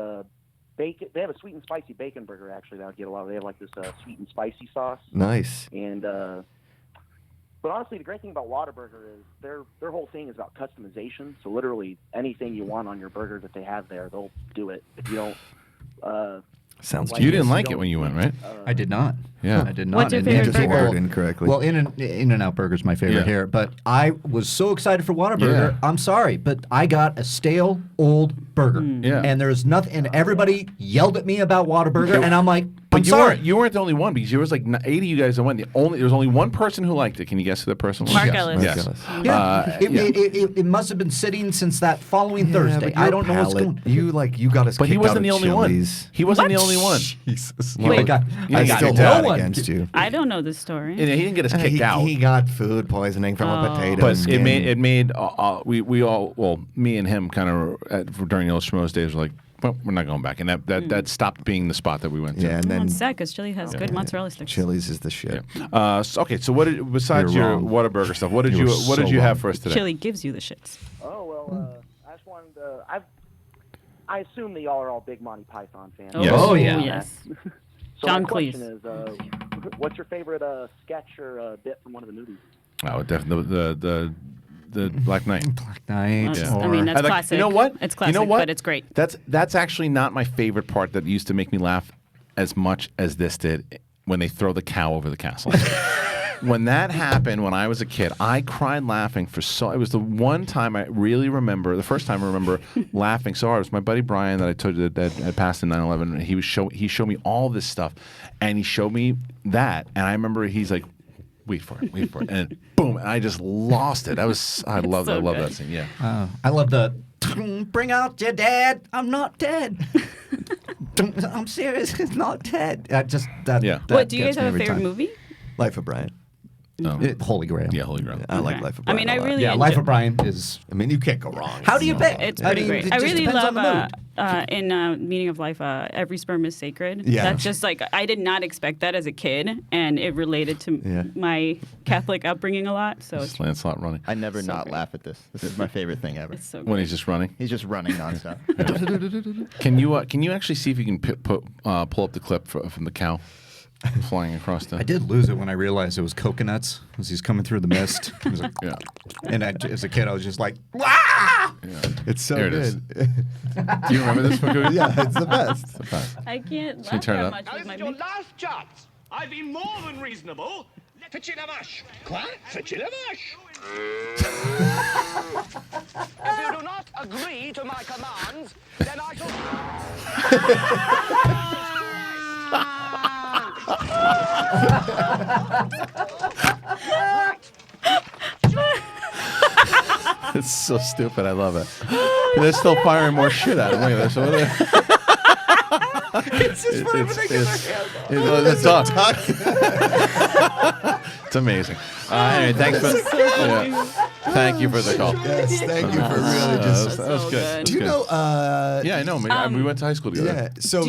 bacon. They have a sweet and spicy bacon burger, actually, that I would get a lot of. They have like this sweet and spicy sauce. Nice. And, but honestly, the great thing about Whataburger is their whole thing is about customization. So literally anything you want on your burger that they have there, they'll do it. If you don't... Sounds you didn't like it when you went, right? I did not. Yeah, I did not. What's your favorite burger? Ordered incorrectly. Well, In-N-Out Burger's my favorite here, but I was so excited for Whataburger. Yeah. I'm sorry, but I got a stale old burger. Yeah. And there's nothing, and everybody yelled at me about Whataburger, and I'm like, I'm sorry. You weren't the only one because there was like 80 of you guys that went. There was only one person who liked it. Can you guess who that person was? Mark Ellis. Yes. Yeah. It must have been sitting since that following Thursday. I don't know what's going on. You got us. But he wasn't the only one. He wasn't the only one. Jesus. Wait. I still hold it against you. I don't know this story. He didn't get us kicked out. He got food poisoning from a potato. But it made we all, well, me and him kind of during those Schmoes days were like, well, we're not going back. And that stopped being the spot that we went to. Yeah, and then I'm sad because Chili has good mozzarella sticks. Chili's is the shit. Okay, so besides You're your wrong. Whataburger stuff, what did you have for us today? Chili gives you the shits. Oh well, I just wanted to. I assume that y'all are all big Monty Python fans. Yes. Oh, yeah. Yes. So John my question Cleese. is, what's your favorite sketch or bit from one of the movies? Oh, definitely the Black Knight. Black Knight. Yeah. I mean, that's like, classic. you know what? It's classic, you know what? but it's great. That's actually not my favorite part that used to make me laugh as much as this did when they throw the cow over the castle. When that happened when I was a kid, I cried laughing it was the one time I really remember, the first time I remember laughing so hard. It was my buddy Brian that I told you that had passed in 9/11, and he showed me all this stuff, and he showed me that, and I remember he's like, wait for it, and boom, and I just lost it. I love that scene. Yeah. I love the bring out your dad. I'm not dead. I'm serious. He's not dead. That What, do you gets guys have me a every favorite time. movie? Life of Brian. Holy Grail. Yeah, Holy Grail. I like Okay. Life of I Brian. mean, I a lot. really Yeah, enjoy- Life of Brian is. I mean, you can't go wrong. How do you bet? It's I pretty mean, great. it I just really depends love on the mood. in Meaning of Life, Every Sperm is Sacred. Yeah. That's just like, I did not expect that as a kid, and it related to my Catholic upbringing a lot. So it's Lancelot running. I never So not great. laugh at this. This is my favorite thing ever. It's so When he's just running. He's just running nonstop. Can you actually see if you can pull up the clip from the cow flying across the? I did lose it when I realized it was coconuts as he's coming through the mist. It was like, Yeah. And as a kid, I was just like, It's so There it is. good. Do you remember this? Yeah, it's the best. I can't Can you laugh turn it that up? much Now, with this my is your last chance. I've been more than reasonable. Fetch in a mush. Quoi? Fetch in a mush. If you do not agree to my commands, then I It's so stupid. I love it. They're still firing more shit at him. Look at this. What are they- It's just It's duck. It's amazing. Anyway, thanks for. Thank you for the call. Yes, thank you for really just. That was good. Do you know? Yeah, I know. We went to high school together. Yeah. So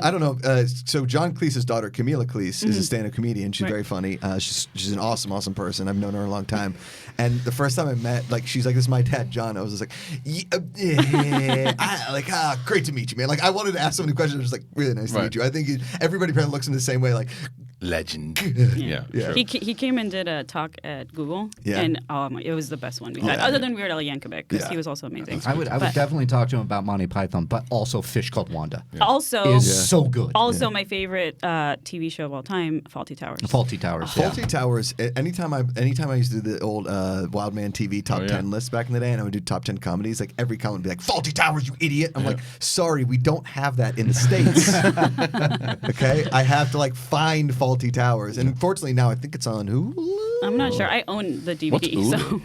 I don't know. So John Cleese's daughter, Camila Cleese, is a stand-up comedian. She's very funny. She's an awesome person. I've known her a long time. And the first time I met, she's like, "This is my dad, John." I was just like, "Great to meet you, man." Like, I wanted to ask so many questions. I was like, "Really nice to meet you." I think everybody probably looks in the same way, like. Legend. Yeah. He came and did a talk at Google, Yeah. and it was the best one we had, other than Weird Al Yankovic, because he was also amazing. I would definitely talk to him about Monty Python, but also Fish Called Wanda. Also, is so good. Also, my favorite TV show of all time, Fawlty Towers. Fawlty Towers. Fawlty Towers. Anytime I used to do the old Wild Man TV top 10 list back in the day, and I would do top 10 comedies, like every comment would be like, "Fawlty Towers, you idiot!" I'm like, "Sorry, we don't have that in the States." Okay, I have to find Fawlty Towers, and unfortunately now I think it's on Hulu. I'm not sure. I own the DVD. What's Ulu? So.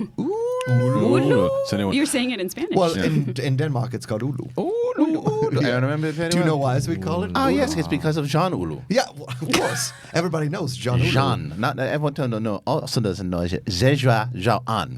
Ulu. So anyway, You're saying it in Spanish. Well, in Denmark it's called Ulu. Ulu. I remember very Do you well. know why we call it? Oh, Ulu? yes, it's because of Jean Ulu. Yeah, well, of course. Everybody knows Jean Ulu. Jean. Not everyone don't know. Also doesn't know. Zezwa Jean.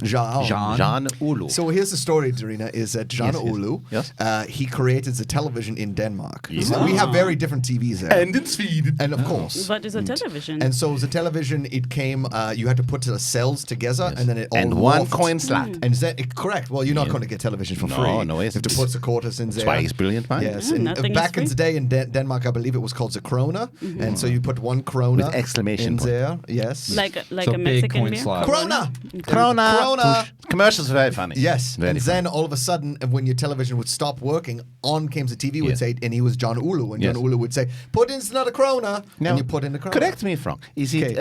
Jean Ulu. So here's the story, Dorina, is that Jean Yes, yes. Ulu, Yes. he created the television in Denmark. Yes. So we have very different TVs there. And in Sweden. And of course. But it's a television. And so the television, it came, you had to put the cells together, and then it all And one morphed. coin slot. And then, correct. Well, you're not going to get television for free. No, you have to put the quarters in there. That's why he's brilliant, man. Yes, Yeah, and nothing is back in free. the day in Denmark, I believe it was called the krona, and so you put one krona With exclamation in point. there. Yes, like So a big Mexican coin beer. slot. krona. Krona. Commercials are very funny. Yes, Very and then all of a sudden, when your television would stop working, on came the TV would Yes. say, and he was John Ulu, and Yes. John Ulu would say, "Put in another krona," Now, and you put in the krona. correct me if wrong. Is it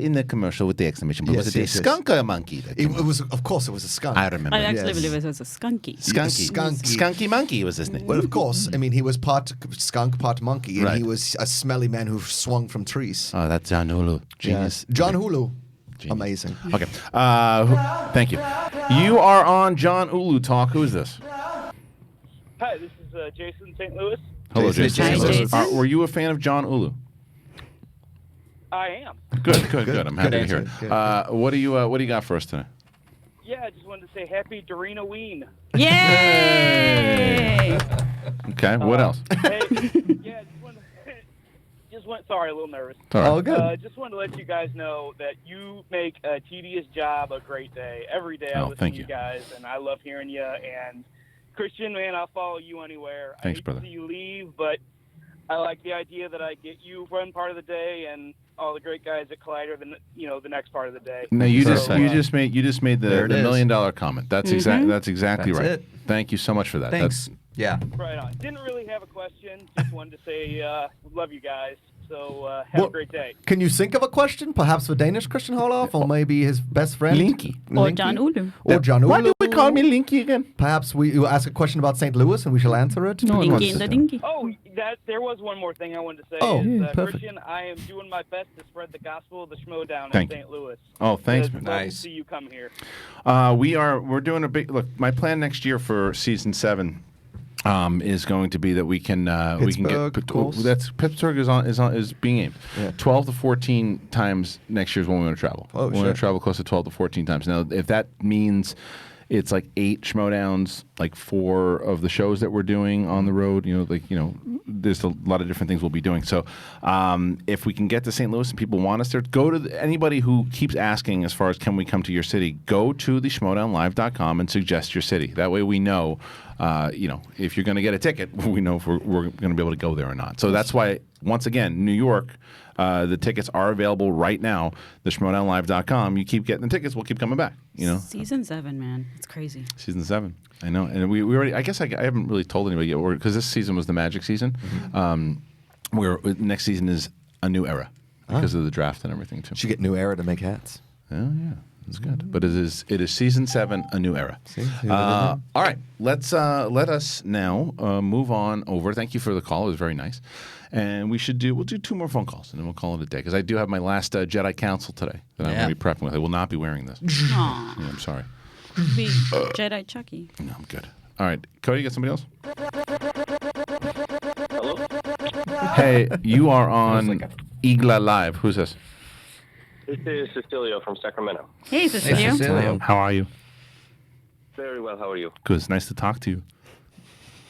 in the commercial with the exclamation point? Yes, Was it yes, a yes. skunk or a monkey? It was, of course, it was a skunk. I remember. I actually Yes. believe it was a skunky. Skunky. Skunky. Skunky Monkey was his name. Well, of course. I mean, he was part skunk, part monkey, and Right. he was a smelly man who swung from trees. Oh, that's John Ulu. Genius. Yes. John Hulu. Amazing. Okay. Thank you. You are on John Ulu Talk. Who is this? Hi, this is Jason St. Louis. Hello, Jason. Jason. Hi, Jason. Were you a fan of John Ulu? I am. Good. I'm happy to hear answer. it. Good. What do you got for us today? Yeah, I just wanted to say happy Dorina Ween. Yay! Okay. What else? Hey, yeah, sorry, a little nervous. All right. Oh, good. Just wanted to let you guys know that you make a tedious job a great day. Every day I listen thank to you. you guys, and I love hearing you. And Christian, man, I'll follow you anywhere. Thanks, I hate brother. to see you leave, but I like the idea that I get you one part of the day and all the great guys at Collider the next part of the day. No, you So, just made the There it $1 is. million comment. That's Mhm. That's exactly That's right. it. Thank you so much for that. Thanks. Yeah. Right on. Didn't really have a question. Just wanted to say love you guys. So have a great day. Can you think of a question? Perhaps for Danish Christian Holoff, or maybe his best friend? Linky. Or John Ulu. Or John Ulu. Why do we call me Linky again? Perhaps you ask a question about St. Louis and we shall answer it. Linky and the Dinky. Oh, there was one more thing I wanted to say. Oh, is, perfect. Christian, I am doing my best to spread the gospel of the schmodown Thank in you. St. Louis. Oh, thanks, man. It's love to Nice. see you come here. We're doing a big look. My plan next year for season 7 is going to be that we can Pittsburgh, of course. that's Pittsburgh is being aimed. Yeah. 12 to 14 times next year is when we want to travel. Oh, we're going to shit. travel close to 12 to 14 times. Now, if that means it's like 8 schmodowns, like 4 of the shows that we're doing on the road, there's a lot of different things we'll be doing. So if we can get to St. Louis and people want us there, go to anybody who keeps asking as far as can we come to your city, go to the schmodownlive.com and suggest your city. That way we know, if you're going to get a ticket, we know if we're going to be able to go there or not. So that's why, once again, New York, the tickets are available right now. The schmodownlive.com. You keep getting the tickets, we'll keep coming back. Season 7, man. It's crazy. Season 7. I know. And we already, I guess I haven't really told anybody yet, because this season was the Magic season. Next season is a new era because of the draft and everything, too. Should get New Era to make hats. Oh, yeah. That's good. But it is season 7, a new era. All right. Let us now move on over. Thank you for the call. It was very nice. And we'll do 2 more phone calls, and then we'll call it a day. Because I do have my last Jedi Council today that I'm going to be prepping with. I will not be wearing this. Aw. Yeah, I'm sorry. Be Jedi Chucky. No, I'm good. All right. Cody, you got somebody else? Hey, you are on Igla Live. Who's this? This is Cecilio from Sacramento. Hey, Cecilio. How are you? Very well. How are you? Good. It's nice to talk to you.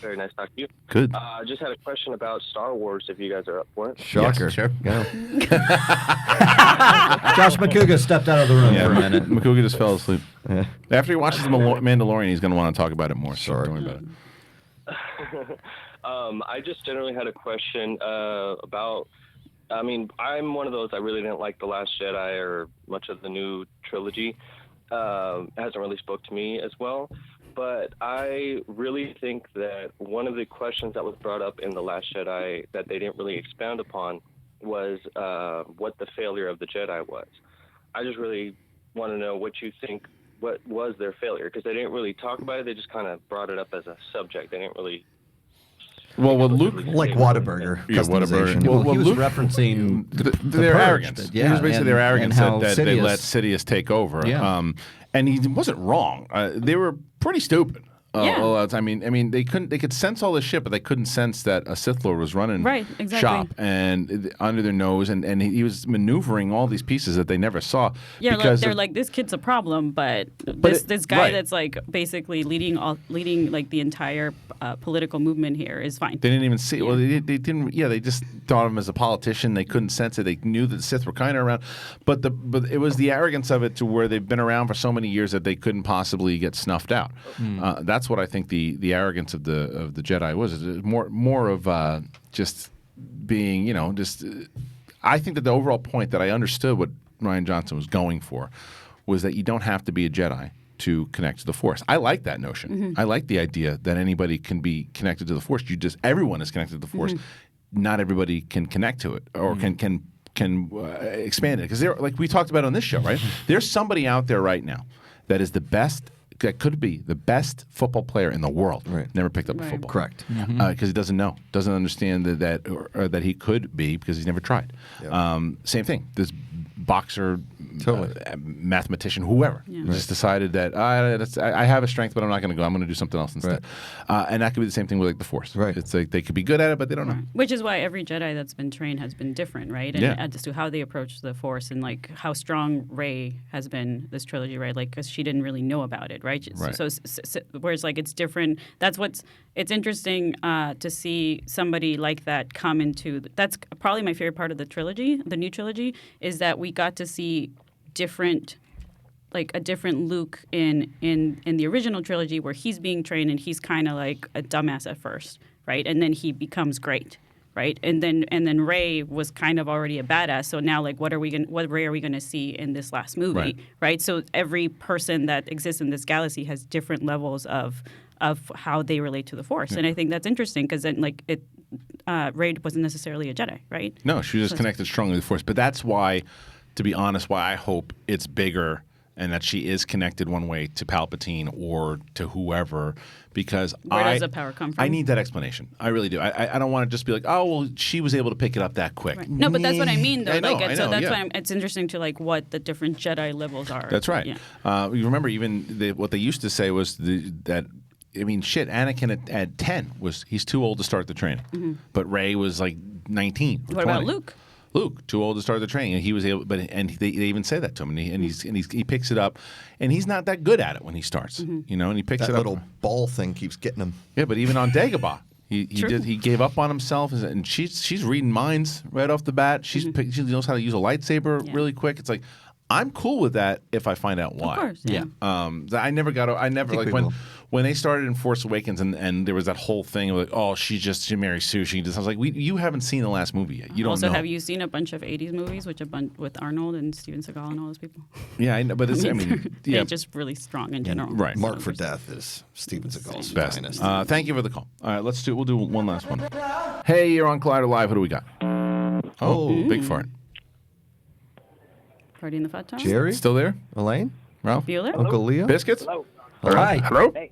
Very nice talking to you. Good. I just had a question about Star Wars, if you guys are up for it. Shocker. Yes, sure. Go. Josh McCouga stepped out of the room for a minute. McCouga just fell asleep. Yeah. After he watches The Mandalorian, he's going to want to talk about it more. So don't worry about it. I just generally had a question about. I mean, I'm one of those. I really didn't like The Last Jedi or much of the new trilogy. It hasn't really spoke to me as well. But I really think that one of the questions that was brought up in The Last Jedi that they didn't really expound upon was what the failure of the Jedi was. I just really want to know what you think. What was their failure? Because they didn't really talk about it. They just kind of brought it up as a subject. They didn't really. Well, Luke, like Whataburger. Yeah, Whataburger. Well, he was Luke, referencing their Purge, arrogance. but yeah, He was basically their arrogance and how that they Sidious- let Sidious take over. Yeah. And he wasn't wrong. They were pretty stupid. Yeah. I mean, they could sense all this shit, but they couldn't sense that a Sith Lord was running Right, exactly. shop and under their nose, and he was maneuvering all these pieces that they never saw. Yeah, because they're of- like, this kid's a problem, but this guy right. that's like basically leading like the entire political movement here is fine. They didn't even see. Well, they didn't. Yeah, they just thought of him as a politician. They couldn't sense it. They knew that the Sith were kind of around, but it was the arrogance of it to where they've been around for so many years that they couldn't possibly get snuffed out. That's what I think the arrogance of the Jedi was. It's more of just being, I think that the overall point that I understood what Rian Johnson was going for was that you don't have to be a Jedi to connect to the Force. I like that notion. Mm-hmm. I like the idea that anybody can be connected to the Force. Everyone is connected to the Force. Mm-hmm. Not everybody can connect to it or can expand it, because like we talked about on this show, right? There's somebody out there right now that is the best. That could be the best football player in the world. Right. Never picked up a football. Correct. Because he doesn't know, doesn't understand that he could be because he's never tried. Yep. Same thing. This boxer, Totally. mathematician, whoever, just decided that I have a strength, but I'm not going to go. I'm going to do something else instead. And that could be the same thing with like the Force. Right. It's like they could be good at it, but they don't know. Which is why every Jedi that's been trained has been different, right? And as to how they approach the Force and like how strong Rey has been this trilogy, right? Like because she didn't really know about it, right? Right. So whereas like it's different. That's what's it's interesting to see somebody like that come into. That's probably my favorite part of the trilogy, the new trilogy, is that we got to see different, like a different Luke in the original trilogy where he's being trained and he's kind of like a dumbass at first, right? And then he becomes great, right? And then Rey was kind of already a badass. So now, like, what Rey are we gonna see in this last movie, right? So every person that exists in this galaxy has different levels of how they relate to the Force, and I think that's interesting because then, like, Rey wasn't necessarily a Jedi, right? No, she was just connected strongly to the Force. But that's why, to be honest, why I hope it's bigger and that she is connected one way to Palpatine or to whoever, because Where does the power come from? I need that explanation. I really do. I don't want to just be like, oh, well, she was able to pick it up that quick. Right. No, but that's what I mean, though. I know, So that's why it's interesting to like what the different Jedi levels are. That's right. Yeah. You remember even what they used to say was that. I mean, shit. Anakin at 10 he's too old to start the training, but Rey was like 19. What about Luke? Luke, too old to start the training, and he was able. They even say that to him, and he picks it up, and he's not that good at it when he starts, you know, and he picks that it up. little ball thing keeps getting him. Yeah, but even on Dagobah, he gave up on himself, and she's reading minds right off the bat. She knows how to use a lightsaber really quick. It's like, I'm cool with that if I find out why. Of course, yeah. I never like when they started in Force Awakens and there was that whole thing of like, oh, she marries Sue. I was like, you haven't seen the last movie yet. You don't also, know. have you seen a bunch of 80s movies with Arnold and Steven Seagal and all those people? Yeah, I know, but they're just really strong in general. Right. Mark for Death is Steven Seagal's best. finest. Thank you for the call. All right, we'll do one last one. Hey, you're on Collider Live. Who do we got? Oh, big fart. Party in the Fat Town? Jerry? Still there? Elaine? Ralph? Bueller? Uncle Leo? Biscuits? Hello. All right. Hello? Hey.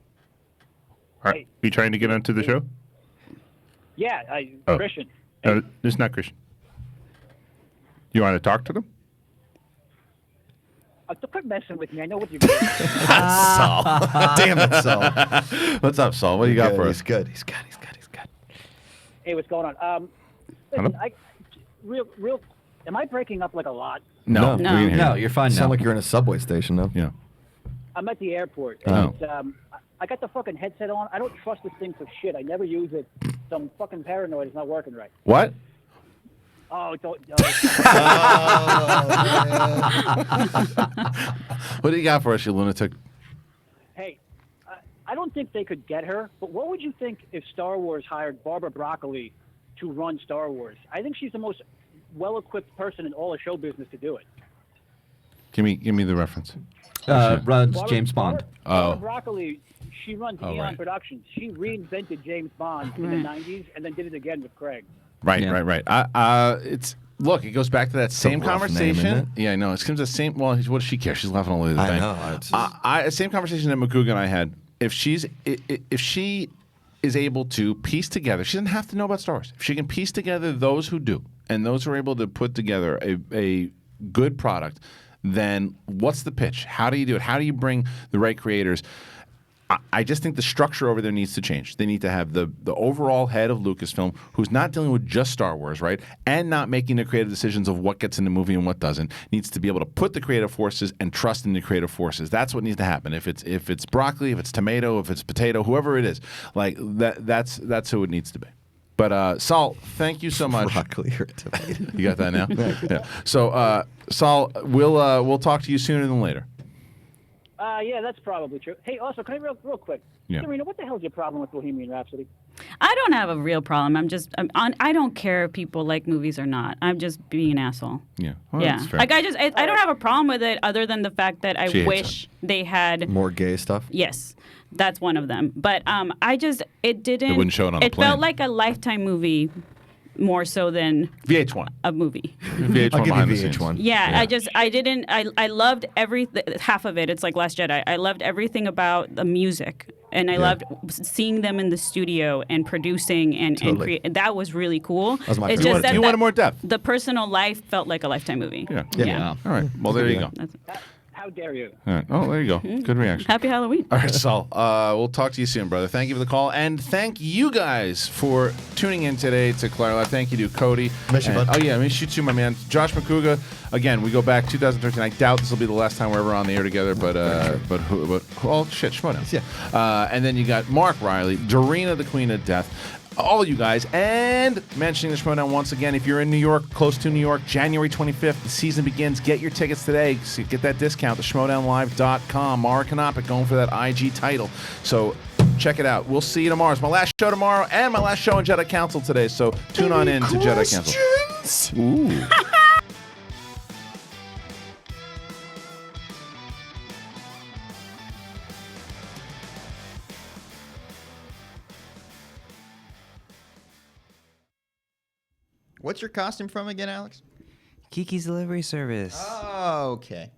Are you trying to get onto the show? Yeah, Oh. Christian. No, this is not Christian. You want to talk to them? Quit messing with me. I know what you're doing. Saul. Damn it, Saul. What's up, Saul? What do you got for us? He's good. Hey, what's going on? Listen, real. Am I breaking up like a lot? No, you're fine now. Sound like you're in a subway station, though. Yeah. I'm at the airport. Oh. And, I got the fucking headset on. I don't trust this thing for shit. I never use it. So I'm fucking paranoid. It's not working right. What? Oh, don't. What do you got for us, you lunatic? Hey, I don't think they could get her, but what would you think if Star Wars hired Barbara Broccoli to run Star Wars? I think she's the most well-equipped person in all of show business to do it. Give me the reference. Runs James Bond. Barbara Broccoli, she runs Eon right. Productions. She reinvented James Bond in the 90s and then did it again with Craig. Right. It goes back to that same rough conversation. name, isn't Yeah, I know. It's the same. Well, what does she care? She's laughing all the way to the I bank. know. Same conversation that McGugan and I had. If she is able to piece together, she doesn't have to know about Star Wars. If she can piece together those who do and those who are able to put together a good product, then what's the pitch? How do you do it? How do you bring the right creators? I just think the structure over there needs to change. They need to have the overall head of Lucasfilm who's not dealing with just Star Wars, right? And not making the creative decisions of what gets in the movie and what doesn't. Needs to be able to put the creative forces and trust in the creative forces. That's what needs to happen. If it's broccoli, if it's tomato, if it's potato, whoever it is, like that's who it needs to be. But Saul, thank you so much. Broccoli or tomato. You got that now? Yeah. So Saul, we'll talk to you sooner than later. Yeah, that's probably true. Hey, also, can I real quick? Yeah. Dorina, what the hell's your problem with Bohemian Rhapsody? I don't have a real problem. I don't care if people like movies or not. I'm just being an asshole. Yeah. Well, Yeah. that's fair. Like I don't have a problem with it other than the fact that I She hates wish they had More gay stuff? Yes. That's one of them. But it didn't. They wouldn't show it on a It plane. felt like a Lifetime movie more so than VH1. a movie. VH1 I'll give behind you the scenes. VH1. Yeah, I loved half of it. It's like Last Jedi. I loved everything about the music, and I loved seeing them in the studio and producing and create. That was really cool. That was my It's favorite. just that You wanted more depth. the personal life felt like a Lifetime movie. Yeah. Yeah. All right. Well, there you go. How dare you? All right. Oh, there you go. Good reaction. Happy Halloween. All right, Saul. We'll talk to you soon, brother. Thank you for the call, and thank you guys for tuning in today to Collider Live. Thank you to Cody. Miss you, bud. Oh yeah, miss you too, my man. Josh McCouga. Again, we go back 2013. I doubt this will be the last time we're ever on the air together, but oh shit, Schmodown. Yeah. And then you got Mark Riley, Dorina, the Queen of Death. All of you guys, and mentioning the Schmodown once again, if you're in New York, close to New York, January 25th, the season begins. Get your tickets today. So get that discount at schmodownlive.com. Mara Kanopik going for that IG title. So check it out. We'll see you tomorrow. It's my last show tomorrow and my last show in Jedi Council today. So tune on in to Jedi Council. Ooh. What's your costume from again, Alex? Kiki's Delivery Service. Oh, okay.